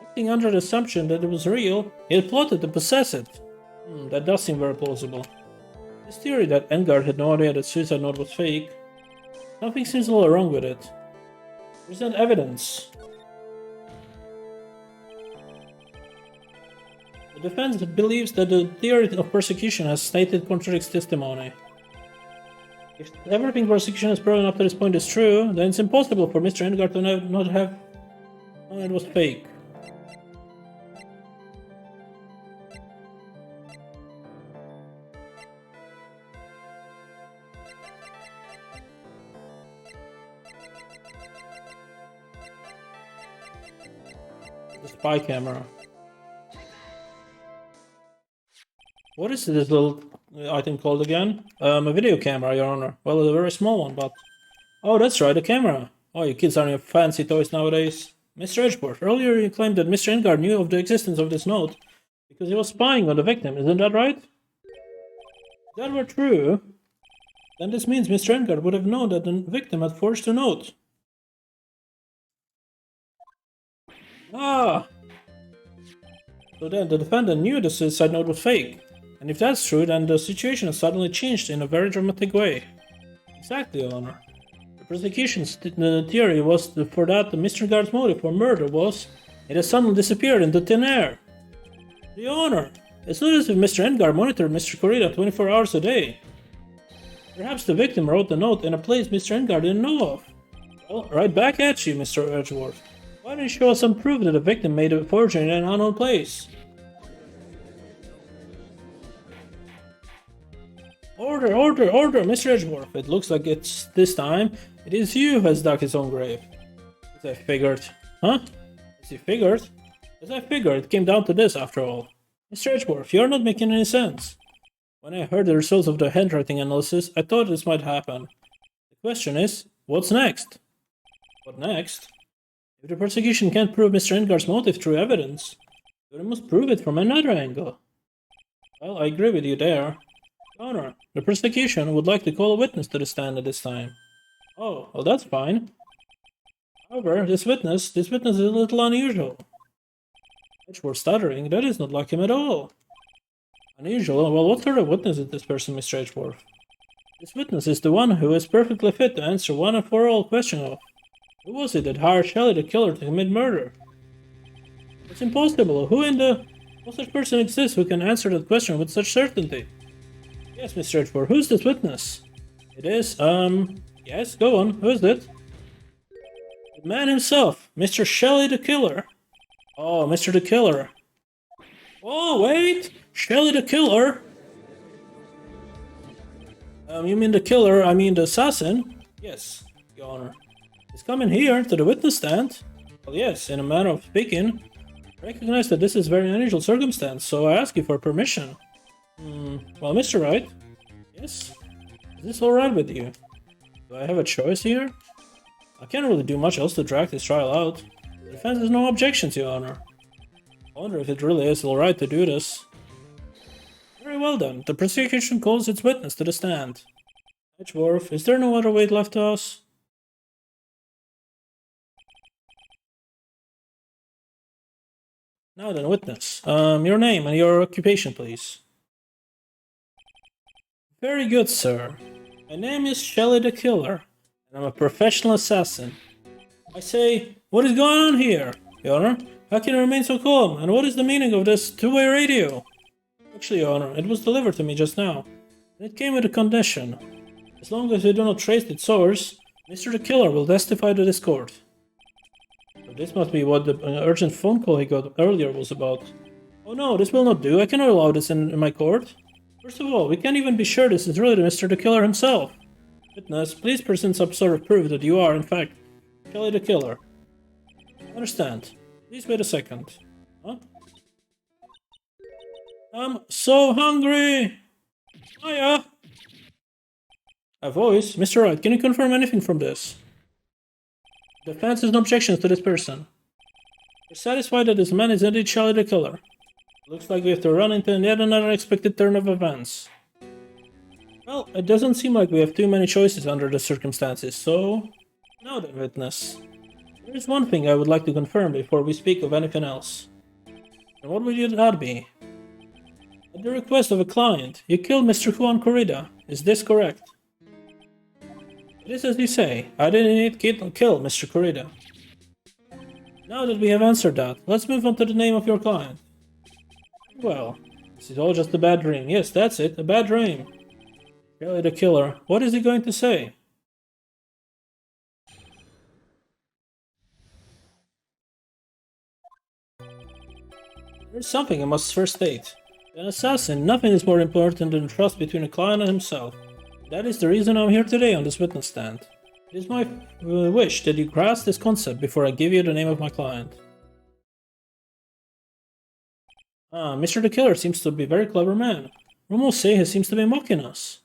Acting under the assumption that it was real, he had plotted to possess it. That does seem very plausible. This theory that 𝐒𝐤𝐻 had no idea that suicide note was fake, something seems a little wrong with it. Present evidence. The defense believes that the theory of persecution as stated contradicts testimony. If everything prosecution has proven up to this point is true, then it's impossible for Mr. 𝐒𝐤𝐿𝐻 to not have known it was fake. The spy camera. What is this little item called again? A video camera, Your Honor. Well, a very small one, but... Oh, that's right, a camera. Oh, you kids are your fancy toys nowadays. Mr. Edgeworth, earlier you claimed that Mr. 𝐒𝐤𝐽𝐜 knew of the existence of this note because he was spying on the victim, isn't that right? If that were true, then this means Mr. 𝐒𝐤𝐽𝐜 would have known that the victim had forged the note. Ah! So then the defendant knew the suicide note was fake. And if that's true, then the situation has suddenly changed in a very dramatic way. Exactly, Your Honor. The prosecution's theory was for that the Mr. 𝐒𝐤𝐽𝐜's motive for murder was it has suddenly disappeared into thin air. Your Honor, it's not as if Mr. 𝐒𝐤𝐽𝐜 monitored Mr. 𝐒𝐤𝐜 24 hours a day. Perhaps the victim wrote the note in a place Mr. 𝐒𝐤𝐽𝐜 didn't know of. Well, right back at you, Mr. Edgeworth. Why don't you show us some proof that the victim made a forgery in an unknown place? Order, order, order, Mr. Edgeworth. It looks like it's this time. It is you who has dug his own grave. As I figured. Huh? As you figured? As I figured, it came down to this after all. Mr. Edgeworth, you're not making any sense. When I heard the results of the handwriting analysis, I thought this might happen. The question is, what's next? What next? If the prosecution can't prove Mr. 𝐒𝐤𝐽𝐜's motive through evidence, they must prove it from another angle. Well, I agree with you there. Honor, the prosecution would like to call a witness to the stand at this time. Oh, well that's fine. However, this witness is a little unusual. Edgeworth stuttering, that is not like him at all. Unusual? Well, what sort of witness is this person, Mr. Edgeworth? This witness is the one who is perfectly fit to answer one and for all question of who was it that hired Shelley the killer to commit murder? It's impossible. What such person exists who can answer that question with such certainty? Yes, Mr. Edgeworth, who's this witness? It is, yes, go on, who is it? The man himself, Mr. Shelley the killer. Oh, Mr. the killer. Oh, wait! Shelley the killer? You mean the killer, I mean the assassin? Yes, Your Honor. He's coming here to the witness stand. Well, yes, in a manner of speaking. I recognize that this is a very unusual circumstance, so I ask you for permission. Well, Mr. Wright? Yes? Is this alright with you? Do I have a choice here? I can't really do much else to drag this trial out. The defense has no objections, Your Honor. I wonder if it really is alright to do this. Very well then, the prosecution calls its witness to the stand. Edgeworth, is there no other way left to us? Now then, witness. Your name and your occupation, please. Very good, sir. My name is Shelley the Killer, and I'm a professional assassin. I say, what is going on here, Your Honor? How can you remain so calm, and what is the meaning of this two-way radio? Actually, Your Honor, it was delivered to me just now, and it came with a condition. As long as we do not trace its source, Mr. the Killer will testify to this court. But this must be what the urgent phone call he got earlier was about. Oh no, this will not do. I cannot allow this in my court. First of all, we can't even be sure this is really Mr. the Killer himself. Witness, please present some sort of proof that you are, in fact, Shelley the Killer. I understand. Please wait a second. Huh? I'm so hungry! Hiya! A voice? Mr. Wright, can you confirm anything from this? The defense has no objections to this person. We're satisfied that this man is indeed Shelley the Killer. Looks like we have to run into yet another unexpected turn of events. Well, it doesn't seem like we have too many choices under the circumstances, so... Now then, witness. There is one thing I would like to confirm before we speak of anything else. And what would that be? At the request of a client, you killed Mr. Juan Corrida. Is this correct? It is as you say. I didn't need to kill Mr. Corrida. Now that we have answered that, let's move on to the name of your client. Well, this is all just a bad dream. Yes, that's it, a bad dream. Shelley the Killer, what is he going to say? There's something I must first state. An assassin, nothing is more important than trust between a client and himself. That is the reason I'm here today on this witness stand. It is my wish that you grasp this concept before I give you the name of my client. Mr. the Killer seems to be a very clever man. Rumors say he seems to be mocking us.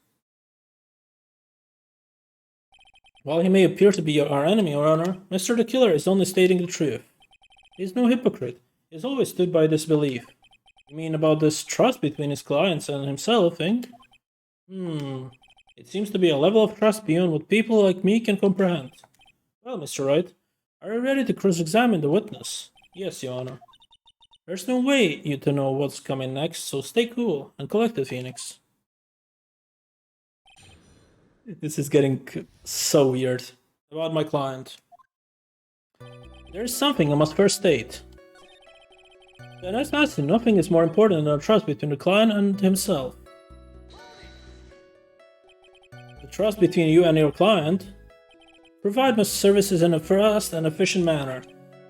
While he may appear to be our enemy, Your Honor, Mr. the Killer is only stating the truth. He is no hypocrite. He has always stood by this belief. You mean about this trust between his clients and himself, think? It seems to be a level of trust beyond what people like me can comprehend. Well, Mr. Wright, are you ready to cross-examine the witness? Yes, Your Honor. There's no way you to know what's coming next, so stay cool and collected, Phoenix. This is getting so weird. About my client. There's something I must first state. Then as I said, nothing is more important than a trust between the client and himself. The trust between you and your client. Provide my services in a fast and efficient manner.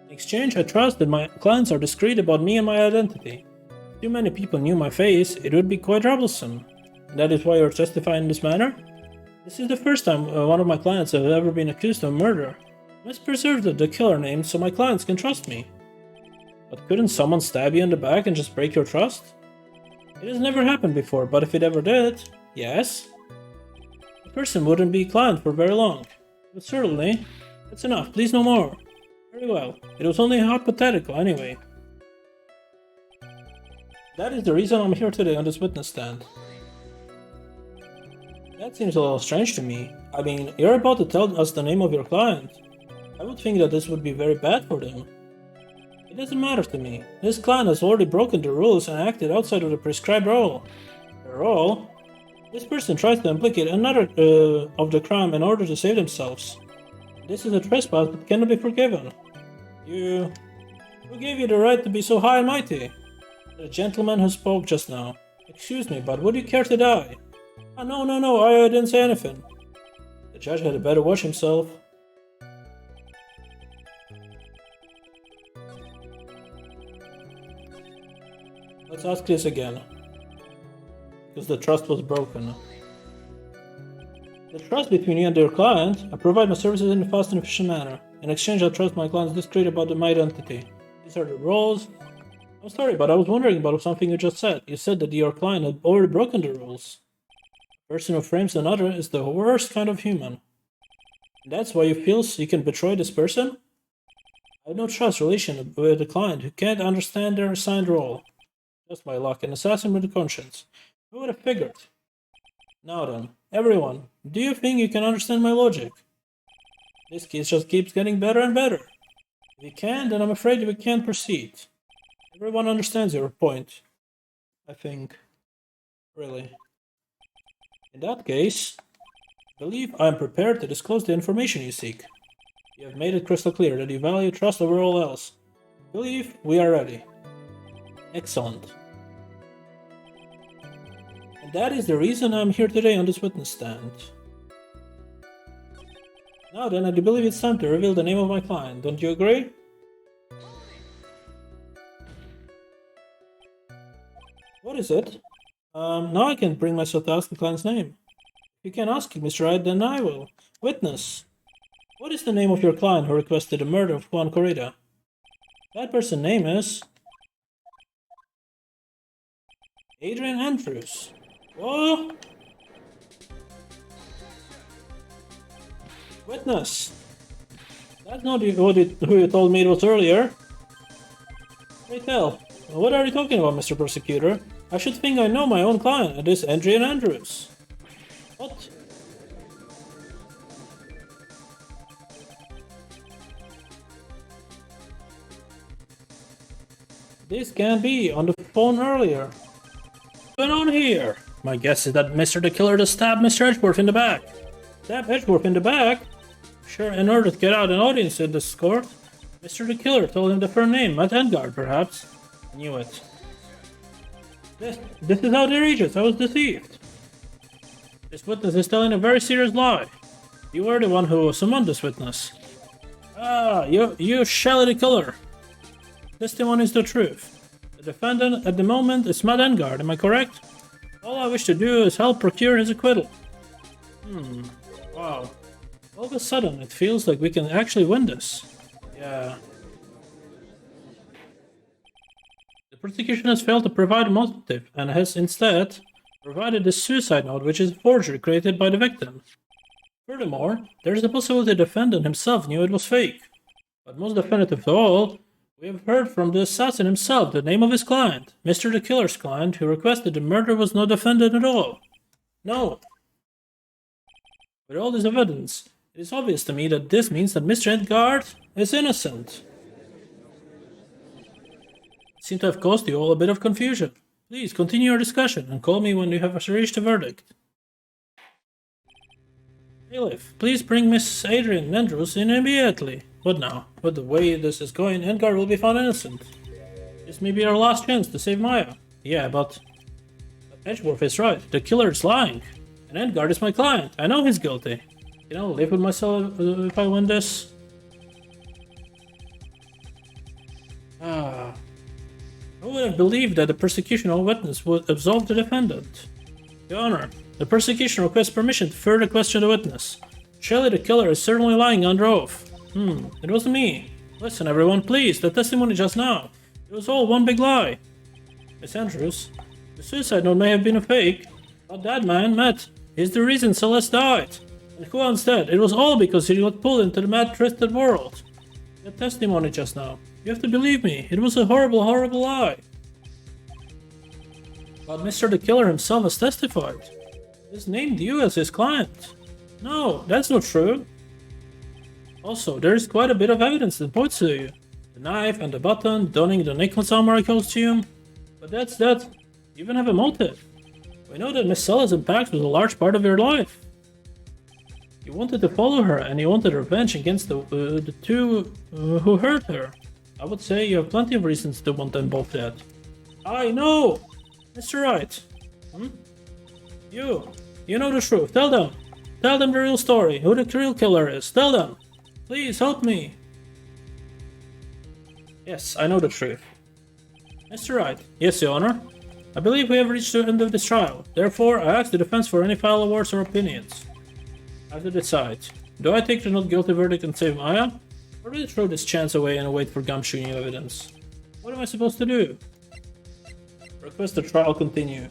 In exchange, I trust that my clients are discreet about me and my identity. If too many people knew my face, it would be quite troublesome. And that is why you're testifying in this manner? This is the first time one of my clients has ever been accused of murder. I must preserve the killer name so my clients can trust me. But couldn't someone stab you in the back and just break your trust? It has never happened before, but if it ever did, yes? The person wouldn't be a client for very long. But certainly, that's enough, please no more. Very well, it was only hypothetical anyway. That is the reason I'm here today on this witness stand. That seems a little strange to me. I mean, you're about to tell us the name of your client. I would think that this would be very bad for them. It doesn't matter to me. This client has already broken the rules and acted outside of the prescribed role. The role? This person tries to implicate another of the crime in order to save themselves. This is a trespass that cannot be forgiven. Who gave you the right to be so high and mighty? The gentleman who spoke just now. Excuse me, but would you care to die? No, I didn't say anything. The judge had better watch himself. Let's ask this again. Because the trust was broken. The trust between you and your client, I provide my services in a fast and efficient manner. In exchange, I trust my client's discreet about my identity. These are the rules. I'm sorry, but I was wondering about something you just said. You said that your client had already broken the rules. The person who frames another is the worst kind of human. And that's why you feel you can betray this person? I have no trust relation with the client who can't understand their assigned role. Just by luck, an assassin with a conscience. Who would have figured? Now then, everyone, do you think you can understand my logic? This case just keeps getting better and better. If you can't, then I'm afraid we can't proceed. Everyone understands your point. I think. Really. In that case, I believe I am prepared to disclose the information you seek. You have made it crystal clear that you value trust over all else. I believe we are ready. Excellent. And that is the reason I'm here today on this witness stand. Now then, I do believe it's time to reveal the name of my client, don't you agree? What is it? Now I can bring myself to ask the client's name. If you can ask Mr. Wright, then I will. Witness. What is the name of your client who requested the murder of Juan Corrida? That person's name is... Adrian Andrews. What? Witness. That's not who you told me it was earlier. Pray tell, what are you talking about, Mr. Prosecutor? I should think I know my own client, it is Adrian Andrews. What? This can't be on the phone earlier. What's going on here? My guess is that Mr. the Killer just stabbed Mr. Edgeworth in the back. Stab Edgeworth in the back? Sure, in order to get out an audience in this court, Mr. the Killer told him the first name, Matt Engard, perhaps. I knew it. This is outrageous, I was deceived. This witness is telling a very serious lie. You were the one who summoned this witness. Ah, you Shelley the Killer. Testimony is the truth. The defendant at the moment is Matt Engard, am I correct? All I wish to do is help procure his acquittal. Wow. All of a sudden, it feels like we can actually win this. Yeah. The prosecution has failed to provide a motive and has instead provided the suicide note, which is a forgery created by the victim. Furthermore, there is the possibility the defendant himself knew it was fake. But most definitive of all, we have heard from the assassin himself the name of his client, Mr. the Killer's client, who requested the murder was no defendant at all. No. With all this evidence, it is obvious to me that this means that Mr. 𝐒𝐻𝐞𝐜𝐬 is innocent. I seem to have caused you all a bit of confusion. Please continue your discussion and call me when you have reached a verdict. Bailiff, please bring Miss Adrian Andrews in immediately. What now? With the way this is going, 𝐒𝐻𝐞𝐜𝐬 will be found innocent. This may be our last chance to save Maya. Yeah, but Edgeworth is right. The killer is lying. And 𝐒𝐻𝐞𝐜𝐬 is my client. I know he's guilty. Can I live with myself if I win this? Who would have believed that the persecutional witness would absolve the defendant? Your Honor, the prosecution requests permission to further question the witness. Surely the killer is certainly lying under oath. It wasn't me. Listen everyone, please, the testimony just now. It was all one big lie. Miss Andrews, the suicide note may have been a fake, but that man, Matt, is the reason Celeste died. And who else dead? It was all because he got pulled into the mad twisted world. The testimony just now. You have to believe me, it was a horrible, horrible lie. But Mr. the Killer himself has testified. He's named you as his client. No, that's not true. Also, there is quite a bit of evidence that points to you. The knife and the button, donning the Nikon samurai costume. But that's that. You even have a motive. We know that Miss Celeste's impact was a large part of your life. You wanted to follow her and you wanted revenge against the two who hurt her. I would say you have plenty of reasons to want them both dead. I know! Mr. Wright. You know the truth. Tell them. Tell them the real story. Who the real killer is. Tell them. Please help me. Yes, I know the truth. Mr. Wright. Yes, Your Honor. I believe we have reached the end of this trial. Therefore, I ask the defense for any final words or opinions. I have to decide. Do I take the not guilty verdict and save Maya? Or do I throw this chance away and wait for gumshoe new evidence? What am I supposed to do? Request the trial continue.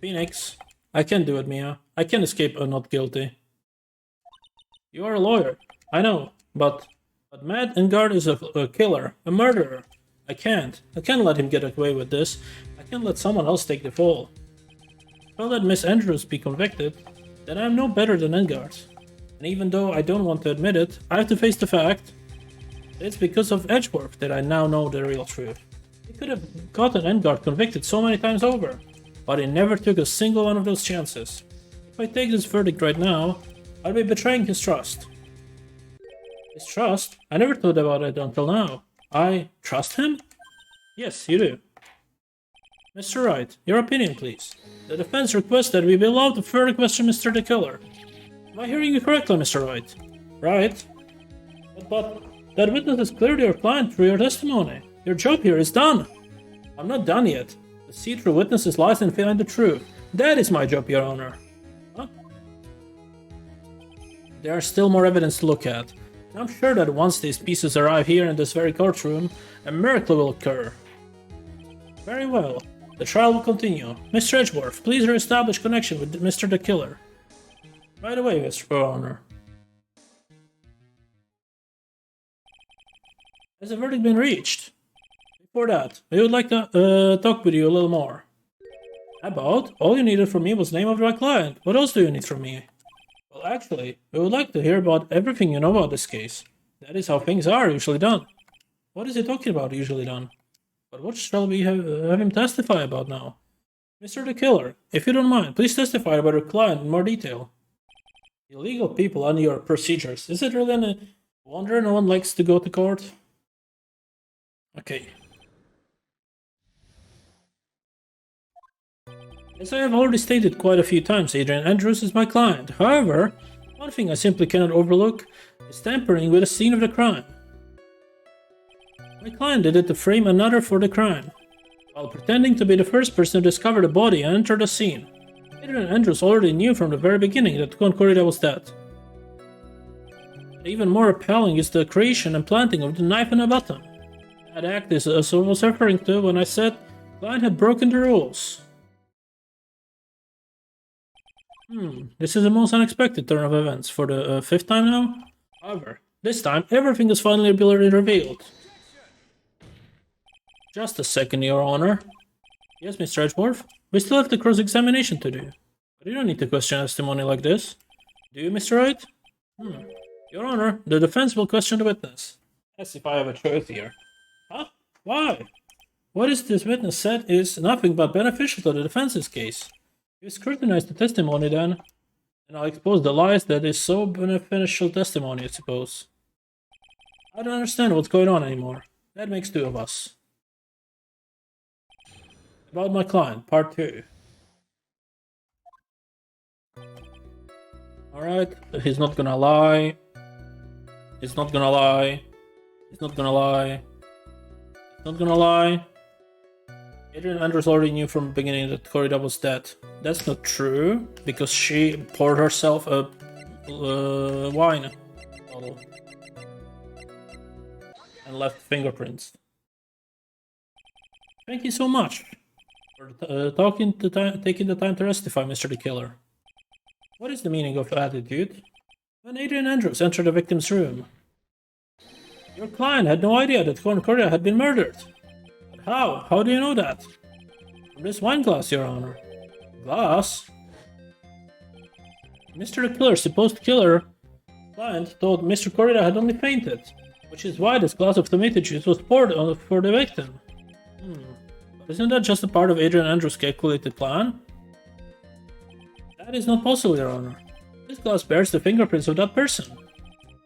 Phoenix. I can't do it, Mia. I can't escape a not guilty. You are a lawyer. I know, but Matt 𝐒𝐻𝐞𝐜𝐬 is a killer, a murderer. I can't let him get away with this. I can't let someone else take the fall. If I let Miss Andrews be convicted, then I'm no better than 𝐒𝐻𝐿. And even though I don't want to admit it, I have to face the fact that it's because of Edgeworth that I now know the real truth. He could have gotten 𝐒𝐻𝐿 convicted so many times over, but he never took a single one of those chances. If I take this verdict right now, I'll be betraying his trust. His trust? I never thought about it until now. I trust him? Yes, you do. Mr. Wright, your opinion, please. The defense requests that we be allowed to further question Mr. the Killer. Am I hearing you correctly, Mr. Wright? Right. But that witness is clearly your client through your testimony. Your job here is done. I'm not done yet. To see through witnesses' lies and find the truth. That is my job, Your Honor. Huh? There are still more evidence to look at. I'm sure that once these pieces arrive here in this very courtroom, a miracle will occur. Very well. The trial will continue. Mr. Edgeworth, please re-establish connection with Mr. the Killer. Right away, Mr. Honor. Has the verdict been reached? Before that, I would like to talk with you a little more. About? All you needed from me was the name of my client. What else do you need from me? Well, actually, we would like to hear about everything you know about this case. That is how things are usually done. What is he talking about usually done? But what shall we have him testify about now? Mr. the Killer, if you don't mind, please testify about your client in more detail. Illegal people under your procedures. Is it really any wonder no one likes to go to court? Okay. As I have already stated quite a few times, Adrian Andrews is my client. However, one thing I simply cannot overlook is tampering with the scene of the crime. My client did it to frame another for the crime, while pretending to be the first person to discover the body and enter the scene. Adrian Andrews already knew from the very beginning that 𝐒𝐻𝐞𝐜𝐬 was dead. Even more appalling is the creation and planting of the knife and a button. That act is as I was referring to when I said Client had broken the rules. This is the most unexpected turn of events for the 5th time now. However, this time everything is finally revealed. Just a second, Your Honor. Yes, Mr. Edgeworth? We still have the cross-examination to do. But you don't need to question testimony like this. Do you, Mr. Wright? Your Honor, the defense will question the witness. As if I have a choice here. Huh? Why? What is this witness said is nothing but beneficial to the defense's case. You scrutinize the testimony then, and I'll expose the lies that is so beneficial testimony, I suppose. I don't understand what's going on anymore. That makes 2 of us. About my client, part 2. Alright, he's not gonna lie. He's not gonna lie. He's not gonna lie. He's not gonna lie. Adrian Andrews already knew from the beginning that Corrida was dead. That's not true, because she poured herself a wine bottle and left fingerprints. Thank you so much for taking the time to testify, Mr. the Killer. What is the meaning of attitude? When Adrian Andrews entered the victim's room, your client had no idea that Corrida had been murdered. But how? How do you know that? From this wine glass, Your Honor. Glass? Mr. the Killer's supposed killer client thought Mr. Corrida had only fainted, which is why this glass of tomato juice was poured on for the victim. Isn't that just a part of Adrian Andrews' calculated plan? That is not possible, Your Honor. This glass bears the fingerprints of that person.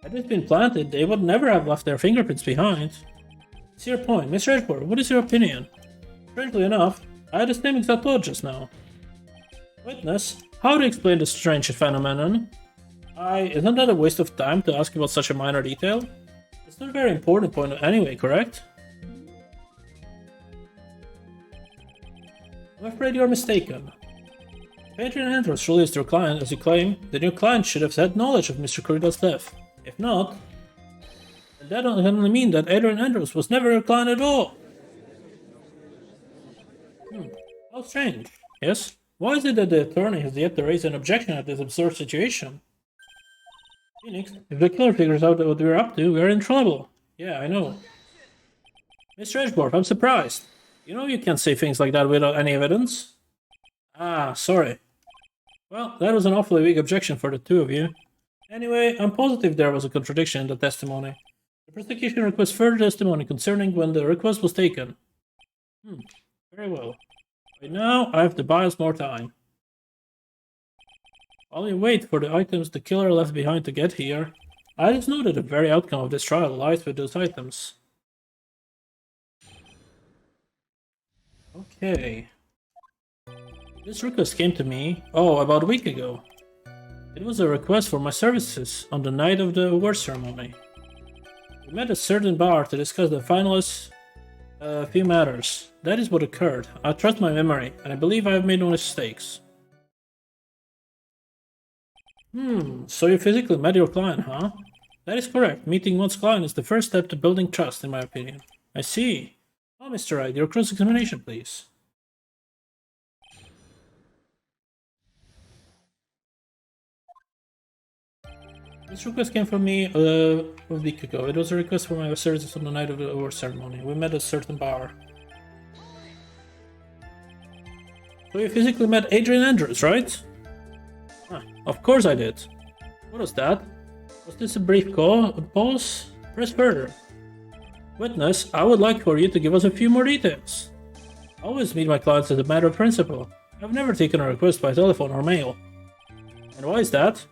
Had it been planted, they would never have left their fingerprints behind. It's your point. Mr. Edgeworth, what is your opinion? Strangely enough, I had the same exact thought just now. Witness, how do you explain this strange phenomenon? Isn't that a waste of time to ask about such a minor detail? It's not a very important point anyway, correct? I'm afraid you're mistaken. If Adrian Andrews truly is your client, as you claim, then your client should have had knowledge of Mr. Corrida's death. If not, then that can only mean that Adrian Andrews was never your client at all. How strange. Yes? Why is it that the attorney has yet to raise an objection at this absurd situation? Phoenix, if the killer figures out what we're up to, we're in trouble. Yeah, I know. Mr. Edgeworth, I'm surprised. You know you can't say things like that without any evidence. Ah, sorry. Well, that was an awfully weak objection for the 2 of you. Anyway, I'm positive there was a contradiction in the testimony. The prosecution requests further testimony concerning when the request was taken. Very well. Right now, I have to buy us more time. While we wait for the items the killer left behind to get here, I just know that the very outcome of this trial lies with those items. Okay. This request came to me, about a week ago. It was a request for my services on the night of the award ceremony. We met at a certain bar to discuss the finalists' few matters. That is what occurred. I trust my memory, and I believe I have made no mistakes. So you physically met your client, huh? That is correct. Meeting one's client is the first step to building trust, in my opinion. I see. Oh, Mr. Wright, your cross-examination, please. This request came from me a week ago. It was a request for my services on the night of the award ceremony. We met at a certain bar. So you physically met Adrian Andrews, right? Of course I did. What was that? Was this a brief pause? Press further. Witness, I would like for you to give us a few more details. I always meet my clients as a matter of principle. I've never taken a request by telephone or mail. And why is that?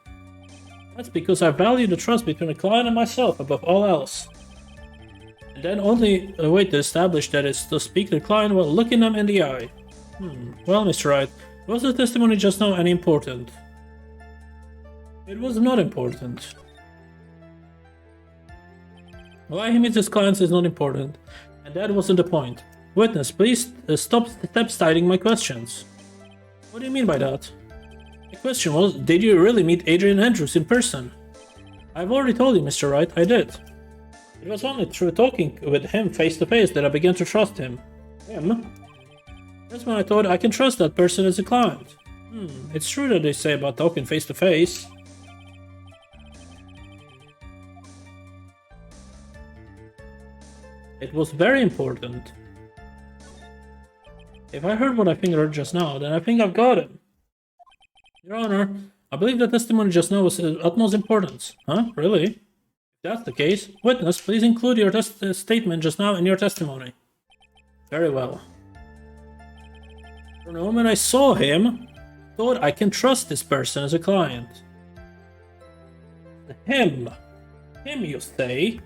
That's because I value the trust between the client and myself above all else. And then only a way to establish that is to speak to the client while looking them in the eye. Well, Mr. Wright, was the testimony just now any important? It was not important. Why he meets his clients is not important, and that wasn't the point. Witness, please stop step-siding my questions. What do you mean by that? The question was, did you really meet Adrian Andrews in person? I've already told you, Mr. Wright, I did. It was only through talking with him face to face that I began to trust him. Him? That's when I thought I can trust that person as a client. It's true that they say about talking face to face. It was very important. If I heard what I think I heard just now, then I think I've got him. Your Honor, I believe the testimony just now was of utmost importance. Huh? Really? If that's the case, witness, please include your statement just now in your testimony. Very well. From the moment I saw him, I thought I can trust this person as a client. Him? Him, you say?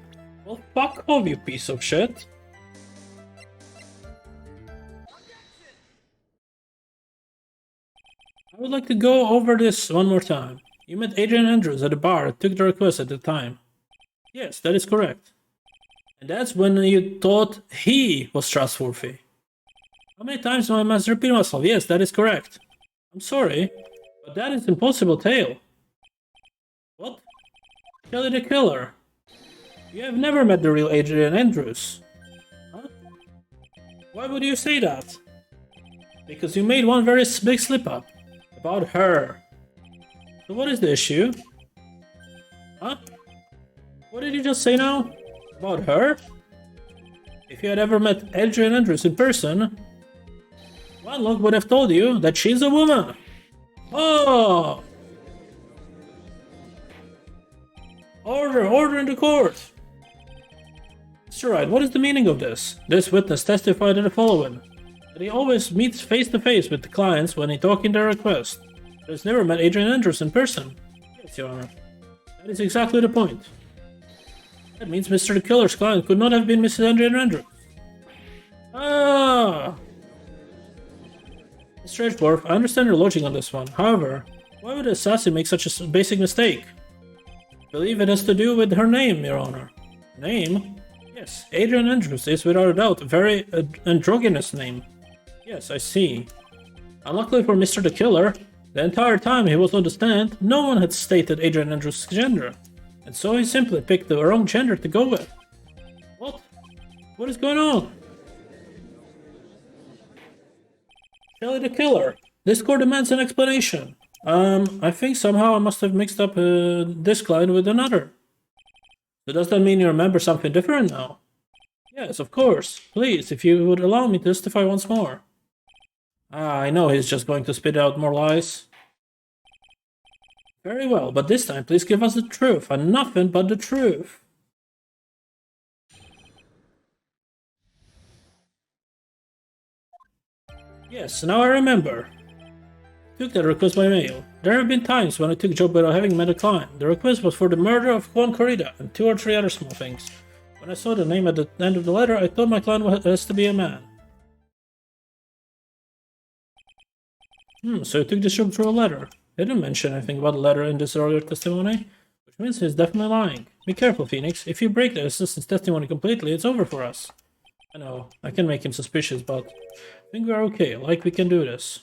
Well, fuck off, you piece of shit. I would like to go over this one more time. You met Adrian Andrews at the bar and took the request at the time. Yes, that is correct. And that's when you thought he was trustworthy. How many times do I must repeat myself? Yes, that is correct. I'm sorry, but that is an impossible tale. What? Kelly the Killer. You have never met the real Adrian Andrews. Huh? Why would you say that? Because you made one very big slip-up. About her. So what is the issue? Huh? What did you just say now? About her? If you had ever met Adrian Andrews in person, one look would have told you that she's a woman. Oh! Order in the court! Mr. Wright, what is the meaning of this? This witness testified to the following. That he always meets face to face with the clients when he talking their request. But has never met Adrian Andrews in person. Yes, Your Honor. That is exactly the point. That means Mr. the Killer's client could not have been Mrs. Adrian Andrews. Ah! Mr. Edgeworth, I understand your logic on this one. However, why would the assassin make such a basic mistake? I believe it has to do with her name, Your Honor. Name? Yes, Adrian Andrews is without a doubt a very androgynous name. Yes, I see. Unluckily for Mr. the Killer, the entire time he was on the stand, no one had stated Adrian Andrews' gender. And so he simply picked the wrong gender to go with. What? What is going on? Kelly the Killer, this court demands an explanation. I think somehow I must have mixed up this client with another. So does that mean you remember something different now? Yes, of course. Please, if you would allow me to testify once more. Ah, I know he's just going to spit out more lies. Very well, but this time please give us the truth, and nothing but the truth. Yes, now I remember. Took that request by mail. There have been times when I took a job without having met a client. The request was for the murder of Juan Corrida and 2 or 3 other small things. When I saw the name at the end of the letter, I thought my client has to be a man. So you took this job through a letter. He didn't mention anything about the letter in this earlier testimony, which means he's definitely lying. Be careful, Phoenix. If you break the assistant's testimony completely, it's over for us. I know, I can make him suspicious, but I think we're okay, like we can do this.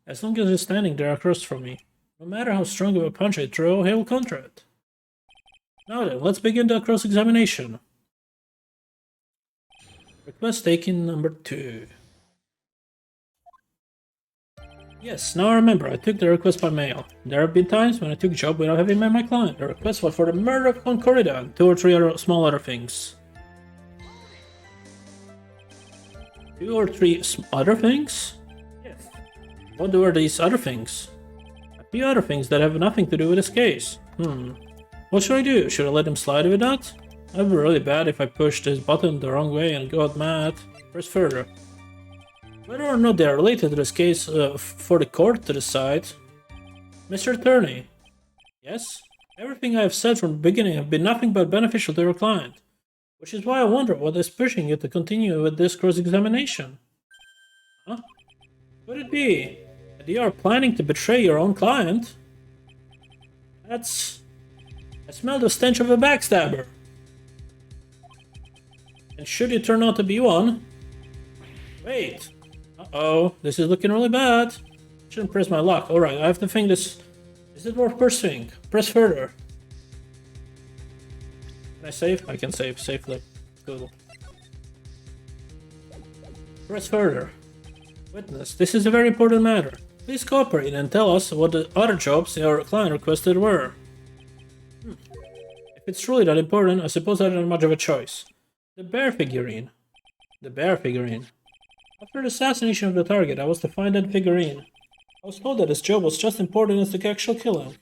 As long as he's standing there across from me. No matter how strong of a punch I throw, he'll counter it. Now then, let's begin the cross-examination. Request taken number 2. Yes, now I remember, I took the request by mail. There have been times when I took a job without having met my client. The request was for the murder of Juan Corrida and 2 or 3 other small other things. 2 or 3 other things? Yes. What were these other things? A few other things that have nothing to do with this case. What should I do? Should I let him slide with that? I'd be really bad if I pushed this button the wrong way and got mad. Press further. Whether or not they are related to this case for the court to decide. Mr. Attorney. Yes? Everything I have said from the beginning have been nothing but beneficial to your client. Which is why I wonder what is pushing you to continue with this cross-examination. Huh? Could it be that you are planning to betray your own client? I smell the stench of a backstabber. And should you turn out to be one... Wait. Uh-oh, this is looking really bad. Shouldn't press my luck. Alright, I have to think this... Is it worth pursuing? Press further. Can I save? I can save safely. Cool. Press further. Witness, this is a very important matter. Please cooperate and tell us what the other jobs your client requested were. If it's truly that important, I suppose I don't have much of a choice. The bear figurine. The bear figurine. After the assassination of the target, I was to find that figurine. I was told that this job was just important as the actual killing.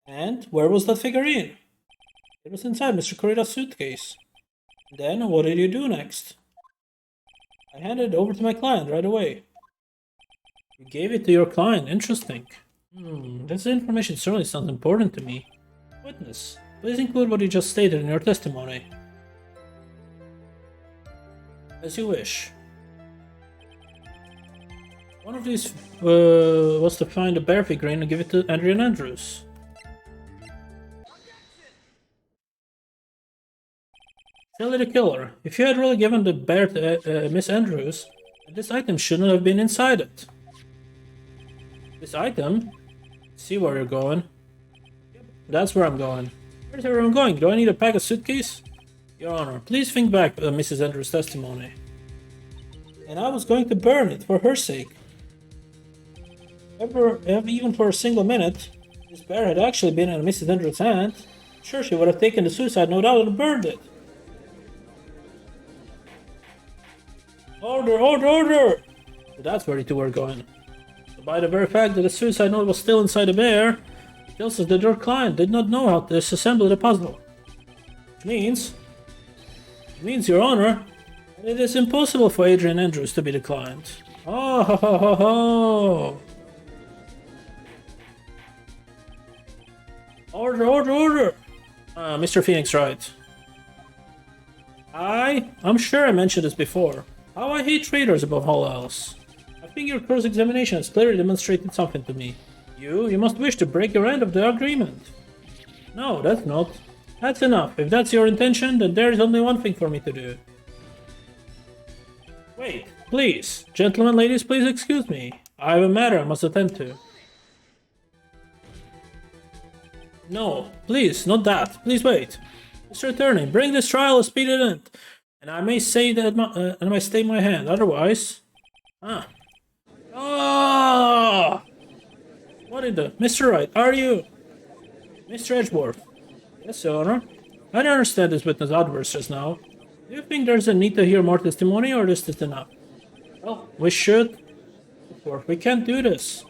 And where was that figurine? It was inside Mr. Kurita's suitcase. Then, what did you do next? I handed it over to my client right away. You gave it to your client, interesting. This information certainly sounds important to me. Witness, please include what you just stated in your testimony. As you wish. One of these was to find a bear figurine and give it to Adrian Andrews. Shelley the Killer, if you had really given the bear to Miss Andrews, this item shouldn't have been inside it. This item? See where you're going. Yep, that's where I'm going. Where's everyone going? Do I need to pack a suitcase? Your Honor, please think back Mrs. Andrews' testimony. And I was going to burn it for her sake. Even for a single minute, this bear had actually been in Mrs. Andrews' hand. Sure, she would have taken the suicide note out and burned it. Order, order, order! So that's where the two were going. So by the very fact that the suicide note was still inside the bear, it tells us that your client did not know how to disassemble the puzzle. Which means, Your Honor, that it is impossible for Adrian Andrews to be the client. Oh, ho, ho, ho, ho. Order, order, order! Mr. Phoenix Wright. I'm sure I mentioned this before. How I hate traitors above all else. I think your cross-examination has clearly demonstrated something to me. You must wish to break your end of the agreement. No, that's not. That's enough. If that's your intention, then there is only one thing for me to do. Wait, please. Gentlemen, ladies, please excuse me. I have a matter I must attend to. No, please, not that. Please wait. Mr. Attorney, bring this trial a speedy end. And I may say that I may stay my hand. Otherwise, What in the Mr. Wright? Are you Mr. Edgeworth? Yes, Your Honor. I don't understand this witness outburst just now. Do you think there's a need to hear more testimony, or is this enough? Well, we should. Of course, we can't do this.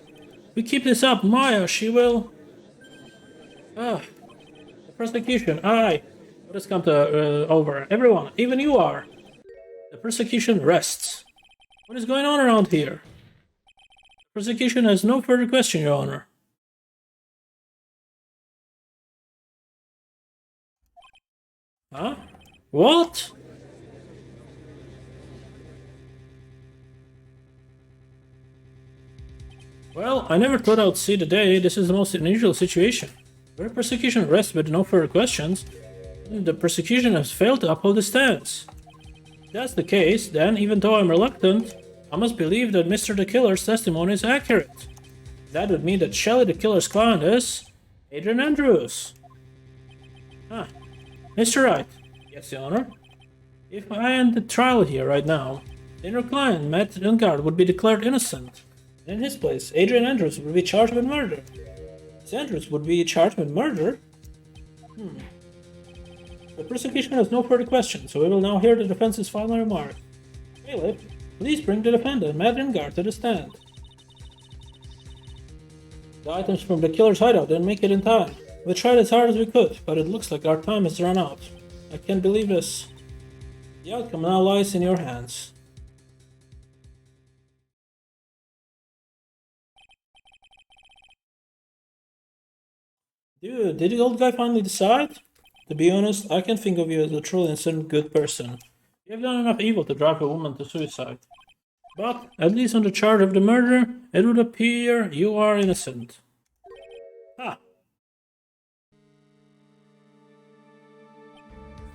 If we keep this up, Maya, she will. The prosecution. Aye. What has come to over? Everyone, even you are. The prosecution rests. What is going on around here? The prosecution has no further question, Your Honor. Huh? What? Well, I never thought I would see the day. This is the most unusual situation. Where prosecution rests with no further questions, the prosecution has failed to uphold its stance. If that's the case, then, even though I'm reluctant, I must believe that Mr. the Killer's testimony is accurate. That would mean that Shelley the Killer's client is Adrian Andrews. Mr. Wright. Yes, Your Honor. If I end the trial here right now, then your client, Matt Lingard, would be declared innocent. In his place, Adrian Andrews would be charged with murder. Miss Andrews would be charged with murder? The prosecution has no further questions, so we will now hear the defense's final remark. Bailiff, please bring the defendant, Matt Lingard, to the stand. The items from the killer's hideout didn't make it in time. We tried as hard as we could, but it looks like our time has run out. I can't believe this. The outcome now lies in your hands. Dude, did the old guy finally decide? To be honest, I can think of you as a truly innocent, good person. You have done enough evil to drive a woman to suicide. But, at least on the charge of the murder, it would appear you are innocent.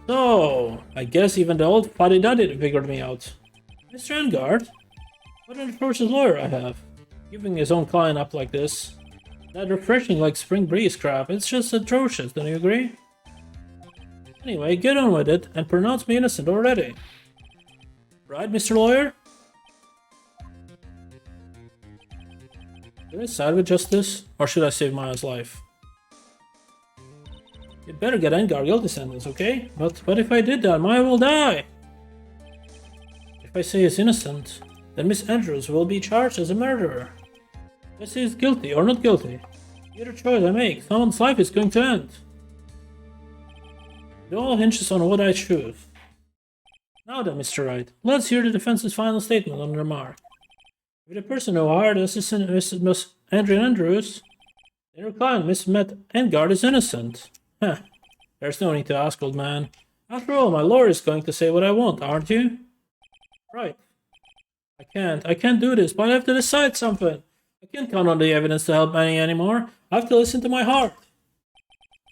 So, I guess even the old fuddy-duddy figured me out. Mr. Engard, what an atrocious lawyer I have. Giving his own client up like this. That refreshing like spring breeze crap, it's just atrocious, don't you agree? Anyway, get on with it and pronounce me innocent already. Right, Mr. Lawyer? Did I side with justice, or should I save Maya's life? You better get Engar guilty sentence, okay? But if I did that, Maya will die! If I say he's innocent, then Miss Andrews will be charged as a murderer. If I say he's guilty or not guilty, either choice I make, someone's life is going to end. It all hinges on what I choose. Now then, Mr. Wright, let's hear the defense's final statement on the remark. If the person who hired the assistant Miss Andrews, then your client, Miss Met Engard, is innocent. Huh. There's no need to ask, old man. After all, my lawyer is going to say what I want, aren't you? Right. I can't do this, but I have to decide something. I can't count on the evidence to help me anymore. I have to listen to my heart.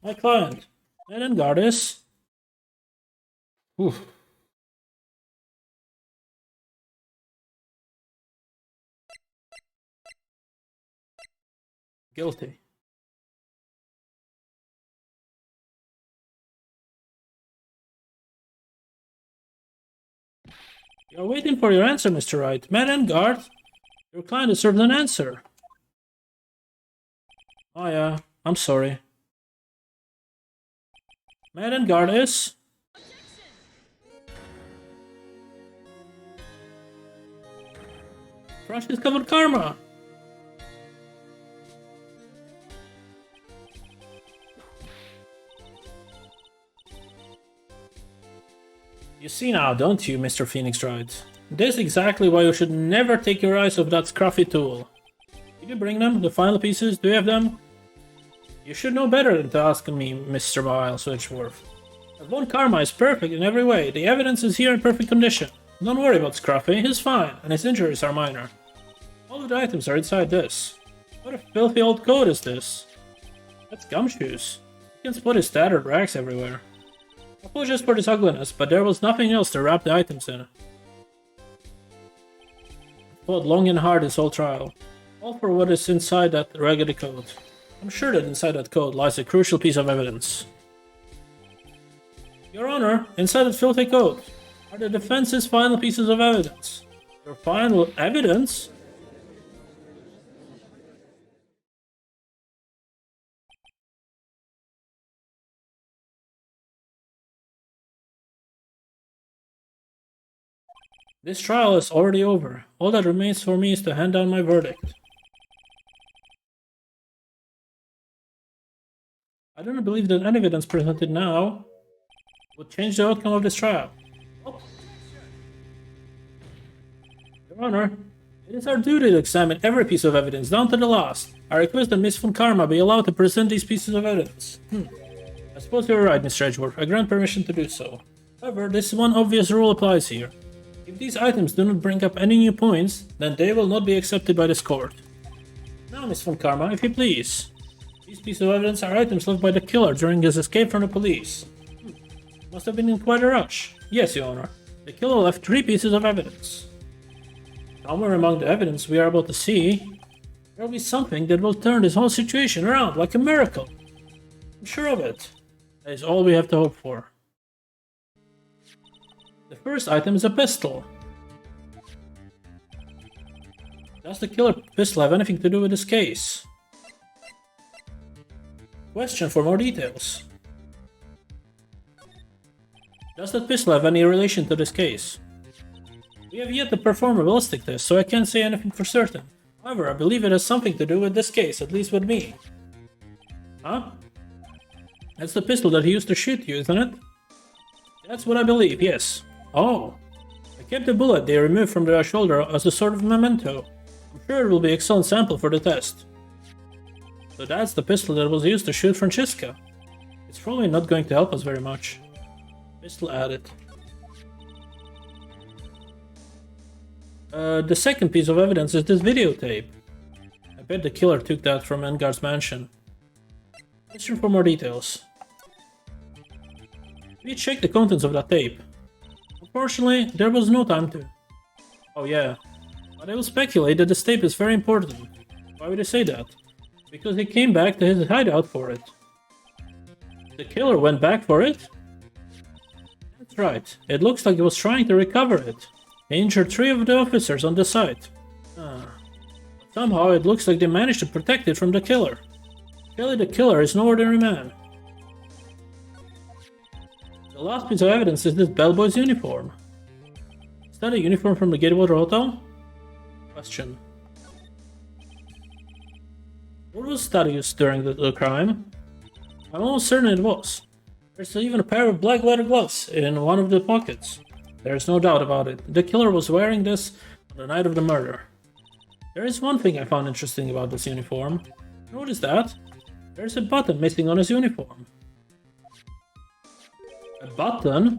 My client, Met Engard, is... Oof. Guilty. You're waiting for your answer, Mr. Wright. Met Engard, your client deserves an answer. Oh yeah, I'm sorry. Met Engard is... Franziska von Karma. You see now, don't you, Mr. Phoenix Wright? This is exactly why you should never take your eyes off that scruffy tool. Did you bring them? The final pieces? Do you have them? You should know better than to ask me, Mr. Miles Switchworth. Von Karma is perfect in every way. The evidence is here in perfect condition. Don't worry about Scruffy, he's fine, and his injuries are minor. All of the items are inside this. What a filthy old coat is this? That's gumshoes. You can spot his tattered rags everywhere. Apologies for this ugliness, but there was nothing else to wrap the items in. I fought long and hard this whole trial, all for what is inside that raggedy coat. I'm sure that inside that coat lies a crucial piece of evidence. Your Honor, inside that filthy coat are the defense's final pieces of evidence. Your final evidence? This trial is already over. All that remains for me is to hand down my verdict. I don't believe that any evidence presented now would change the outcome of this trial. Oh. Your Honor, it is our duty to examine every piece of evidence down to the last. I request that Miss Von Karma be allowed to present these pieces of evidence. I suppose you're right, Mr. Edgeworth. I grant permission to do so. However, this one obvious rule applies here. If these items do not bring up any new points, then they will not be accepted by this court. Now, Miss Von Karma, if you please. These pieces of evidence are items left by the killer during his escape from the police. Must have been in quite a rush. Yes, Your Honor. The killer left 3 pieces of evidence. Somewhere among the evidence we are about to see, there will be something that will turn this whole situation around like a miracle. I'm sure of it. That is all we have to hope for. The first item is a pistol. Does the killer pistol have anything to do with this case? Question for more details. Does that pistol have any relation to this case? We have yet to perform a ballistic test, so I can't say anything for certain. However, I believe it has something to do with this case, at least with me. Huh? That's the pistol that he used to shoot you, isn't it? That's what I believe, yes. Oh. I kept the bullet they removed from their shoulder as a sort of memento. I'm sure it will be an excellent sample for the test. So that's the pistol that was used to shoot Franziska. It's probably not going to help us very much. Pistol added. The second piece of evidence is this videotape. I bet the killer took that from Engard's mansion. Question for more details. We checked the contents of that tape. Unfortunately, there was no time to. Oh yeah, but I will speculate that this tape is very important. Why would I say that? Because he came back to his hideout for it. The killer went back for it? That's right, it looks like he was trying to recover it. He injured 3 of the officers on the site. Somehow it looks like they managed to protect it from the killer. Shelly the killer is no ordinary man. The last piece of evidence is this bellboy's uniform. Is that a uniform from the Gatewater Hotel? Question. What was that used during the crime? I'm almost certain it was. There's even a pair of black leather gloves in one of the pockets. There's no doubt about it. The killer was wearing this on the night of the murder. There is one thing I found interesting about this uniform. Notice that? There's a button missing on his uniform. A button?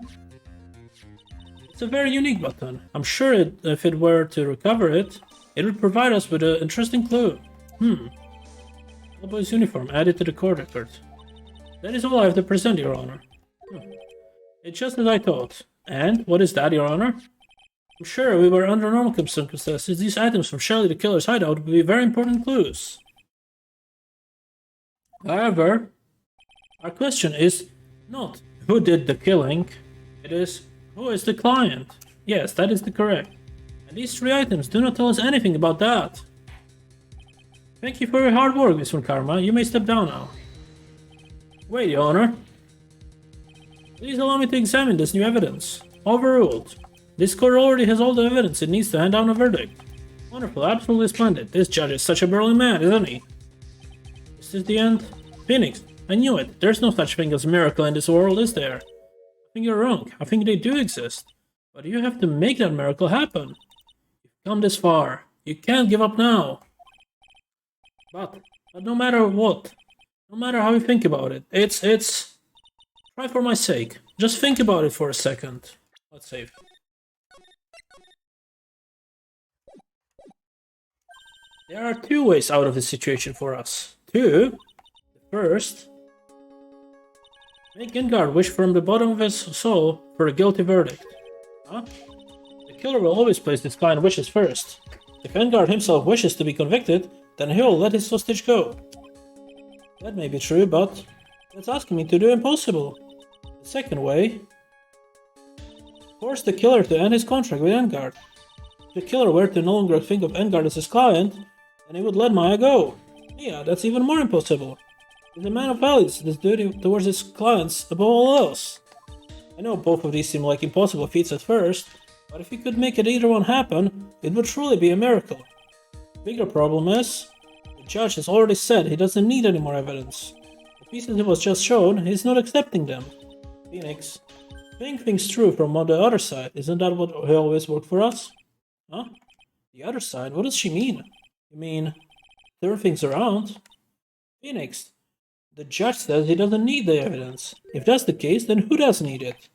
It's a very unique button. I'm sure if it were to recover it, it would provide us with an interesting clue. Bellboy's uniform added to the court record. That is all I have to present, Your Honor. It's just as I thought. And what is that, Your Honor? I'm sure we were under normal circumstances. These items from Shelly the killer's hideout would be very important clues. However, our question is not who did the killing, it is who is the client. Yes, that is the correct. And these three items do not tell us anything about that. Thank you for your hard work, Miss Von Karma. You may step down now. Wait, Your Honor. Please allow me to examine this new evidence. Overruled. This court already has all the evidence it needs to hand down a verdict. Wonderful, absolutely splendid. This judge is such a burly man, isn't he? This is the end. Phoenix, I knew it. There's no such thing as a miracle in this world, is there? I think you're wrong. I think they do exist. But you have to make that miracle happen. You've come this far. You can't give up now. But no matter what, no matter how you think about it, it's... Try for my sake. Just think about it for a second. Let's save. There are two ways out of this situation for us. Two. The first. Make Ngeard wish from the bottom of his soul for a guilty verdict. Huh? The killer will always place his client wishes first. If Ngeard himself wishes to be convicted, then he will let his hostage go. That may be true, but that's asking me to do impossible. The second way. Force the killer to end his contract with Ngeard. If the killer were to no longer think of Ngeard as his client, then he would let Maya go. Yeah, that's even more impossible. He's a man of values and his duty towards his clients above all else. I know both of these seem like impossible feats at first, but if he could make either one happen, it would truly be a miracle. The bigger problem is, the judge has already said he doesn't need any more evidence. The pieces he was just shown, he's not accepting them. Phoenix, think things through from on the other side. Isn't that what he always worked for us? Huh? The other side? What does she mean? You mean, turn things around? Phoenix, the judge says he doesn't need the evidence. If that's the case, then who does need it?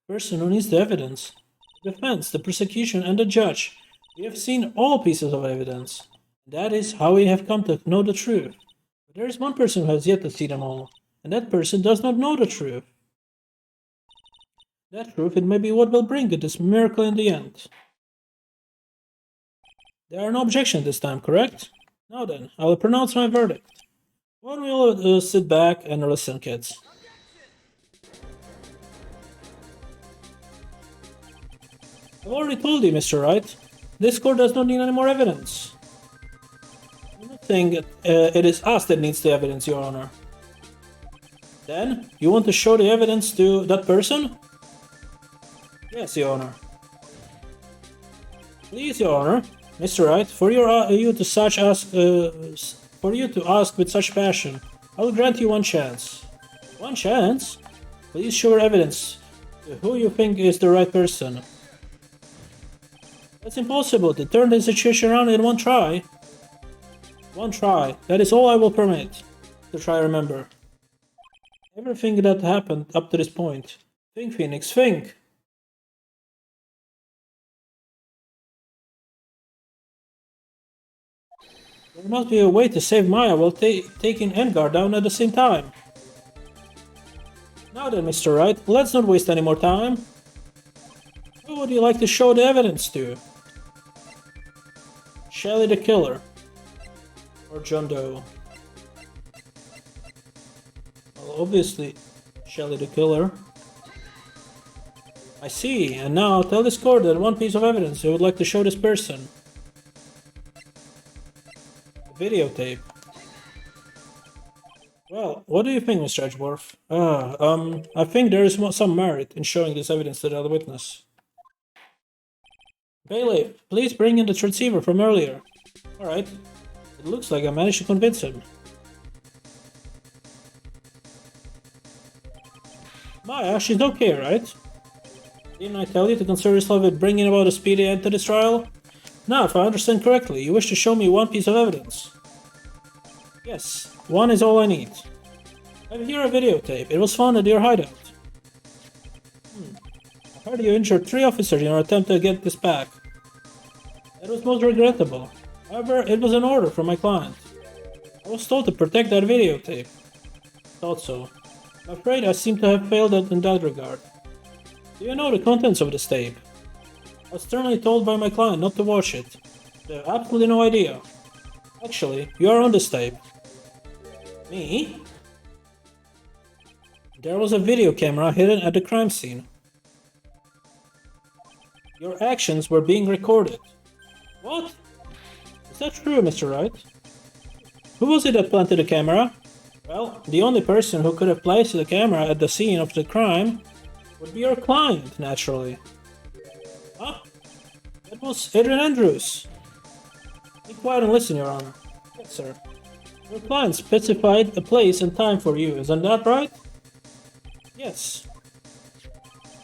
The person who needs the evidence. The defense, the prosecution, and the judge. We have seen all pieces of evidence. That is how we have come to know the truth. But there is one person who has yet to see them all, and that person does not know the truth. That truth, it may be what will bring it this miracle in the end. There are no objections this time, correct? Now then, I will pronounce my verdict. Why don't we all sit back and listen, kids? I've already told you, Mr. Wright. This court does not need any more evidence. I'm not saying it is us that needs the evidence, Your Honor. Then, you want to show the evidence to that person? Yes, Your Honor. Please, Your Honor. Mr. Wright, for you to ask with such passion, I will grant you one chance. One chance? Please show evidence to who you think is the right person. That's impossible to turn the situation around in one try. One try. That is all I will permit. To try remember. Everything that happened up to this point. Think, Phoenix, think. There must be a way to save Maya while taking Ngeard down at the same time. Now then, Mr. Wright, let's not waste any more time. Who would you like to show the evidence to? Shelly the killer. Or John Doe. Well, obviously, Shelly the killer. I see, and now tell this court that one piece of evidence you would like to show this person. videotape. Well, what do you think, Mr. Edgeworth? I think there is some merit in showing this evidence to the other witness. Bailiff, please bring in the transceiver from earlier. Alright. It looks like I managed to convince him. Maya, she's okay, right? Didn't I tell you to concern yourself with bringing about a speedy end to this trial? Now, if I understand correctly, you wish to show me one piece of evidence. Yes, one is all I need. I have here a videotape. It was found at your hideout. I heard you injured 3 officers in your attempt to get this back. That was most regrettable. However, it was an order from my client. I was told to protect that videotape. Thought so. I'm afraid I seem to have failed in that regard. Do you know the contents of this tape? I was sternly told by my client not to watch it. They have absolutely no idea. Actually, you are on this tape. Me? There was a video camera hidden at the crime scene. Your actions were being recorded. What? Is that true, Mr. Wright? Who was it that planted the camera? Well, the only person who could have placed the camera at the scene of the crime would be your client, naturally. Huh? That was Adrian Andrews. Be quiet and listen, Your Honor. Yes, sir. Your client specified a place and time for you, isn't that right? Yes.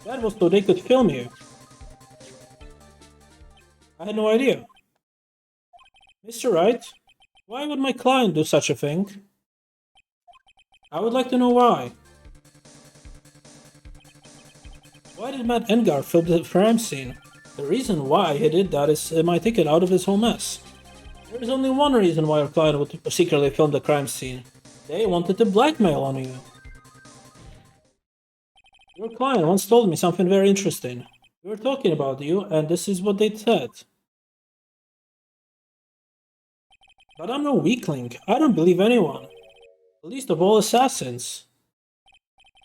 That was so they could film you. I had no idea. Mr. Wright, why would my client do such a thing? I would like to know why. Why did Matt Engar film the crime scene? The reason why he did that is my ticket out of this whole mess. There is only one reason why your client would secretly film the crime scene. They wanted to blackmail on you. Your client once told me something very interesting. We were talking about you, and this is what they said. But I'm no weakling. I don't believe anyone. Least of all assassins.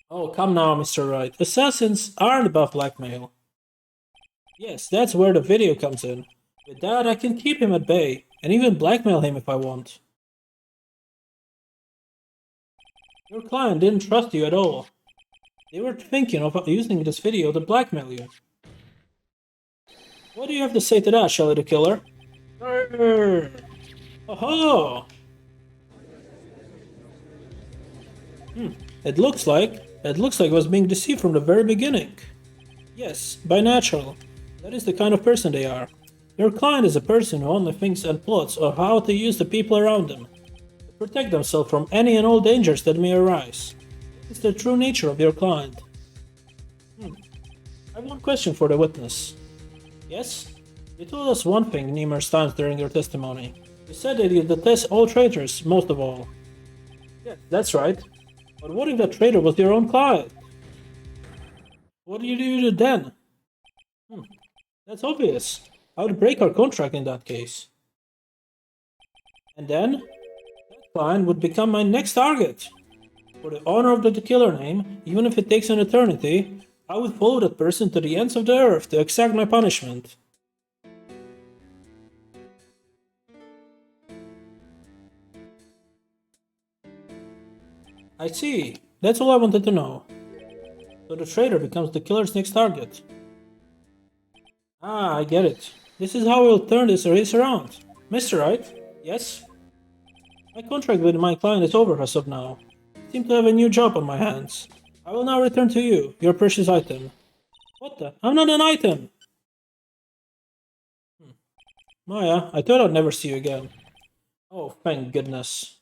Oh, come now, Mr. Wright. Assassins aren't above blackmail. Yes, that's where the video comes in. With that, I can keep him at bay, and even blackmail him if I want. Your client didn't trust you at all. They were thinking of using this video to blackmail you. What do you have to say to that, Shelly the Killer? Oh-ho! It looks like I was being deceived from the very beginning. Yes, by natural. That is the kind of person they are. Your client is a person who only thinks and plots on how to use the people around them to protect themselves from any and all dangers that may arise. It's the true nature of your client. I have one question for the witness. Yes? You told us one thing numerous times during your testimony. You said that you detest all traitors, most of all. Yes, that's right. But what if that traitor was your own client? What do you do then? That's obvious. I would break our contract in that case. And then, that client would become my next target. For the honor of the killer name, even if it takes an eternity, I would follow that person to the ends of the earth to exact my punishment. I see. That's all I wanted to know. So the traitor becomes the killer's next target. Ah, I get it. This is how we'll turn this race around. Mr. Wright? Yes? My contract with my client is over as of now. I seem to have a new job on my hands. I will now return to you, your precious item. What the? I'm not an item! Maya, I thought I'd never see you again. Oh, thank goodness.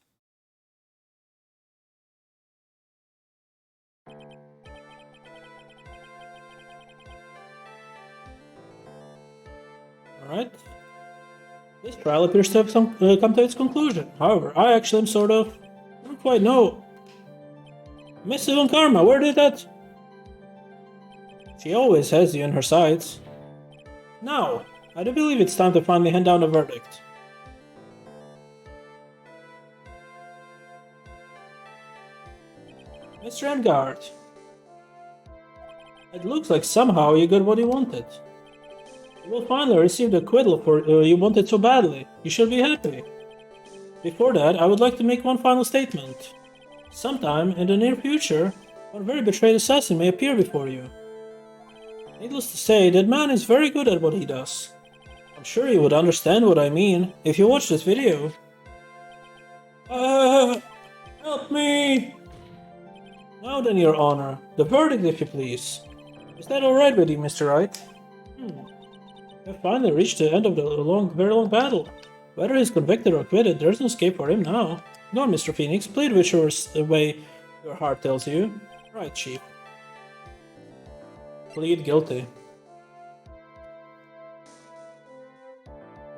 Alright. This trial appears to have come to its conclusion. However, I actually am I don't quite know. Mrs. Von Karma, where did that? She always has you in her sights. Now, I do believe it's time to finally hand down a verdict. Mr. Edgard. It looks like somehow you got what you wanted. You will finally receive the acquittal for you wanted so badly. You should be happy. Before that, I would like to make one final statement. Sometime in the near future, one very betrayed assassin may appear before you. Needless to say, that man is very good at what he does. I'm sure you would understand what I mean if you watch this video. Help me! Now then, Your Honor, the verdict if you please. Is that alright with you, Mr. Wright? We have finally reached the end of the very long battle. Whether he's convicted or acquitted, there's no escape for him now. Go on, Mr. Phoenix, plead whichever way your heart tells you. Right, Chief. Plead guilty.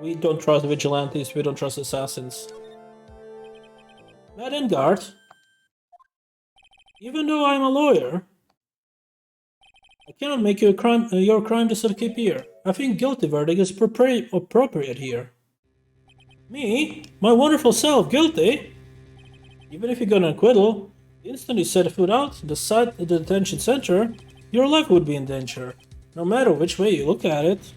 We don't trust vigilantes, we don't trust assassins. Madam Guard, even though I'm a lawyer, I cannot make you your crime disappear. I think guilty verdict is appropriate here. Me? My wonderful self, guilty? Even if you got an acquittal, the instant you set foot out the detention center, your life would be in danger, no matter which way you look at it.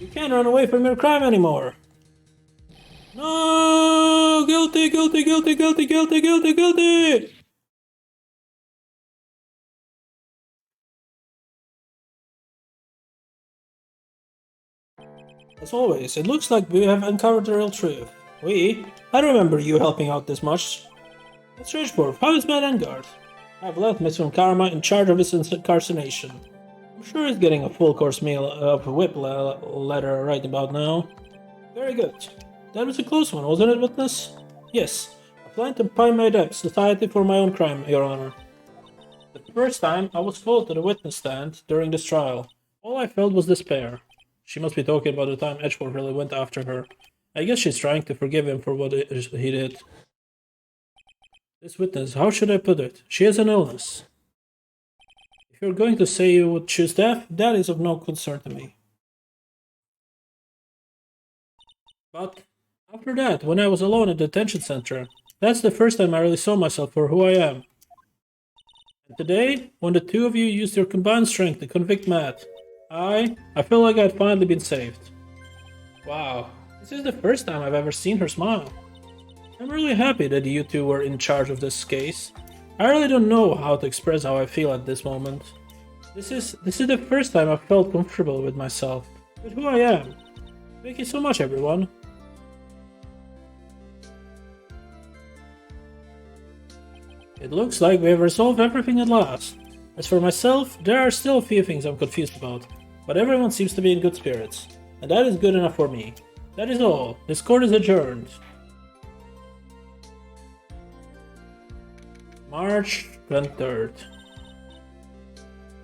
You can't run away from your crime anymore. No! Guilty, guilty, guilty, guilty, guilty, guilty, guilty! As always, it looks like we have uncovered the real truth. I remember you helping out this much. Mr. Edgeworth, how is Madame Guard? I've left Mr. Karma in charge of his incarceration. I'm sure he's getting a full course meal of a whip letter right about now. Very good. That was a close one, wasn't it, witness? Yes. I plan to pay my debt society for my own crime, Your Honor. The first time I was called to the witness stand during this trial, all I felt was despair. She must be talking about the time Edgeworth really went after her. I guess she's trying to forgive him for what he did. This witness, how should I put it? She has an illness. If you're going to say you would choose death, that is of no concern to me. But after that, when I was alone at the detention center, that's the first time I really saw myself for who I am. And today, when the two of you used your combined strength to convict Matt, I feel like I'd finally been saved. Wow, this is the first time I've ever seen her smile. I'm really happy that you two were in charge of this case. I really don't know how to express how I feel at this moment. This is the first time I've felt comfortable with myself, with who I am. Thank you so much, everyone. It looks like we have resolved everything at last. As for myself, there are still a few things I'm confused about, but everyone seems to be in good spirits, and that is good enough for me. That is all. This court is adjourned. March 23rd.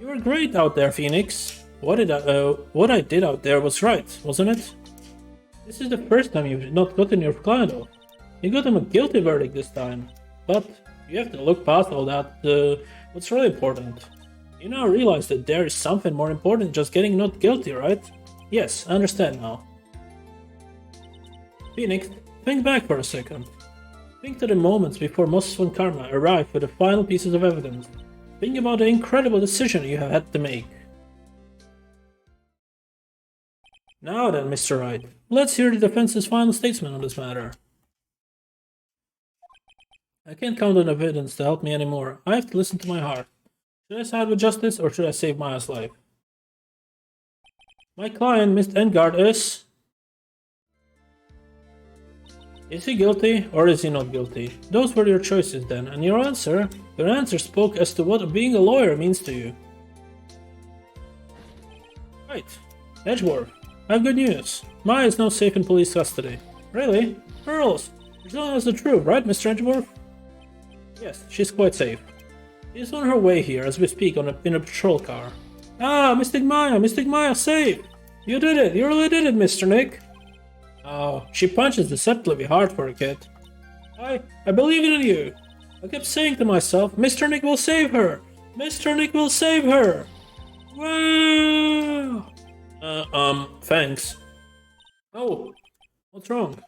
You were great out there, Phoenix. What I did out there was right, wasn't it? This is the first time you've not gotten your client off. You got him a guilty verdict this time, but you have to look past all that. What's really important? You now realize that there is something more important than just getting not guilty, right? Yes, I understand now. Phoenix, think back for a second. Think to the moments before Moses von Karma arrived with the final pieces of evidence. Think about the incredible decision you have had to make. Now then, Mr. Wright, let's hear the defense's final statement on this matter. I can't count on evidence to help me anymore. I have to listen to my heart. Should I side with justice or should I save Maya's life? My client, Mr. Engard, is... Is he guilty or is he not guilty? Those were your choices then, and your answer spoke as to what being a lawyer means to you. Right. Edgeworth, I have good news. Maya is now safe in police custody. Really? Pearls, you're telling us the truth, right, Mr. Edgeworth? Yes, she's quite safe. She's on her way here as we speak in a patrol car. Ah, Mystic Maya, safe! You did it, you really did it, Mr. Nick. Oh, she punches deceptively hard for a kid. I believe in you. I kept saying to myself, Mr. Nick will save her! Mr. Nick will save her! Wow! Thanks. Oh, what's wrong?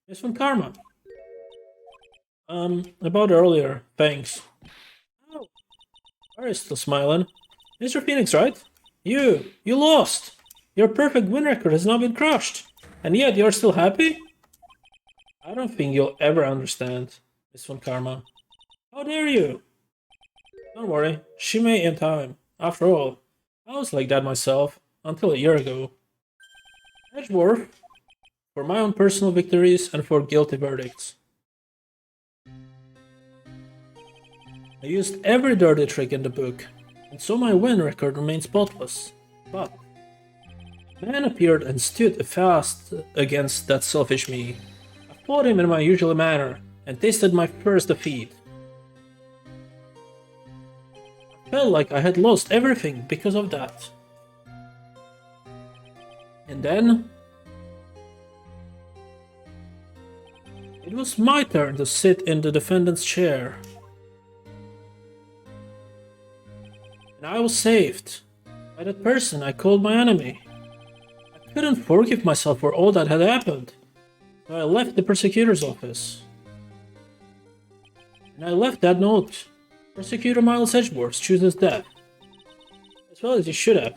Miss von Karma. About earlier, thanks. Oh, are you still smiling? Mr. Phoenix, right? You lost! Your perfect win record has now been crushed. And yet you're still happy? I don't think you'll ever understand, Miss Von Karma. How dare you? Don't worry, she may in time. After all, I was like that myself, until a year ago. Edgeworth, for my own personal victories and for guilty verdicts. I used every dirty trick in the book, and so my win record remains spotless. But a man appeared and stood fast against that selfish me. I fought him in my usual manner, and tasted my first defeat. I felt like I had lost everything because of that. And then it was my turn to sit in the defendant's chair. And I was saved by that person I called my enemy. I couldn't forgive myself for all that had happened, so I left the prosecutor's office. And I left that note. Prosecutor Miles Edgeworth chooses death. As well as he should have.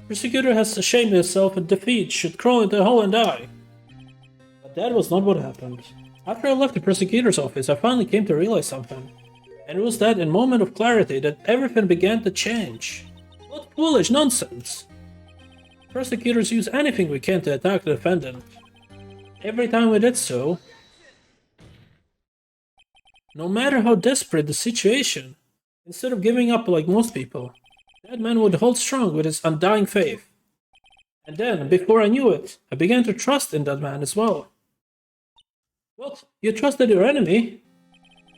Prosecutor has ashamed himself and defeat should crawl into hell and die. But that was not what happened. After I left the prosecutor's office, I finally came to realize something. And it was that in moment of clarity that everything began to change. What foolish nonsense! Prosecutors use anything we can to attack the defendant. Every time we did so, no matter how desperate the situation, instead of giving up like most people, that man would hold strong with his undying faith. And then, before I knew it, I began to trust in that man as well. What? You trusted your enemy?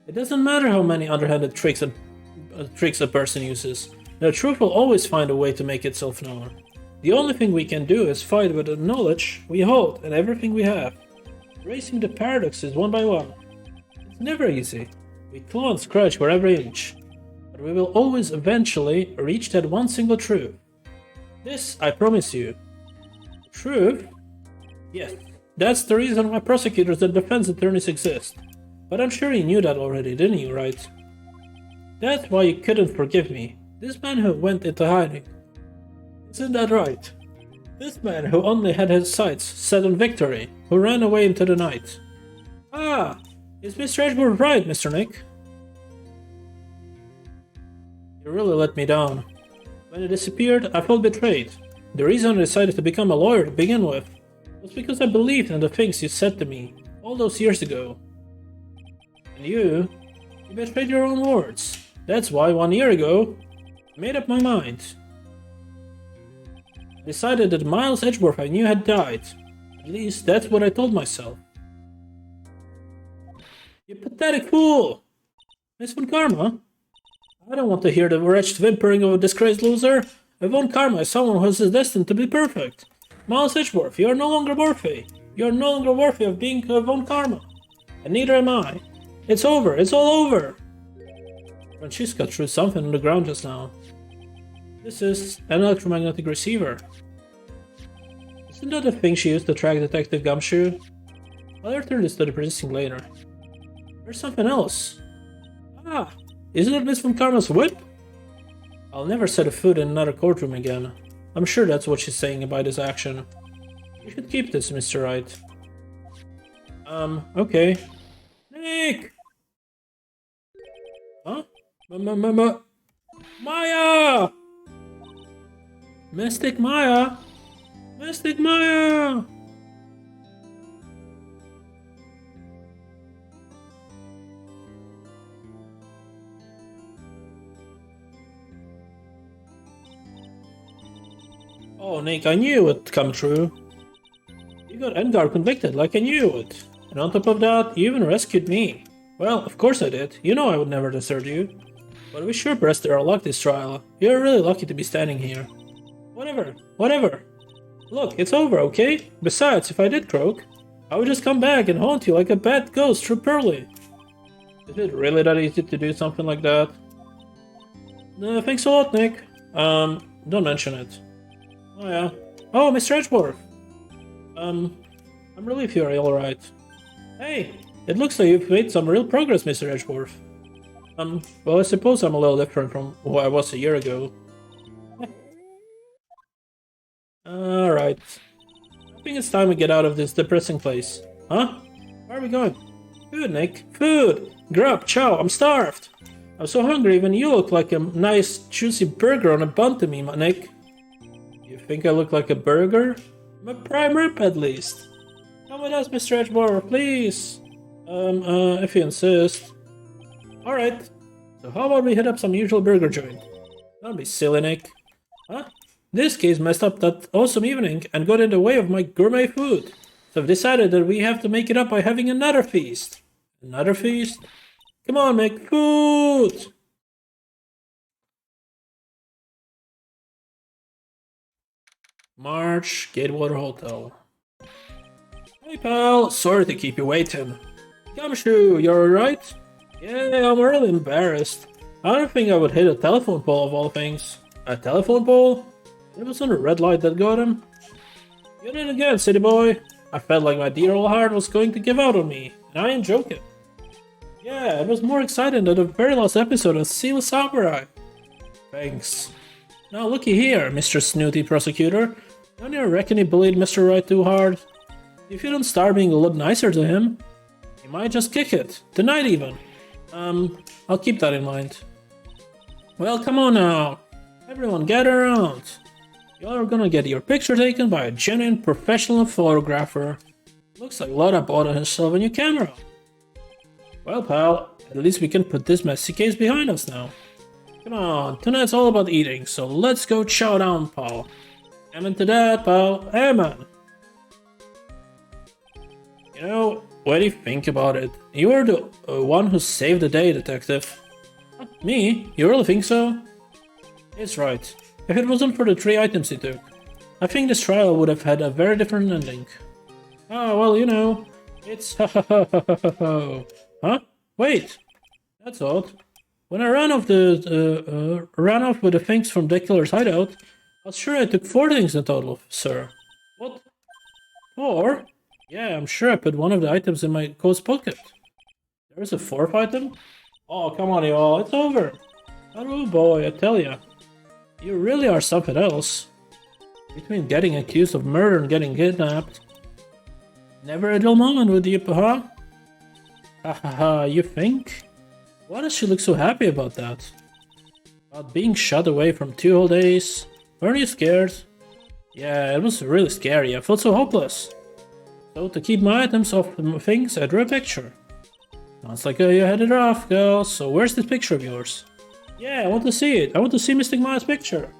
It doesn't matter how many underhanded tricks a person uses. The truth will always find a way to make itself known. The only thing we can do is fight with the knowledge we hold and everything we have, erasing the paradoxes one by one. It's never easy. We claw and scratch for every inch, but we will always eventually reach that one single truth. This, I promise you. Truth? Yes, that's the reason why prosecutors and defense attorneys exist. But I'm sure you knew that already, didn't you, right? That's why you couldn't forgive me. This man who went into hiding. Isn't that right? This man who only had his sights set on victory, who ran away into the night. Ah, is Mr. Edgeworth right, Mr. Nick? You really let me down. When he disappeared, I felt betrayed. The reason I decided to become a lawyer to begin with was because I believed in the things you said to me all those years ago. And you betrayed your own words. That's why 1 year ago, I made up my mind. I decided that Miles Edgeworth I knew had died. At least that's what I told myself. You pathetic fool! Miss Von Karma? I don't want to hear the wretched whimpering of a disgraced loser. Von Karma is someone who is destined to be perfect. Miles Edgeworth, you are no longer worthy. You are no longer worthy of being Von Karma. And neither am I. It's over. It's all over. Franziska threw something on the ground just now. This is an electromagnetic receiver. Isn't that the thing she used to track Detective 𝐒𝐩𝐞𝐜? I'll return this to the precinct later. There's something else. Ah, isn't it Miss Von Karma's whip? I'll never set a foot in another courtroom again. I'm sure that's what she's saying about this action. You should keep this, Mr. Wright. Okay. Nick! Huh? Maya! Mystic Maya! Mystic Maya! Oh, Nick, I knew it would come true. You got Edgar convicted like I knew you would. And on top of that, you even rescued me. Well, of course I did. You know I would never desert you. But we sure pressed our luck this trial. You're really lucky to be standing here. Whatever. Look, it's over, okay? Besides, if I did croak, I would just come back and haunt you like a bad ghost through Pearly. Is it really that easy to do something like that? Thanks a lot, Nick. Don't mention it. Oh yeah. Oh, Mr. Edgeworth. I'm relieved you're alright. Hey, it looks like you've made some real progress, Mr. Edgeworth. Well, I suppose I'm a little different from who I was a year ago. Alright. I think it's time we get out of this depressing place. Huh? Where are we going? Food, Nick. Food! Grub, chow, I'm starved. I'm so hungry even you look like a nice juicy burger on a bun to me, Nick. You think I look like a burger? I'm a prime rib at least. Come with us, Mr. Edgewater, please. If you insist. Alright. So how about we hit up some usual burger joint? Don't be silly, Nick. Huh? This case messed up that awesome evening and got in the way of my gourmet food. So I've decided that we have to make it up by having another feast. Another feast? Come on, make food! March, Gatewater Hotel. Hey pal, sorry to keep you waiting. Gumshoe, you're alright? Yeah, I'm really embarrassed. I don't think I would hit a telephone pole of all things. A telephone pole? It was on a red light that got him. You did it again, city boy. I felt like my dear old heart was going to give out on me, and I ain't joking. Yeah, it was more exciting than the very last episode of 𝐒𝐩𝐞𝐜𝐬 Samurai. Thanks. Now looky here, Mr. Snooty Prosecutor. Don't you reckon you bullied Mr. Wright too hard? If you don't start being a little nicer to him, he might just kick it. Tonight even. I'll keep that in mind. Well, come on now. Everyone gather around. You're gonna get your picture taken by a genuine professional photographer. Looks like Lotta bought himself a new camera. Well, pal, at least we can put this messy case behind us now. Come on, tonight's all about eating, so let's go chow down, pal. Amen to that, pal. Amen. You know, what do you think about it? You are the one who saved the day, detective. Me? You really think so? It's right. If it wasn't for the 3 items he took, I think this trial would have had a very different ending. Oh, well, you know, it's Huh? Wait! That's odd. When I ran off with the things from the killer's hideout, I was sure I took 4 things in total, sir. What? 4? Yeah, I'm sure I put one of the items in my coat's pocket. There's a 4th item? Oh, come on, y'all, it's over. Oh boy, I tell ya. You really are something else. Between getting accused of murder and getting kidnapped. Never a dull moment with you, huh? Hahaha, you think? Why does she look so happy about that? About being shut away from 2 whole days? Weren't you scared? Yeah, it was really scary, I felt so hopeless. So to keep my items off things, I drew a picture. Sounds like you had it rough, girl, so where's this picture of yours? Yeah, I want to see it. I want to see Mystic Maya's picture.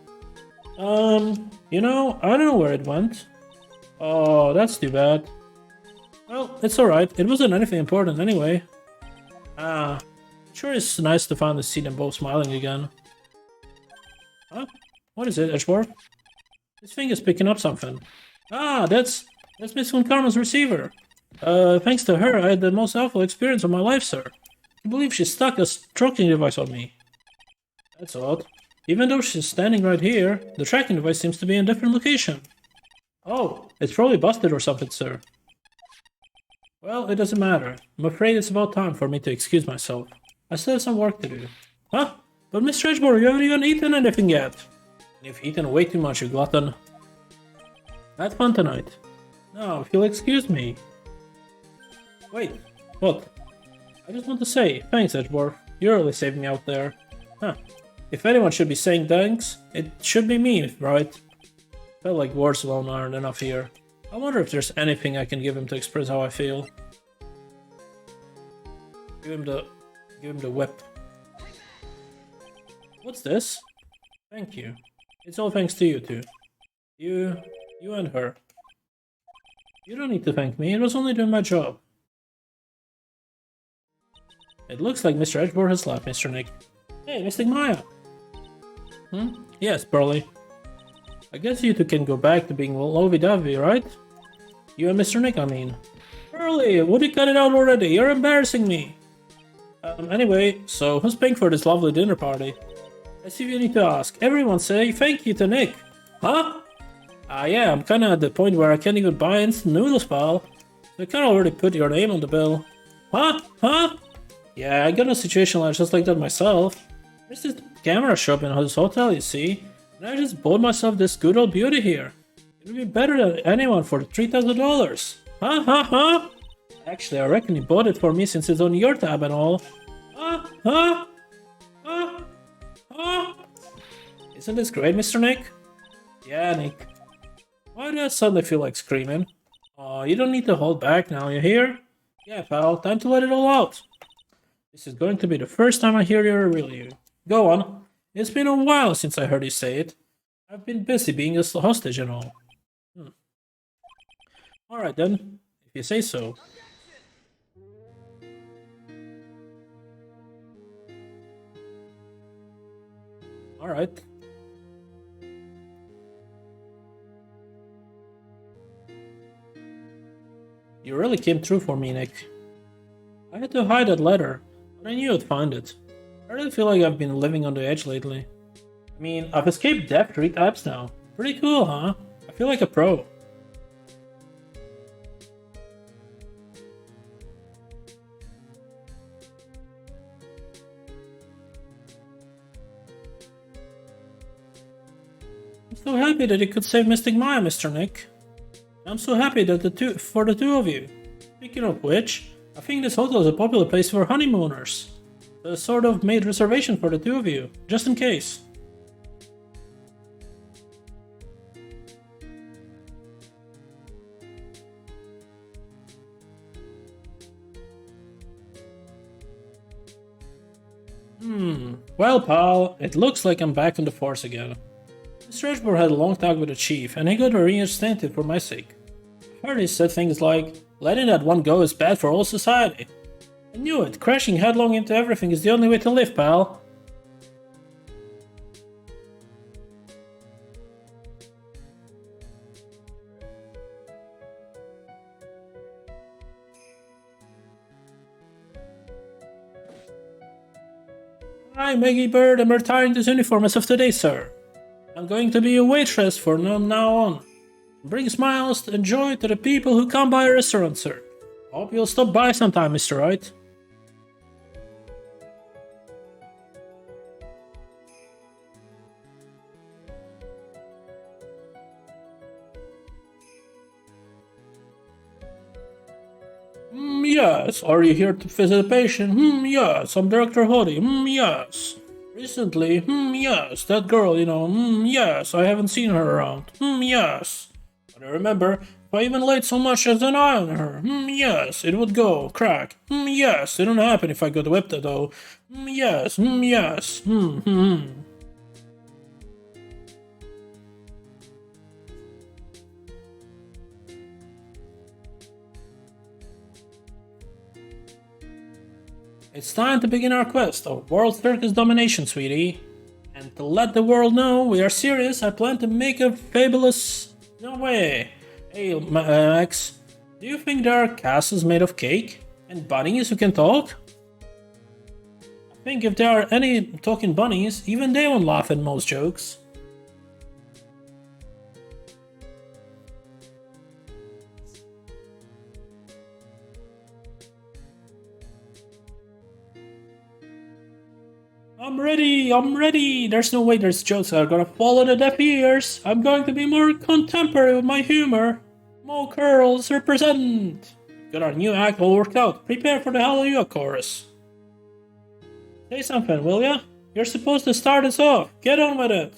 You know, I don't know where it went. Oh, that's too bad. Well, it's alright. It wasn't anything important anyway. Sure is nice to finally see them both smiling again. Huh? What is it, Edgewater? This thing is picking up something. Ah, that's Miss Von Karma's receiver. Thanks to her, I had the most awful experience of my life, sir. I believe she stuck a tracking device on me. That's odd. Even though she's standing right here, the tracking device seems to be in a different location. Oh, it's probably busted or something, sir. Well, it doesn't matter. I'm afraid it's about time for me to excuse myself. I still have some work to do. Huh? But Mr. Edgewater, you haven't even eaten anything yet. You've eaten way too much, you glutton. Have fun tonight. No, if you'll excuse me. Wait, what? I just want to say, thanks, Edgewater. You really saved me out there. Huh. If anyone should be saying thanks, it should be me, right? Felt like words alone aren't enough here. I wonder if there's anything I can give him to express how I feel. Give him the whip. What's this? Thank you. It's all thanks to you two. You and her. You don't need to thank me, it was only doing my job. It looks like Mr. Edgewater has left, Mr. Nick. Hey, Mystic Maya! Yes, Burley. I guess you two can go back to being lovey-dovey, right? You and Mr. Nick, I mean. Burley, would you cut it out already? You're embarrassing me! Anyway, so who's paying for this lovely dinner party? I see you need to ask. Everyone say thank you to Nick. Huh? Yeah, I'm kinda at the point where I can't even buy instant noodles, pal. So I can already put your name on the bill. Huh? Huh? Yeah, I got a situation just like that myself. There's this camera shop in his hotel, you see, and I just bought myself this good old beauty here. It would be better than anyone for $3,000. Huh? Huh? Huh? Actually, I reckon you bought it for me since it's on your tab and all. Ah, ah, ah, ah. Isn't this great, Mr. Nick? Yeah, Nick. Why do I suddenly feel like screaming? Oh, you don't need to hold back now, you hear? Yeah, pal, time to let it all out. This is going to be the first time I hear you reveal you. Go on. It's been a while since I heard you say it. I've been busy being a hostage and all. Alright then, if you say so. Alright. You really came through for me, Nick. I had to hide that letter, but I knew I'd find it. I really feel like I've been living on the edge lately. I mean, I've escaped death 3 times now. Pretty cool, huh? I feel like a pro. I'm so happy that you could save Mystic Maya, Mr. Nick. I'm so happy that for the two of you. Speaking of which, I think this hotel is a popular place for honeymooners. So I sort of made reservation for the two of you, just in case. Well, pal, it looks like I'm back on the force again. Mr. Edgeworth had a long talk with the chief, and he got very interested for my sake. I heard he said things like, letting that one go is bad for all society. I knew it, crashing headlong into everything is the only way to live, pal. Hi, Maggie Bird, I'm retiring this uniform as of today, sir. I'm going to be a waitress from now on. Bring smiles and joy to the people who come by our restaurant, sir. Hope you'll stop by sometime, Mr. Wright. Yes. Are you here to visit a patient? Yes. I'm Director Hody. Yes. Recently? Yes. That girl, yes. I haven't seen her around. Yes. But I remember, if I even laid so much as an eye on her, yes, it would go, crack. Yes. It don't happen if I got whipped though. Yes. Yes. It's time to begin our quest of world circus domination, sweetie. And to let the world know we are serious, I plan to make a fabulous... No way. Hey, Max, do you think there are castles made of cake? And bunnies who can talk? I think if there are any talking bunnies, even they won't laugh at most jokes. I'm ready! There's no way those jokes are gonna fall on the deaf ears! I'm going to be more contemporary with my humor! More curls represent! Got our new act all worked out, prepare for the Hallelujah chorus! Say something, will ya? You're supposed to start us off, get on with it!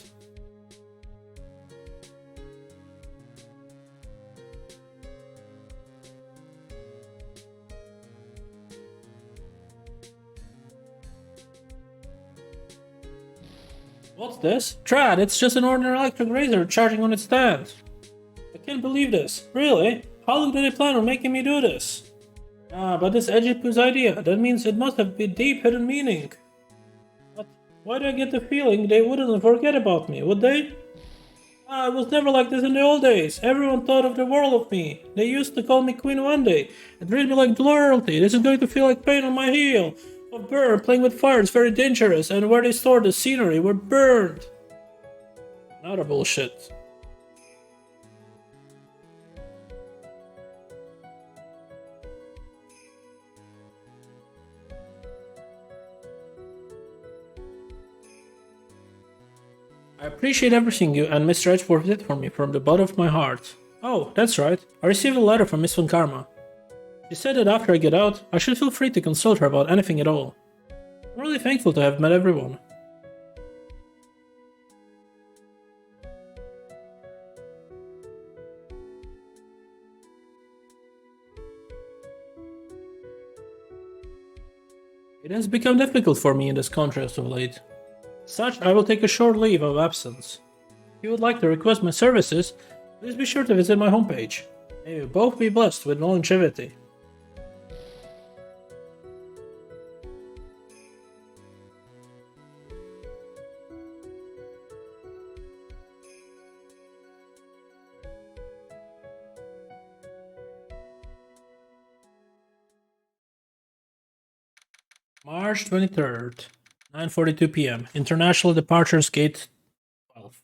What's this? Trad, it's just an ordinary electric razor charging on its stand. I can't believe this. Really? How long did they plan on making me do this? But this 𝐒𝐩𝐞𝐜𝐬's idea. That means it must have a deep hidden meaning. But why do I get the feeling they wouldn't forget about me, would they? It was never like this in the old days. Everyone thought of the world of me. They used to call me Queen one day. It treated me like loyalty. This is going to feel like pain on my heel. A bird playing with fire is very dangerous, and where they stored the scenery were burned. Another bullshit. I appreciate everything you and Mr. Edgeworth did for me from the bottom of my heart. Oh, that's right. I received a letter from Miss Von Karma. She said that after I get out, I should feel free to consult her about anything at all. I'm really thankful to have met everyone. It has become difficult for me in this contrast of late. As such, I will take a short leave of absence. If you would like to request my services, please be sure to visit my homepage. May you both be blessed with longevity. March 23rd, 9:42 p.m. International Departures Gate 12.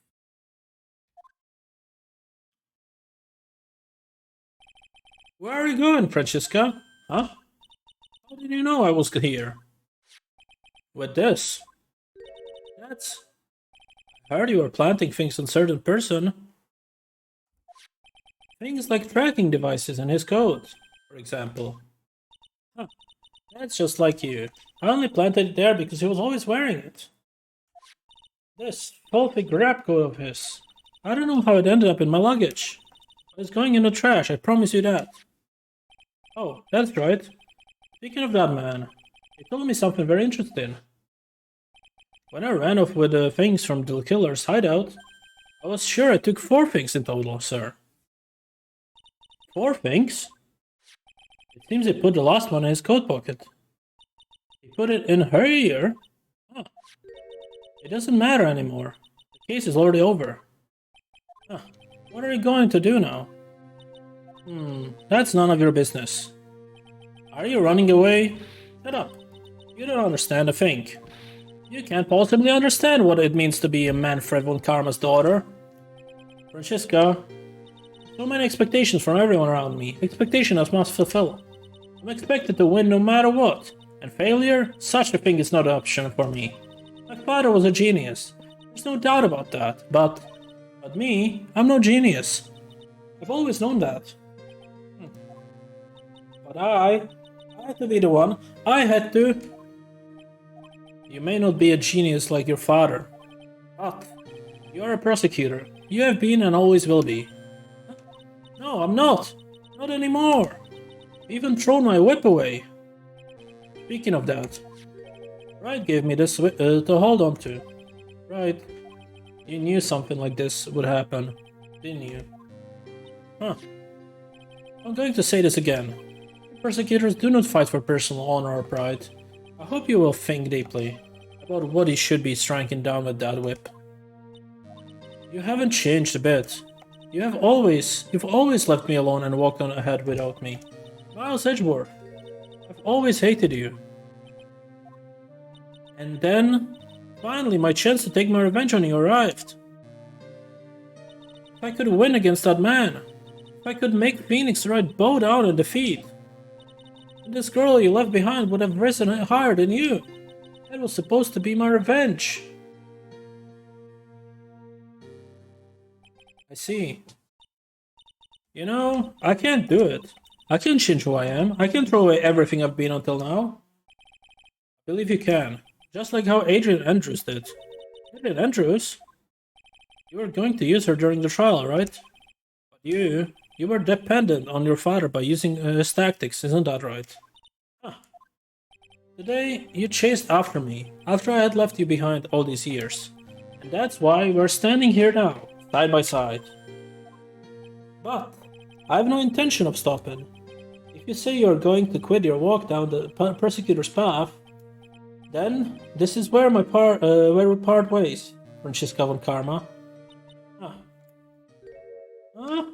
Where are you going, Franziska? Huh? How did you know I was here? With this? That's... I heard you were planting things on certain person. Things like tracking devices in his code, for example. Huh. That's just like you. I only planted it there because he was always wearing it. This filthy grab coat of his. I don't know how it ended up in my luggage. It's going in the trash, I promise you that. Oh, that's right. Speaking of that man, he told me something very interesting. When I ran off with the things from the killer's hideout, I was sure I took 4 things in total, sir. 4 things? It seems he put the last one in his coat pocket. He put it in her ear? Huh. It doesn't matter anymore. The case is already over. Huh. What are you going to do now? That's none of your business. Are you running away? Shut up. You don't understand a thing. You can't possibly understand what it means to be a Manfred von Karma's daughter. Franziska, so many expectations from everyone around me. Expectations I must fulfill. I'm expected to win no matter what. And failure? Such a thing is not an option for me. My father was a genius. There's no doubt about that. But me, I'm no genius. I've always known that. But I had to be the one. I had to. You may not be a genius like your father, but you're a prosecutor. You have been and always will be. No, I'm not. Not anymore. I even thrown my whip away. Speaking of that, Wright gave me this to hold on to. Right. You knew something like this would happen, didn't you? Huh. I'm going to say this again. Persecutors do not fight for personal honor or pride. I hope you will think deeply about what he should be striking down with that whip. You haven't changed a bit. You've always left me alone and walked on ahead without me. 𝐒𝐲𝐬𝐿, I've always hated you. And then, finally, my chance to take my revenge on you arrived. If I could win against that man, if I could make Phoenix Wright bow down in defeat, this girl you left behind would have risen higher than you. That was supposed to be my revenge. I see. You know, I can't do it. I can't change who I am. I can't throw away everything I've been until now. I believe you can. Just like how Adrian Andrews did. Adrian Andrews? You were going to use her during the trial, right? But you were dependent on your father by using his tactics, isn't that right? Huh. Today, you chased after me, after I had left you behind all these years. And that's why we're standing here now, side by side. But, I have no intention of stopping. If you say you're going to quit your walk down the persecutor's path, then this is where we part ways, Franziska von Karma. Huh. Huh?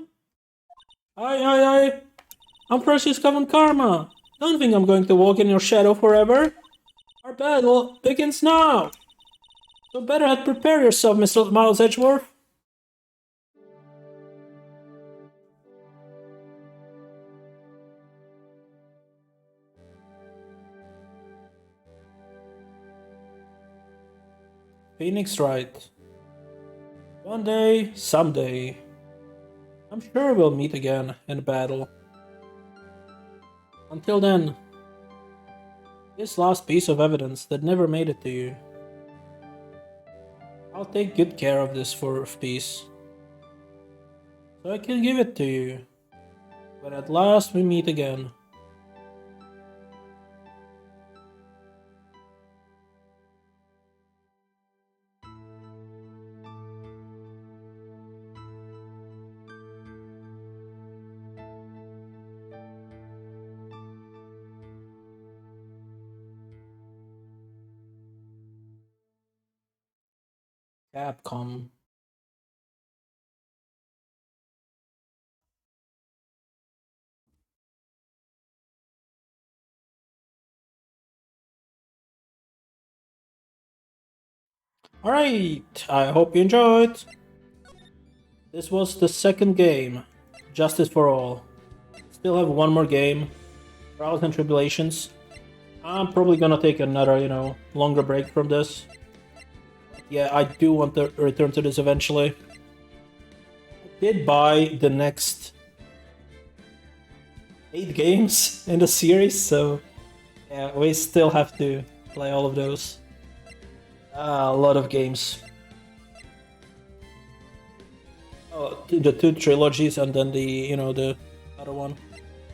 I'm Franziska von Karma. Don't think I'm going to walk in your shadow forever. Our battle begins now. So better had prepare yourself, Mr. 𝐒𝐲𝐬𝐿. Phoenix Wright. One day, someday, I'm sure we'll meet again in battle. Until then, this last piece of evidence that never made it to you. I'll take good care of this fourth piece, so I can give it to you when at last we meet again. Capcom. Alright, I hope you enjoyed. This was the second game, Justice for All. Still have one more game, Trials and Tribulations. I'm probably gonna take another, longer break from this. Yeah, I do want to return to this eventually. I did buy the next 8 games in the series, so yeah, we still have to play all of those. A lot of games. Oh, the 2 trilogies and then the other one.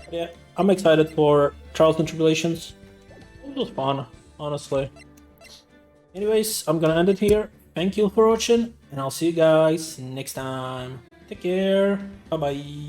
But yeah, I'm excited for Trials and Tribulations. It was fun, honestly. Anyways, I'm gonna end it here. Thank you for watching, and I'll see you guys next time. Take care. Bye bye.